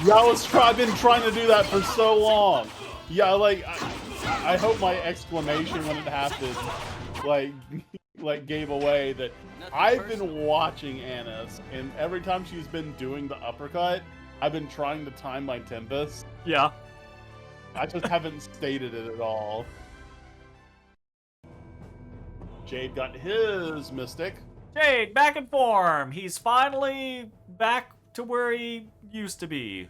Yeah, I've been trying to do that for so long. Yeah, like I hope my exclamation when it happened, like gave away that I've been watching Annis, and every time she's been doing the uppercut, I've been trying to time my tempest. Yeah. I just haven't stated it at all. Jade got his Mystic. Jade, back in form. He's finally back to where he used to be.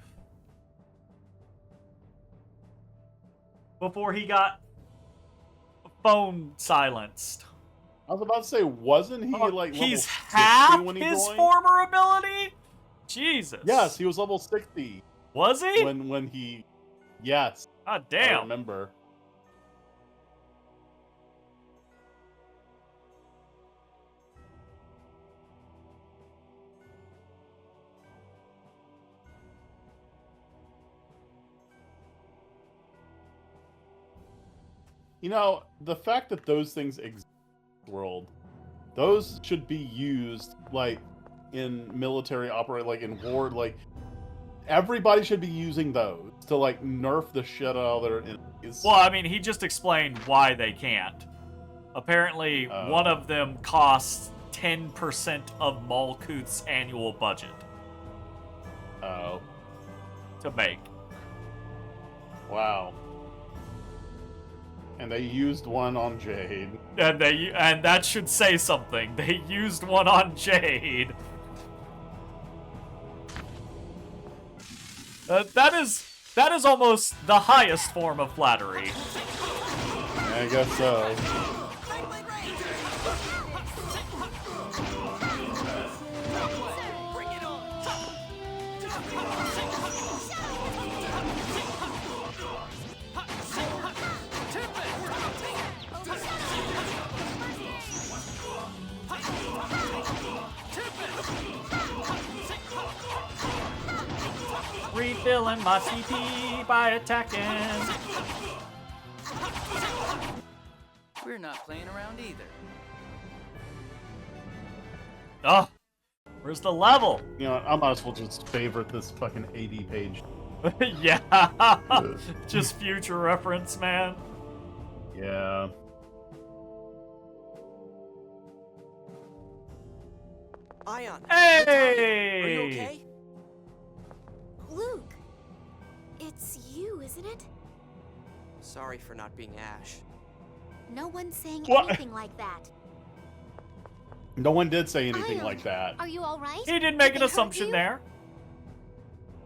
Before he got phone silenced. I was about to say, wasn't he like level he's 60 half when he his joined? former ability? Jesus. Yes, he was level 60. Was he? When he... Yes. God damn. I remember. You know, the fact that those things exist in the world, those should be used, like, in military like, in war, like, everybody should be using those to, like, nerf the shit out of their enemies. Well, I mean, he just explained why they can't. Apparently, one of them costs 10% of Malkuth's annual budget. Oh. To make. Wow. And they used one on Jade. And that should say something. They used one on Jade. That is almost the highest form of flattery. I guess so. Refilling my TP by attacking. We're not playing around either. Oh, where's the level? You know, I might as well just favorite this fucking 80 page. Yeah, just future reference, man. Yeah. Ion. Hey! Are you okay? Luke, it's you, isn't it? Sorry for not being Ash. No one's saying What? anything like that. No one did say anything Ion, like that. Are you all right? He did make an Did they hurt assumption you? there.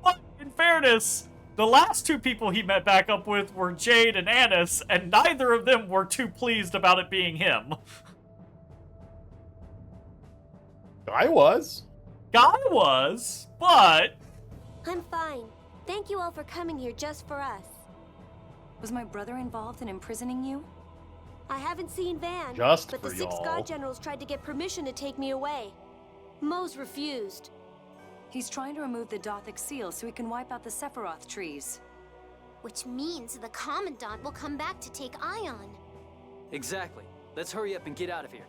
But in fairness, the last two people he met back up with were Jade and Annis, and neither of them were too pleased about it being him. I was. Guy was, but... I'm fine. Thank you all for coming here just for us. Was my brother involved in imprisoning you? I haven't seen Van, Just but for the 6 y'all. God Generals tried to get permission to take me away. Mo's refused. He's trying to remove the Dothic seal so he can wipe out the Sephiroth trees. Which means the Commandant will come back to take Ion. Exactly. Let's hurry up and get out of here.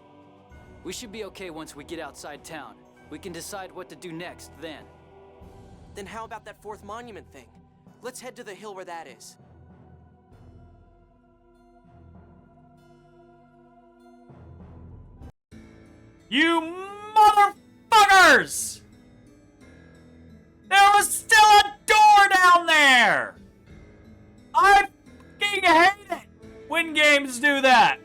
We should be okay once we get outside town. We can decide what to do next then. Then how about that 4th monument thing? Let's head to the hill where that is. You motherfuckers! There was still a door down there! I fucking hate it when games do that!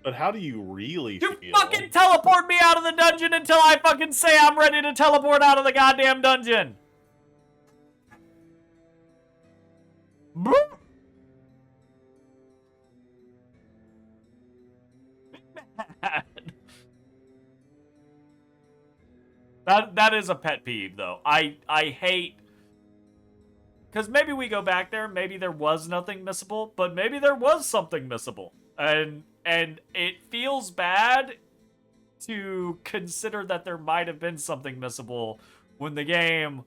But how do you really You feel? fucking teleport me out of the dungeon until I fucking say I'm ready to teleport out of the goddamn dungeon! That is a pet peeve, though. I hate... Because maybe we go back there, maybe there was nothing missable, but maybe there was something missable. And it feels bad to consider that there might have been something missable when the game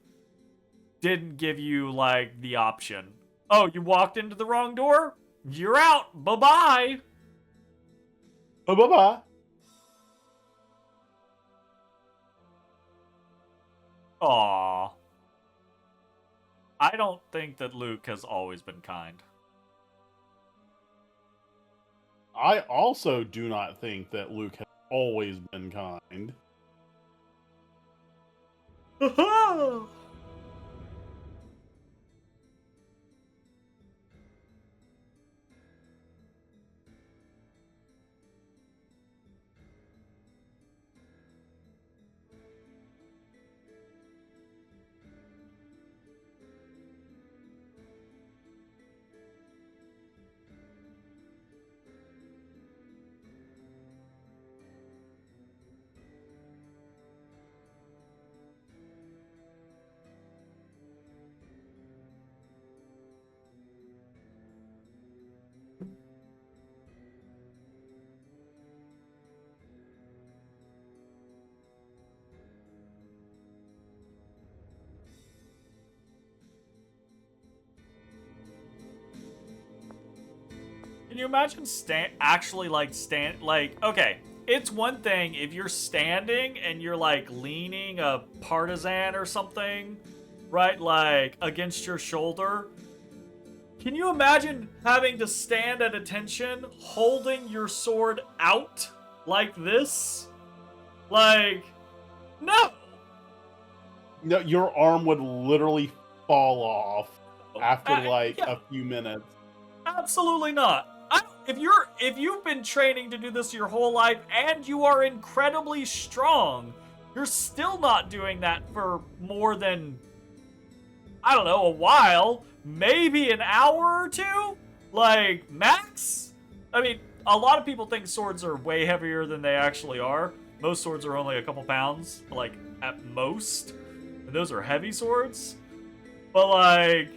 didn't give you, like, the option. Oh, you walked into the wrong door? You're out. Bye-bye. Oh, bye-bye. Aww. I don't think that Luke has always been kind. I also do not think that Luke has always been kind. Can you imagine okay, it's one thing if you're standing and you're like leaning a partisan or something, right, like against your shoulder. Can you imagine having to stand at attention holding your sword out like this? Like, no! No, your arm would literally fall off after a few minutes. Absolutely not. If you've been training to do this your whole life and you are incredibly strong, you're still not doing that for more than, I don't know, a while, maybe an hour or two, like max. I mean, a lot of people think swords are way heavier than they actually are. Most swords are only a couple pounds, like at most, and those are heavy swords. But like,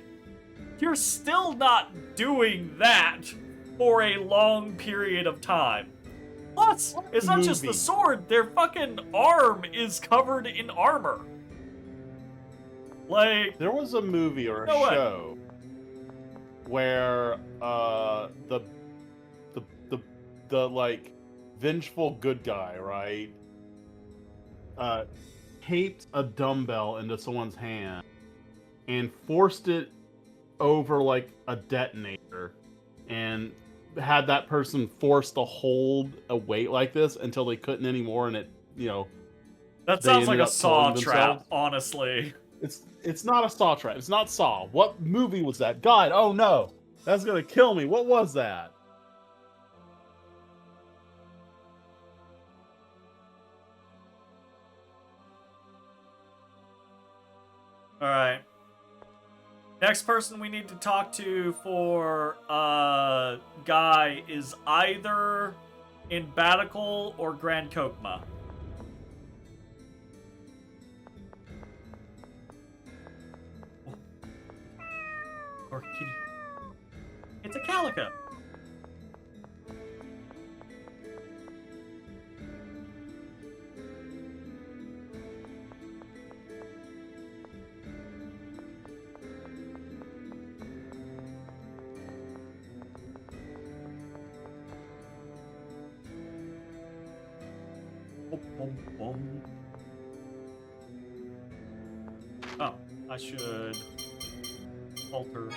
you're still not doing that for a long period of time. Plus, it's not just the sword, their fucking arm is covered in armor. Like, there was a movie or a show where the like vengeful good guy, right? Taped a dumbbell into someone's hand and forced it over like a detonator and had that person forced to hold a weight like this until they couldn't anymore, and it, that sounds like a Saw trap, honestly. It's not a Saw trap. It's not Saw. What movie was that? God, oh no. That's gonna kill me. What was that? Alright. Next person we need to talk to for Guy is either in Batical or Grand Kokma. Or kitty. It's a calico. Oh, I should alter.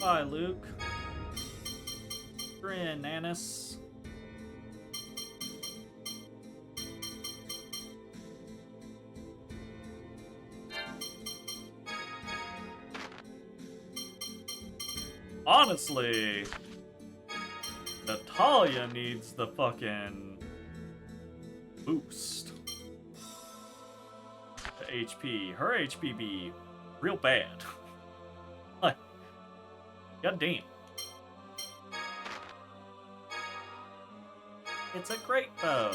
Hi, Luke. Grin, Nanis. Honestly, Natalia needs the fucking boost to HP. Her HP be real bad. Like, god damn. It's a great bow.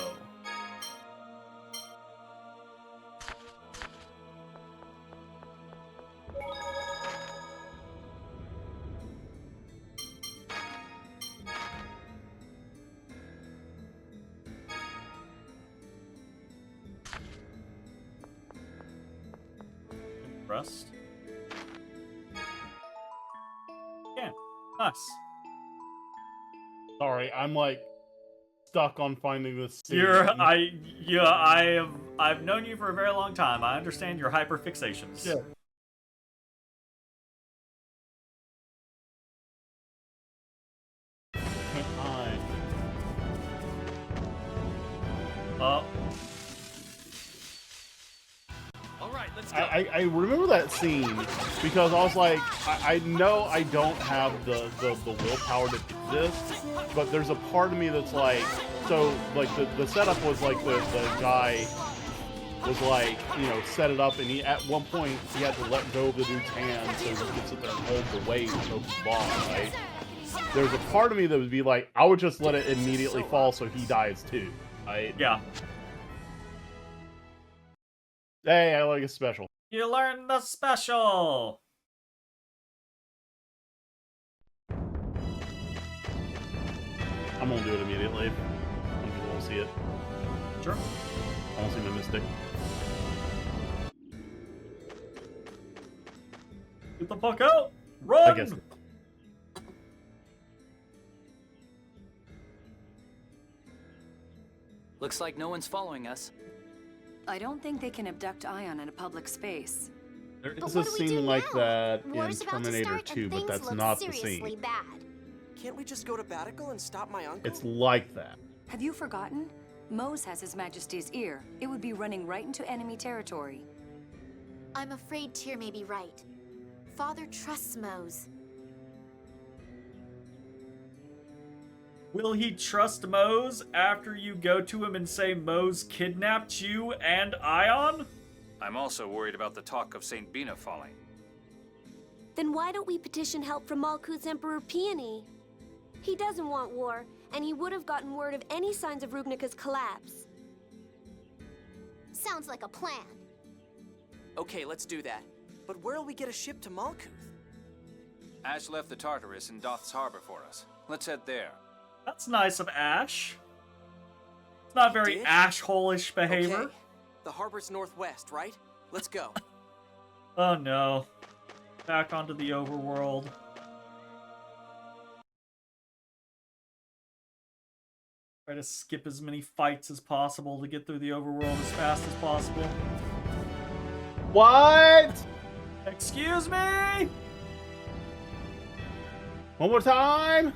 Rust. Yeah, nice. Sorry, I'm like stuck on finding this. I've known you for a very long time. I understand your hyperfixations. Yeah. Alright, let's go. I remember that scene because I was like, I know I don't have the willpower to do this, but there's a part of me that's like, so like the setup was like the guy was like, you know, set it up, and he at one point he had to let go of the dude's hand so he could sit there and hold the weight and open the bomb, right? There's a part of me that would be like, I would just let it immediately fall so he dies too, right? Yeah. Hey, I like a special. You learned the special! I'm gonna do it immediately. Some people won't see it. Sure. I won't see my mystic. Get the fuck out! Run! I guess. Looks like no one's following us. I don't think they can abduct Ion in a public space. There is a scene like that in Terminator 2, but that's not the scene. Bad. Can't we just go to Batical and stop my uncle? It's like that. Have you forgotten? Mose has His Majesty's ear. It would be running right into enemy territory. I'm afraid Tyr may be right. Father trusts Mose. Will he trust Mose after you go to him and say Mose kidnapped you and Ion? I'm also worried about the talk of St. Bina falling. Then why don't we petition help from Malkuth's Emperor Peony? He doesn't want war, and he would have gotten word of any signs of Rugnika's collapse. Sounds like a plan. Okay, let's do that. But where'll we get a ship to Malkuth? Ash left the Tartarus in Doth's harbor for us. Let's head there. That's nice of Ash. It's not very Ash-hole-ish behavior. Okay. The harbor's northwest, right? Let's go. Oh no. Back onto the overworld. Try to skip as many fights as possible to get through the overworld as fast as possible. What? Excuse me? One more time?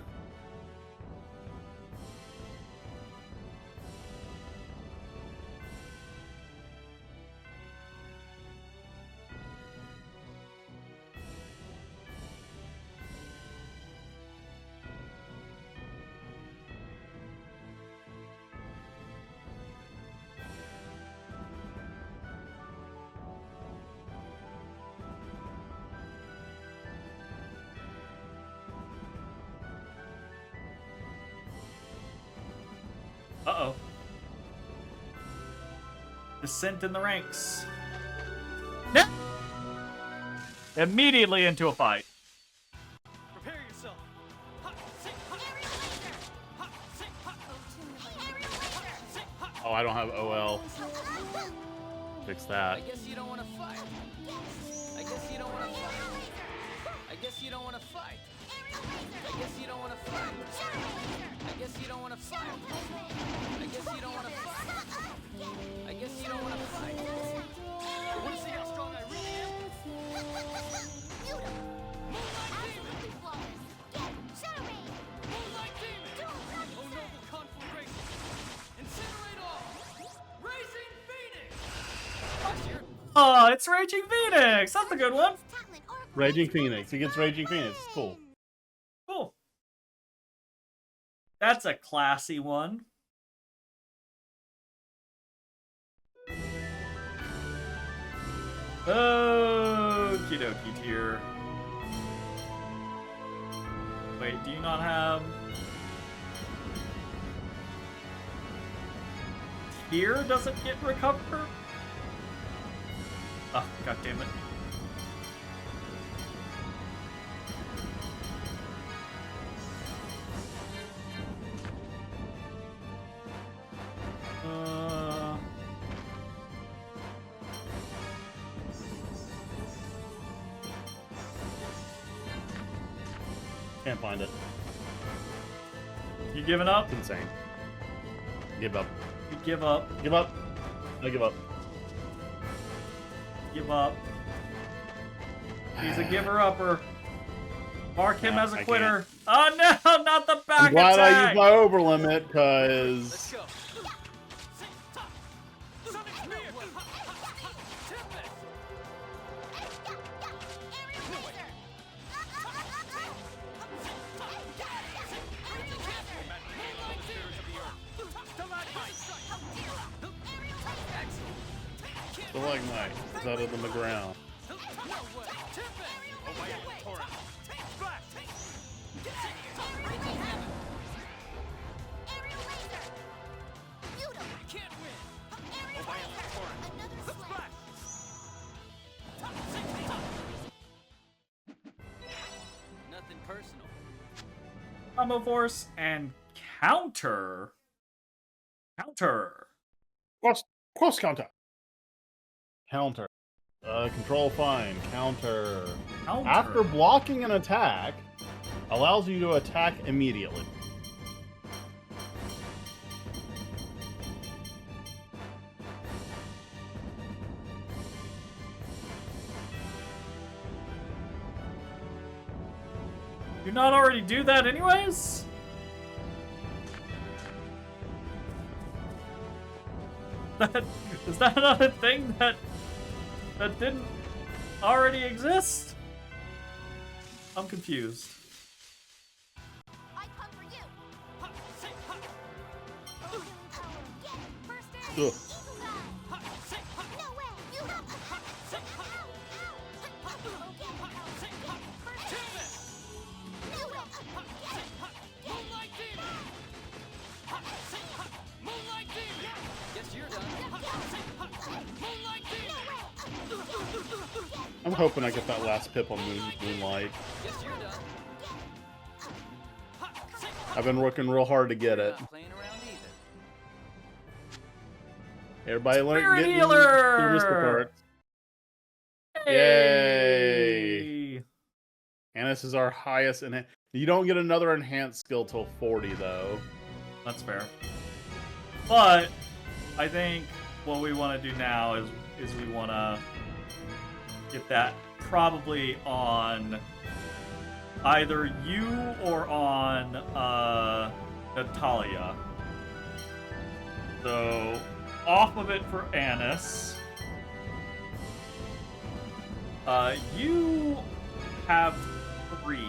Uh-oh. Descent in the ranks. No! Immediately into a fight. Prepare yourself. Oh, I don't have OL. Fix that. I guess you don't want to fight. I guess you don't want to fight. I guess you don't want to fight. I guess you don't want to fight. I guess you don't want to fight. I guess you don't want to fight. I guess you don't want to fight. You want to see how strong I really am? Moonlight Demon! Oh noble conflagration! Incinerate all! Racing Phoenix! Oh, it's Raging Phoenix! That's a good one! Raging Phoenix. He gets Raging Phoenix. It's cool. Cool. That's a classy one. Okie dokie tier. Wait, do you not have... Tier doesn't get recovered? Oh, god damn it. Can't find it. You giving up? It's insane. Give up. You give up. Give up. I give up. Give up. He's a giver-upper. Mark him as a quitter. Oh no, not the back I'm glad attack! I used my overlimit, because... Stalagmite is out of the ground. Nothing personal. Combo force and counter. Counter. Cross counter. Counter. Control fine. Counter. Counter. After blocking an attack, allows you to attack immediately. Do not already do that anyways? Is that not a thing that didn't already exist? I'm confused. I come for you. Ugh. No way. You have Guess you're done. I'm hoping I get that last pip on Moonlight. Guess you're done. I've been working real hard to get it. Not playing around either. Everybody learn Spirit getting Healer! the wrist parts. Hey! Yay! And this is our highest. You don't get another enhanced skill till 40, though. That's fair. But I think what we want to do now is we want to get that probably on either you or on Natalia. So off of it for Annis. You have 3.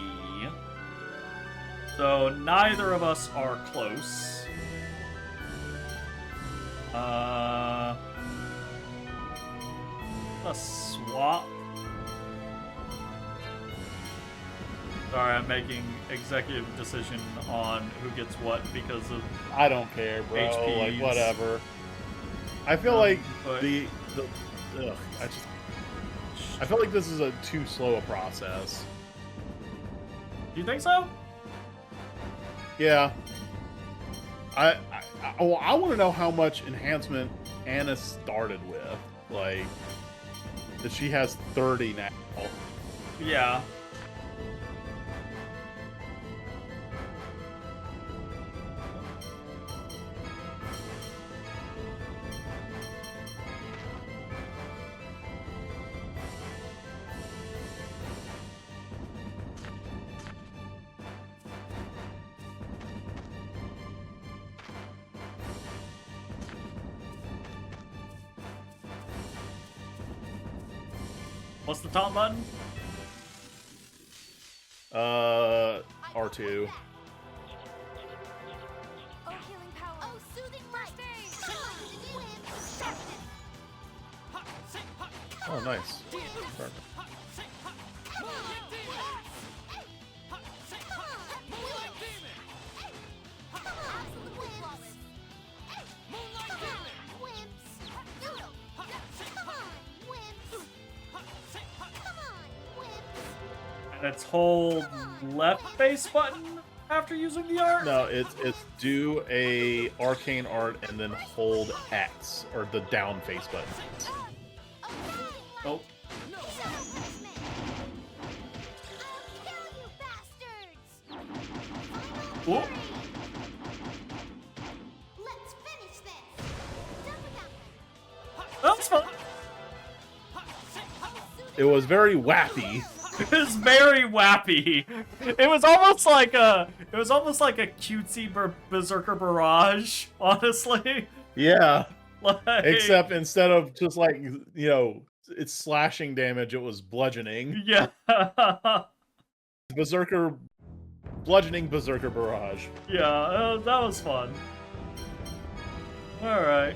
So neither of us are close. A swap. Sorry, I'm making executive decision on who gets what because of I don't care, bro. HPs. Like, whatever. I feel like but- I feel like this is a too slow a process. Do you think so? Yeah. I want to know how much enhancement Anna started with. Like, that she has 30 now. Yeah. What's the top button? R2. Oh, healing power. Oh, soothing first aid. Oh, nice. Perfect. Let's hold left face button after using the art? No, it's do a arcane art and then hold X or the down face button. Oh. Let's finish It was very wappy. It was very wappy. It was almost like a cutesy Berserker Barrage, honestly. Yeah. Like, except instead of just like, you know, it's slashing damage, it was bludgeoning. Yeah. Bludgeoning Berserker Barrage. Yeah, that was fun. Alright.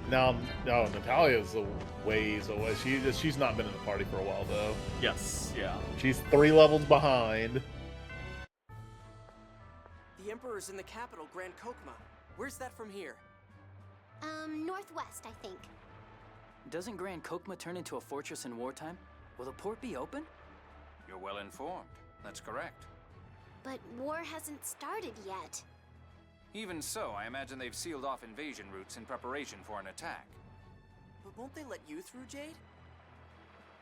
Now, Natalia's a ways away. She's not been in the party for a while, though. Yes, yeah. She's 3 levels behind. The Emperor's in the capital, Grand Kokma. Where's that from here? Northwest, I think. Doesn't Grand Kokma turn into a fortress in wartime? Will the port be open? You're well informed. That's correct. But war hasn't started yet. Even so, I imagine they've sealed off invasion routes in preparation for an attack. But won't they let you through, Jade?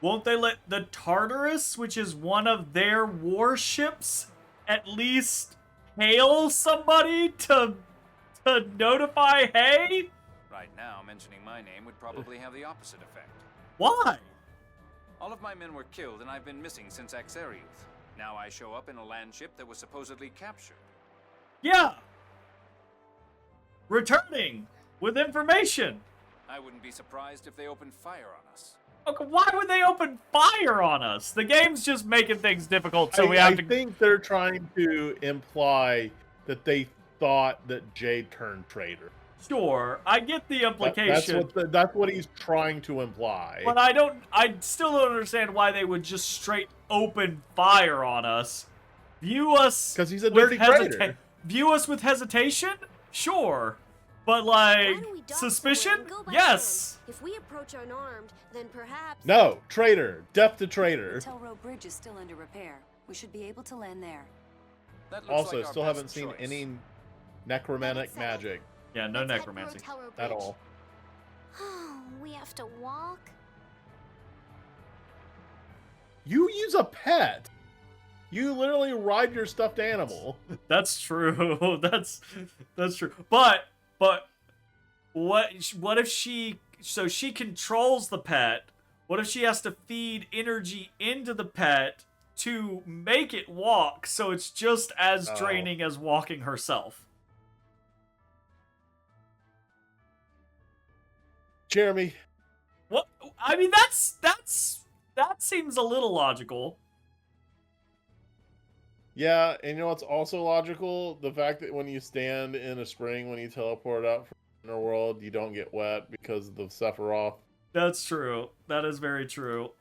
Won't they let the Tartarus, which is one of their warships, at least hail somebody to notify, hey? Right now, mentioning my name would probably have the opposite effect. Why? All of my men were killed, and I've been missing since Axariuth. Now I show up in a land ship that was supposedly captured. Yeah. Returning with information. I wouldn't be surprised if they opened fire on us. Okay, why would they open fire on us? The game's just making things difficult, so we have to... I think they're trying to imply that they thought that Jade turned traitor. Sure, I get the implication. That's what he's trying to imply. But I still don't understand why they would just straight open fire on us. View us... Because he's a dirty traitor. View us with hesitation? Sure. But, like, suspicion? Yes. If we approach unarmed, then perhaps... No, traitor. Death to traitor. The Hotel Row Bridge is still under repair. We should be able to land there. Also, still haven't seen any necromantic magic. Yeah, no necromancy. At all. We have to walk? You use a pet. You literally ride your stuffed animal. That's true. That's true. But what if she controls the pet? What if she has to feed energy into the pet to make it walk so it's just as draining as walking herself? Jeremy. What? I mean, that seems a little logical. Yeah, and you know what's also logical? The fact that when you stand in a spring, when you teleport out from the inner world, you don't get wet because of the Sephiroth. That's true. That is very true.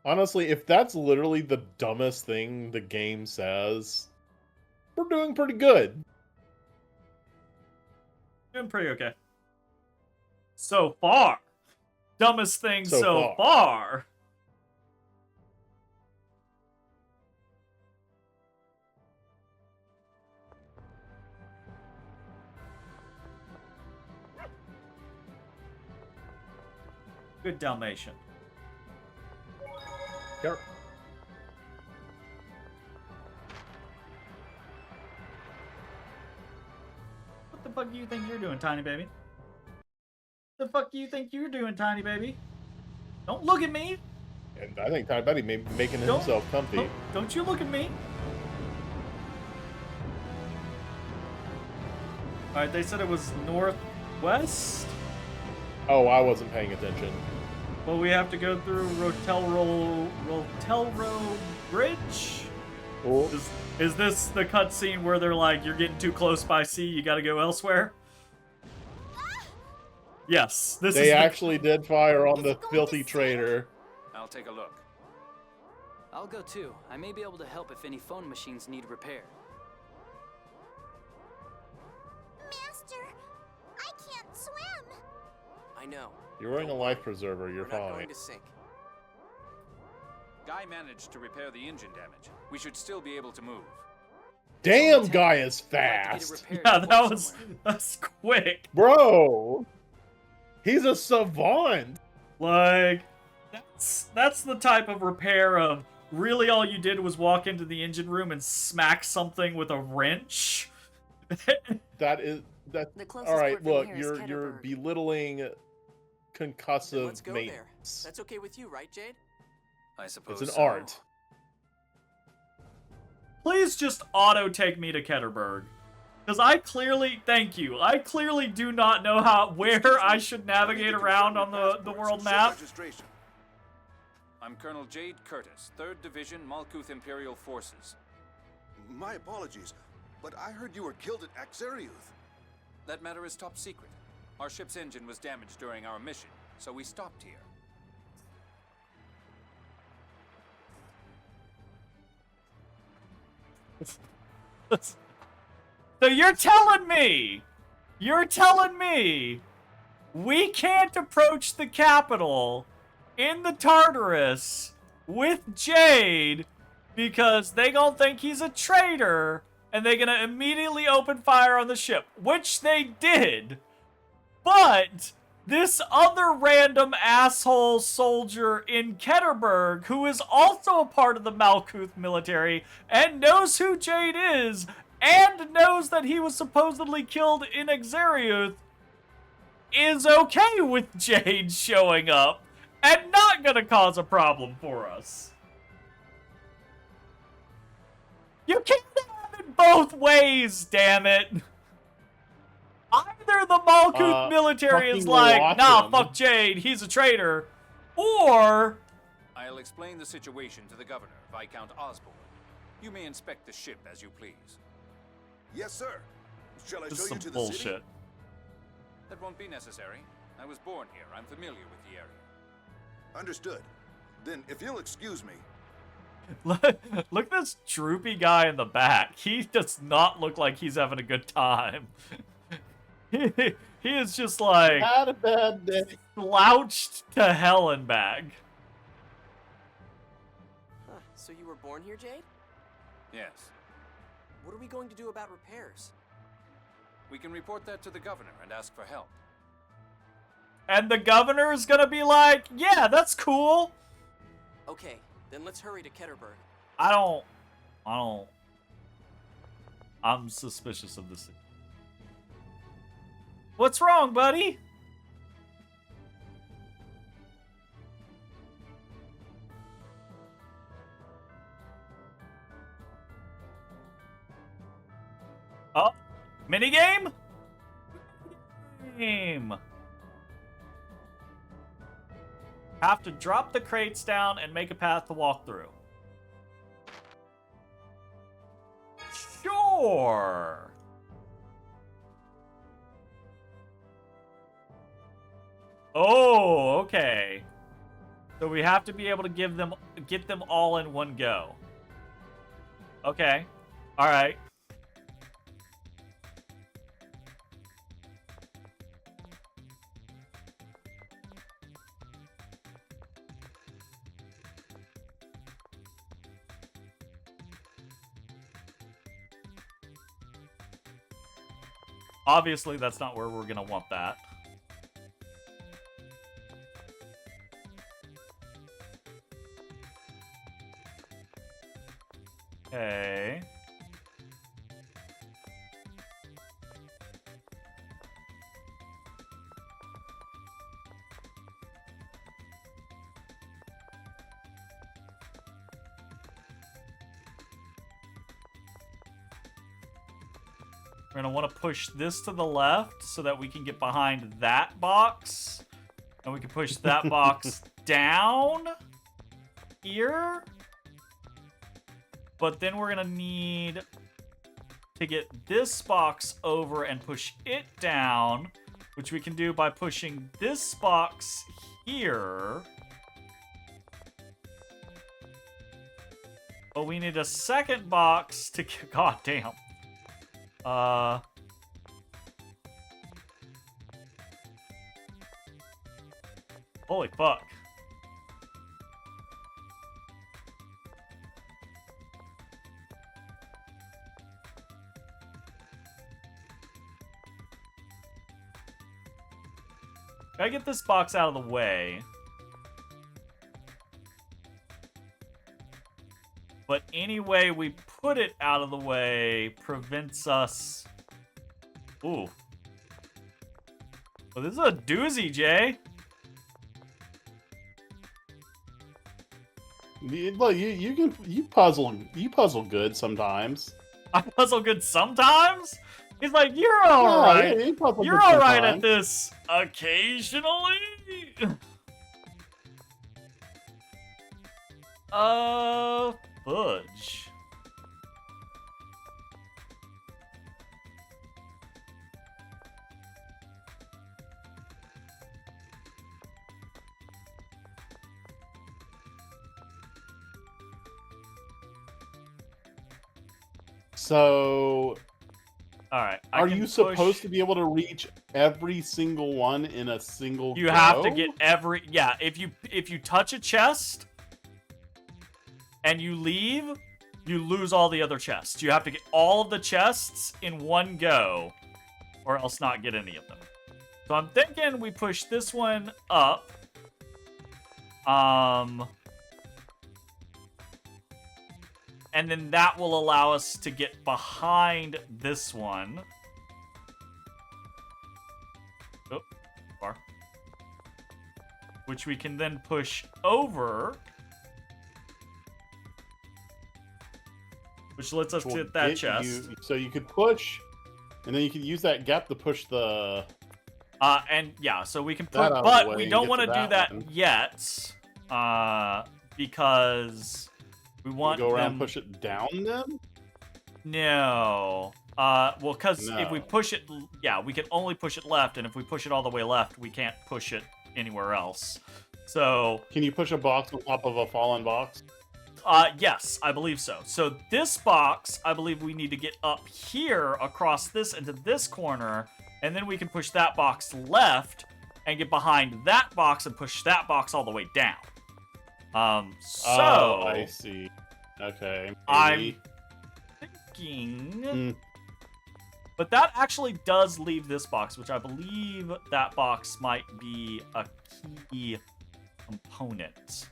Honestly, if that's literally the dumbest thing the game says, we're doing pretty good. Doing pretty okay. So far. Dumbest thing so far. Good Dalmatian. Yep. What the fuck do you think you're doing, tiny baby? What the fuck do you think you're doing, tiny baby? Don't look at me! And I think Tiny Baby may be making himself comfy. Don't you look at me! Alright, they said it was northwest? Oh, I wasn't paying attention. Well, we have to go through Rotelro Bridge? Cool. Is this the cutscene where they're like, you're getting too close by sea, you gotta go elsewhere? Yes, They actually did fire on the filthy traitor. I'll take a look. I'll go too. I may be able to help if any phone machines need repair. Master, I can't swim. I know. You're wearing a life preserver, you're We're not fine. going to sink. Guy managed to repair the engine damage. We should still be able to move. Damn, Guy is fast! Yeah, that's quick. Bro! He's a savant! Like, that's the type of repair of really all you did was walk into the engine room and smack something with a wrench. That That's The closest all right. port from Look, here is you're Ketterberg. belittling Then concussive let's go there. maintenance. That's okay with you, right, Jade? I suppose It's an so. art. Please just auto take me to Ketterberg. Because I clearly, thank you, I clearly do not know where I should navigate around on the world map. I'm Colonel Jade Curtis, 3rd Division, Malkuth Imperial Forces. My apologies, but I heard you were killed at Axariuth. That matter is top secret. Our ship's engine was damaged during our mission, so we stopped here. So you're telling me we can't approach the capital in the Tartarus with Jade because they gonna think he's a traitor and they gonna immediately open fire on the ship, which they did. But this other random asshole soldier in Ketterberg, who is also a part of the Malkuth military and knows who Jade is and knows that he was supposedly killed in Axariuth, is okay with Jade showing up and not gonna cause a problem for us. You can't have it both ways, damn it. Either the Malkuth military is like, nah, fuck Jade, he's a traitor, or... I'll explain the situation to the governor, Viscount Osborne. You may inspect the ship as you please. Yes, sir. Shall I This show is you some to the bullshit. city? That won't be necessary. I was born here. I'm familiar with the area. Understood. Then, if you'll excuse me. Look at this droopy guy in the back. He does not look like he's having a good time. He is just like... Had a bad day. Slouched to hell and back. Huh, so you were born here, Jade? Yes. What are we going to do about repairs? We can report that to the governor and ask for help. And the governor is gonna be like, yeah, that's cool. Okay, then let's hurry to Ketterberg. I'm suspicious of this. What's wrong, buddy? Oh, minigame? Game. Have to drop the crates down and make a path to walk through. Sure. Oh, okay. So we have to be able to get them all in one go. Okay. All right. Obviously, that's not where we're going to want that. Okay. We're going to want to push this to the left so that we can get behind that box. And we can push that box down here. But then we're going to need to get this box over and push it down, which we can do by pushing this box here. But we need a second box to... God damn. Holy fuck. Gotta get this box out of the way. But any way we put it out of the way prevents us... Ooh, Well, this is a doozy, Jay. Look, you puzzle good sometimes. I puzzle good sometimes? He's like, you're alright. Yeah, you're alright at this occasionally. Fudge. So, all right. Are you supposed to be able to reach every single one in a single You go? have to get every... Yeah, if you touch a chest and you leave, you lose all the other chests. You have to get all of the chests in one go or else not get any of them. So I'm thinking we push this one up. And then that will allow us to get behind this one. Oh, far. Which we can then push over. Which lets us hit that chest. So you could push, and then you could use that gap to push the... And yeah, so we can put... But we don't want to do that yet. Because... We want go around them... push it down then? No. Well, because if we push it... Yeah, we can only push it left, and if we push it all the way left, we can't push it anywhere else. So... Can you push a box on top of a fallen box? Yes, I believe so. So this box, I believe we need to get up here across this into this corner, and then we can push that box left and get behind that box and push that box all the way down. Oh, I see. Okay. Maybe. I'm thinking... But that actually does leave this box, which I believe that box might be a key component.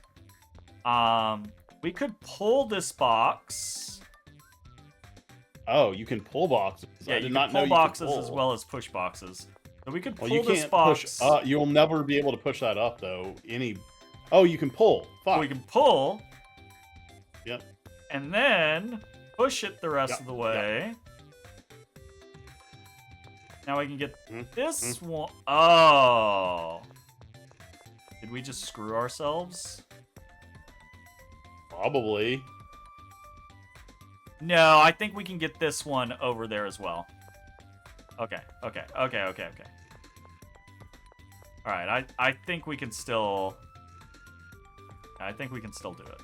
We could pull this box. Oh, you can pull boxes. Yeah, I did you not can pull know boxes you could as pull. well as push boxes. So we could pull you this can't box. Push up. You'll never be able to push that up though. Oh, you can pull. Fuck. We can pull. Yep. And then push it the rest of the way. Yep. Now we can get this one. Oh. Did we just screw ourselves? Probably. No, I think we can get this one over there as well. Okay. Alright, I think we can still... I think we can still do it.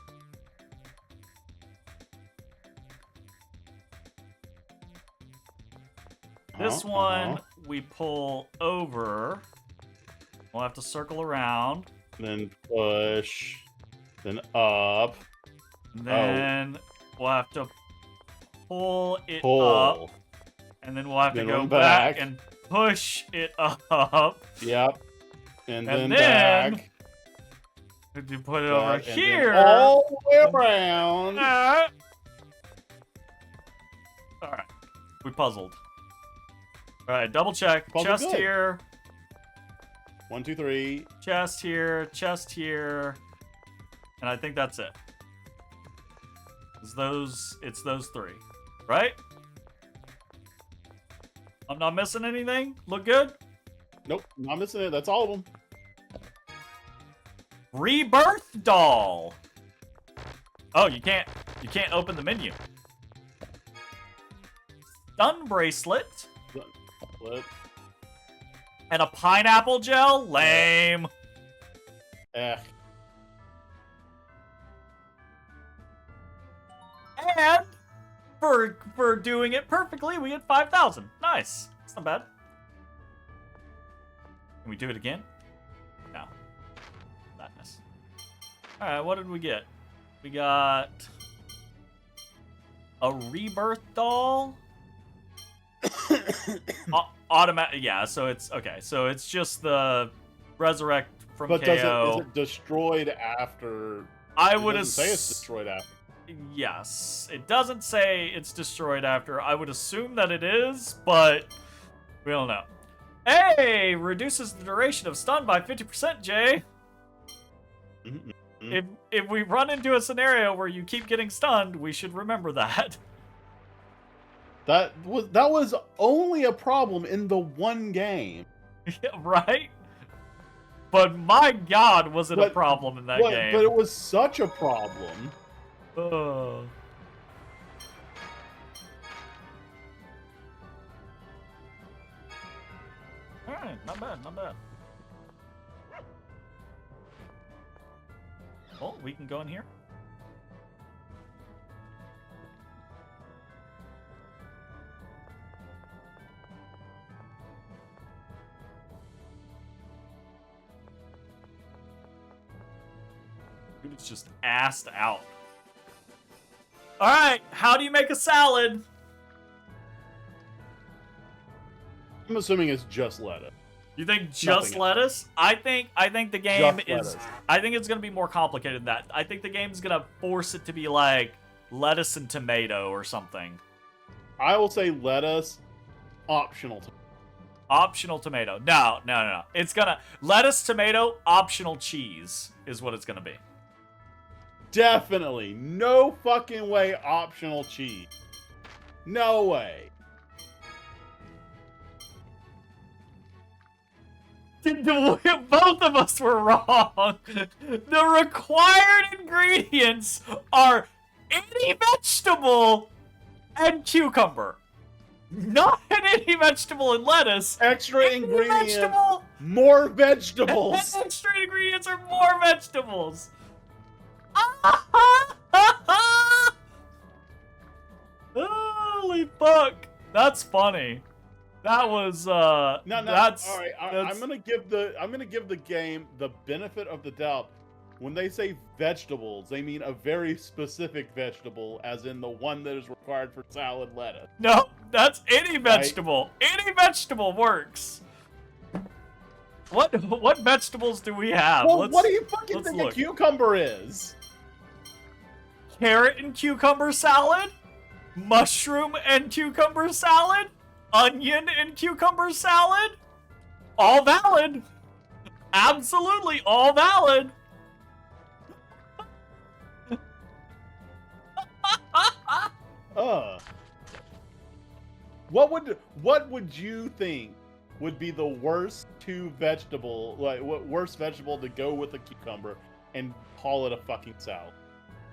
This one, we pull over. We'll have to circle around. Then push. Then up. Then we'll have to pull it up. And then we'll have to go back and push it up. Yep. And then back. You put it over here. All the way around. Alright. We puzzled. Alright, double check. Chest here. 1, 2, 3. Chest here. Chest here. And I think that's it. It's those three. Right? I'm not missing anything? Look good? Nope, not missing it. That's all of them. Rebirth doll. Oh, you can't open the menu. Stun bracelet. And a pineapple gel? Lame. And for doing it perfectly, we get 5,000. Nice. That's not bad. Can we do it again? No. Madness. Alright, what did we get? We got a rebirth doll. Automatic. Yeah, so it's okay. So it's just the resurrect from KO. But is it destroyed after? I would say it's destroyed after. Yes, it doesn't say it's destroyed after. I would assume that it is, but we don't know. Hey, reduces the duration of stun by 50%, Jay. If we run into a scenario where you keep getting stunned, we should remember that. That was only a problem in the one game. Yeah, right? But my God, was it a problem in that game? But it was such a problem. Alright, not bad, not bad. Oh, we can go in here. Dude, it's just assed out. Alright, how do you make a salad? I'm assuming it's just lettuce. You think just lettuce? I think the game is... I think it's going to be more complicated than that. I think the game's going to force it to be like lettuce and tomato or something. I will say lettuce, optional tomato. Optional tomato. No. It's going to... Lettuce, tomato, optional cheese is what it's going to be. Definitely. No fucking way optional cheese. No way. Both of us were wrong. The required ingredients are any vegetable and cucumber. Not any vegetable and lettuce. Extra ingredients. More vegetables. Extra ingredients are more vegetables. Holy fuck. That's funny. That was that's all right. I'm gonna give the game the benefit of the doubt. When they say vegetables, they mean a very specific vegetable, as in the one that is required for salad lettuce. No, that's any vegetable. Right? Any vegetable works. What vegetables do we have? Well, what do you fucking think a cucumber is? Carrot and cucumber salad? Mushroom and cucumber salad? Onion and cucumber salad? All valid. Absolutely all valid. What would you think would be the worst worst vegetable to go with a cucumber and call it a fucking salad?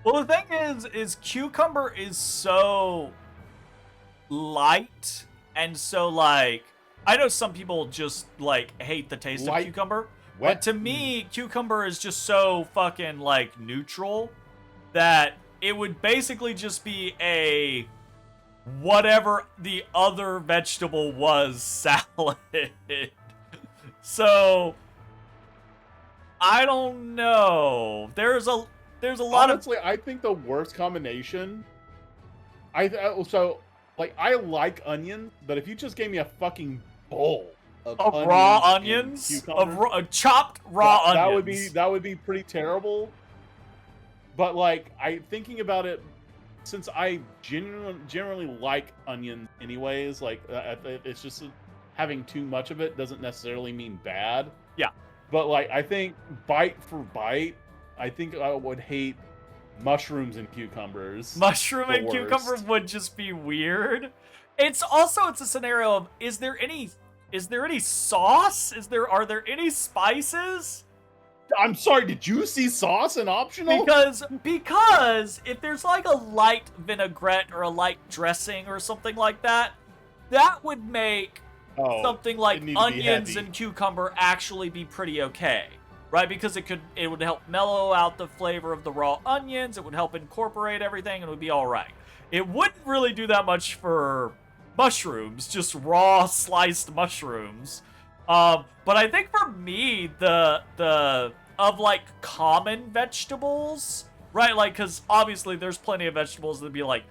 Well, the thing is cucumber is so light and so like, I know some people just like hate the taste of cucumber, but to me, cucumber is just so fucking like neutral that it would basically just be a whatever the other vegetable was salad. So I don't know. There's a lot Honestly, I think the worst combination. I like onions, but if you just gave me a fucking bowl of raw onions, of chopped raw onions, that would be pretty terrible. But like, thinking about it, since I generally like onions anyways, like it's just having too much of it doesn't necessarily mean bad. Yeah. But like, I think bite for bite, I think I would hate mushrooms and cucumbers. Mushroom and cucumber would just be weird. It's a scenario of is there any sauce? Are there any spices? I'm sorry, did you see sauce and optional? Because if there's like a light vinaigrette or a light dressing or something like that, that would make something like onions and cucumber actually be pretty okay. Right? Because it would help mellow out the flavor of the raw onions, it would help incorporate everything, and it would be alright. It wouldn't really do that much for mushrooms, just raw sliced mushrooms. But I think for me, of like common vegetables, right? Like, because obviously there's plenty of vegetables that'd be like,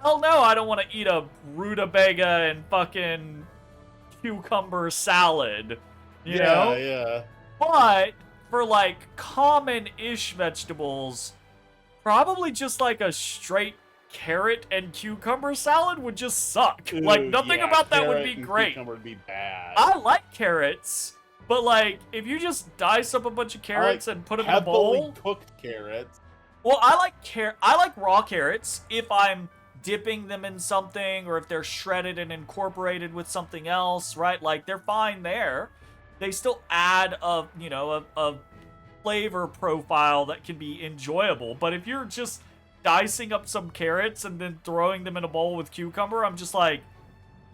hell no, I don't want to eat a rutabaga and fucking cucumber salad, you know? Yeah. But for like common-ish vegetables, probably just like a straight carrot and cucumber salad would just suck. Ooh, Like, nothing yeah, about that would carrot be and great. Cucumber would be bad. I like carrots, but like, if you just dice up a bunch of carrots and put them in a bowl, cooked carrots. Well, I like raw carrots if I'm dipping them in something, or if they're shredded and incorporated with something else, right? Like, they're fine there. They still add a flavor profile that can be enjoyable. But if you're just dicing up some carrots and then throwing them in a bowl with cucumber, I'm just like,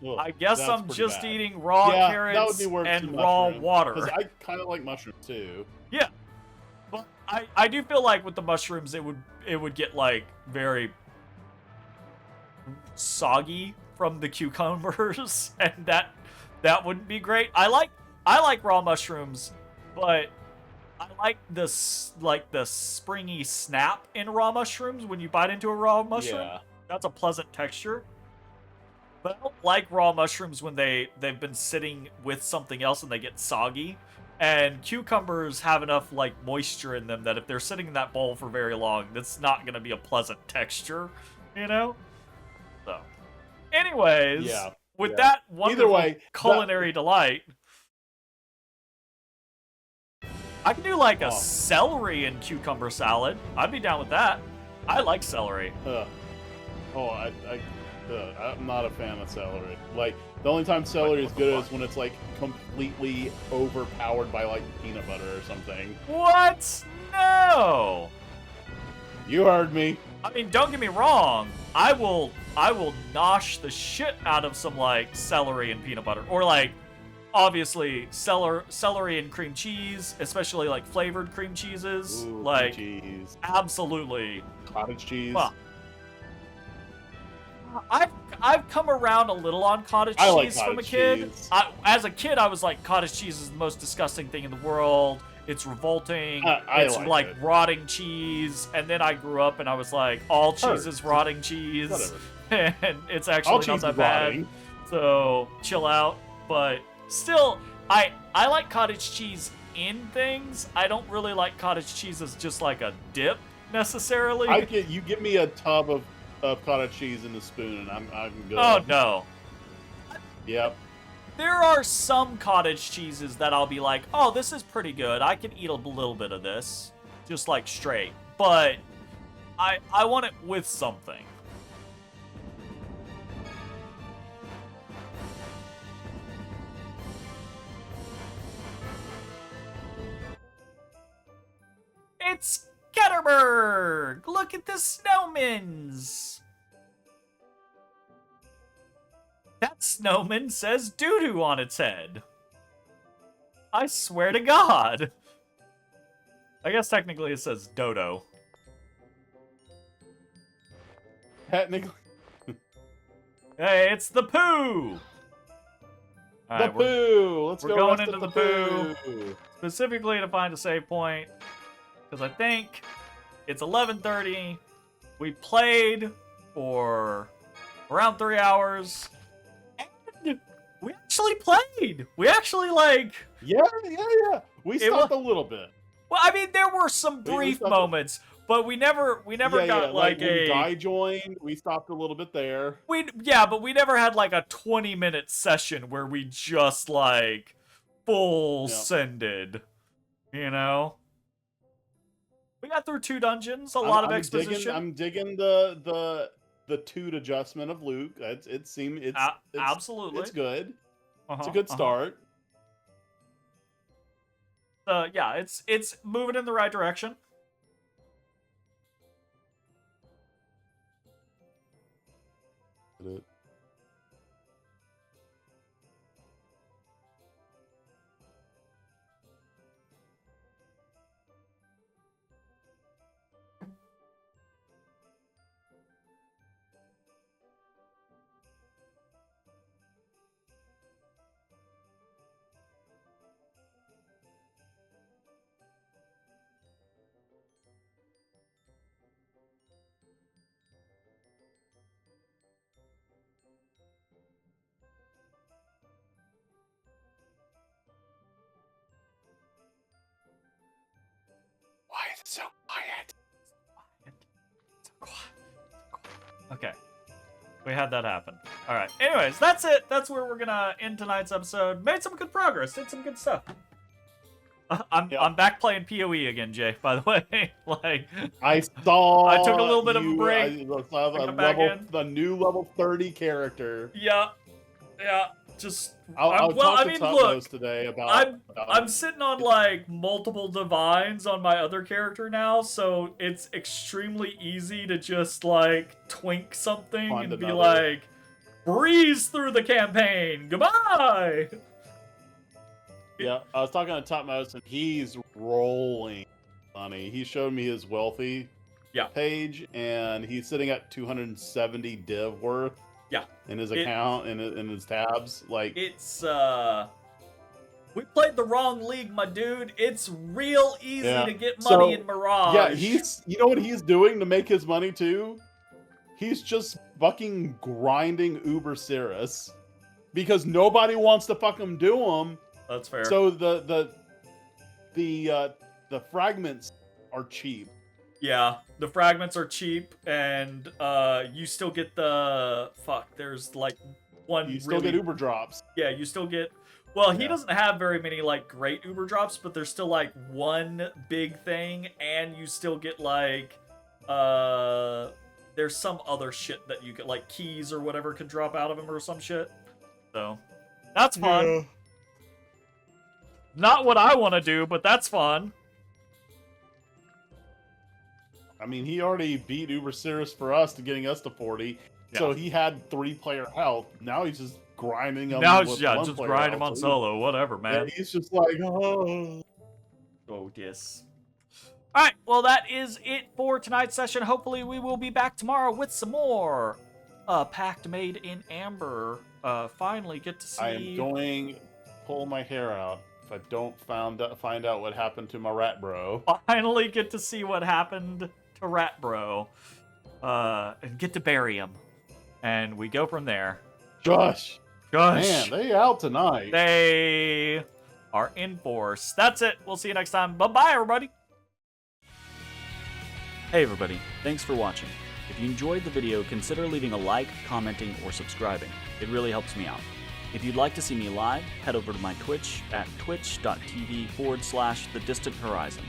Ugh, I guess I'm just bad. eating raw carrots that would be worse and than raw mushroom, water. Because I kind of like mushrooms too. Yeah, but I do feel like with the mushrooms it would get like very soggy from the cucumbers, and that wouldn't be great. I like raw mushrooms, but I like the springy snap in raw mushrooms when you bite into a raw mushroom. Yeah. That's a pleasant texture. But I don't like raw mushrooms when they've been sitting with something else and they get soggy. And cucumbers have enough like moisture in them that if they're sitting in that bowl for very long, that's not going to be a pleasant texture, you know? So, anyways, with that wonderful culinary delight, I can do like a celery and cucumber salad. I'd be down with that. I like celery. I'm not a fan of celery. Like, the only time celery is good is when it's like completely overpowered by like peanut butter or something. What? No. You heard me. I mean, don't get me wrong. I will nosh the shit out of some like celery and peanut butter, or like obviously celery and cream cheese, especially like flavored cream cheeses. Ooh, like cream cheese. Absolutely. Cottage cheese. Well, I've come around a little on cottage cheese from a kid. As a kid, I was like, cottage cheese is the most disgusting thing in the world. It's revolting. It's like rotting cheese. And then I grew up and I was like, all cheese is rotting cheese. Whatever. And it's actually not that bad. So chill out. But still, I like cottage cheese in things. I don't really like cottage cheese as just like a dip necessarily. You give me a tub of cottage cheese in the spoon, and I'm good. Oh no. Yep. There are some cottage cheeses that I'll be like, oh, this is pretty good. I can eat a little bit of this, just like straight. But I want it with something. It's Ketterberg! Look at the snowmans! That snowman says doo-doo on its head. I swear to God. I guess technically it says dodo. Technically. Hey, it's the poo! The poo! Let's go going into the poo. Specifically to find a save point. Because I think it's 11:30. We played for around 3 hours. And we actually played. We actually Yeah. We stopped a little bit. Well, I mean, there were some brief moments, but we never got like a. When Guy joined, we stopped a little bit there. But we never had like a 20-minute session where we just like full sended, you know. We got through 2 dungeons, a lot of exposition. I'm digging the toot adjustment of Luke. Absolutely, it's good. It's a good start. Yeah, it's moving in the right direction. Why is it so quiet? So quiet. Okay. We had that happen. All right. Anyways, that's it. That's where we're gonna end tonight's episode. Made some good progress. Did some good stuff. I'm back playing PoE again, Jay. By the way, like I saw. I took a little bit of a break. The new level 30 character. Yeah. Just I'll talk to look today about. I'm sitting on like multiple divines on my other character now, so it's extremely easy to just like twink something and be like, breeze through the campaign. Goodbye. Yeah, I was talking to Topmost, and he's rolling money. He showed me his wealthy page, and he's sitting at 270 div worth. Yeah, in his account and in his tabs, like it's we played the wrong league, my dude. It's real easy to get money in Mirage. Yeah, you know what he's doing to make his money too? He's just fucking grinding Uber Cirrus because nobody wants to fucking do them. That's fair. So the fragments are cheap. Yeah, the fragments are cheap, and you still get the there's like one. You still get Uber drops. Yeah, you still get. Well, he doesn't have very many like great Uber drops, but there's still like one big thing, and you still get like there's some other shit that you get, like keys or whatever could drop out of him or some shit. So that's fun. Yeah. Not what I want to do, but that's fun. I mean, he already beat Uber Cirrus for us to getting us to 40, so he had 3-player health. Now he's just grinding him. Now he's just grind him on solo, whatever, man. Yeah, he's just like, oh, yes. All right, well, that is it for tonight's session. Hopefully, we will be back tomorrow with some more Pact Made in Amber. Finally, get to see. I am going to pull my hair out if I don't find out what happened to my rat bro. Finally, get to see what happened to Rat Bro, and get to bury him, and we go from there. Gosh, man, they out tonight. They are in force. That's it. We'll see you next time. Bye-bye, everybody. Hey, everybody. Thanks for watching. If you enjoyed the video, consider leaving a like, commenting, or subscribing. It really helps me out. If you'd like to see me live, head over to my Twitch at twitch.tv/thedistanthorizon.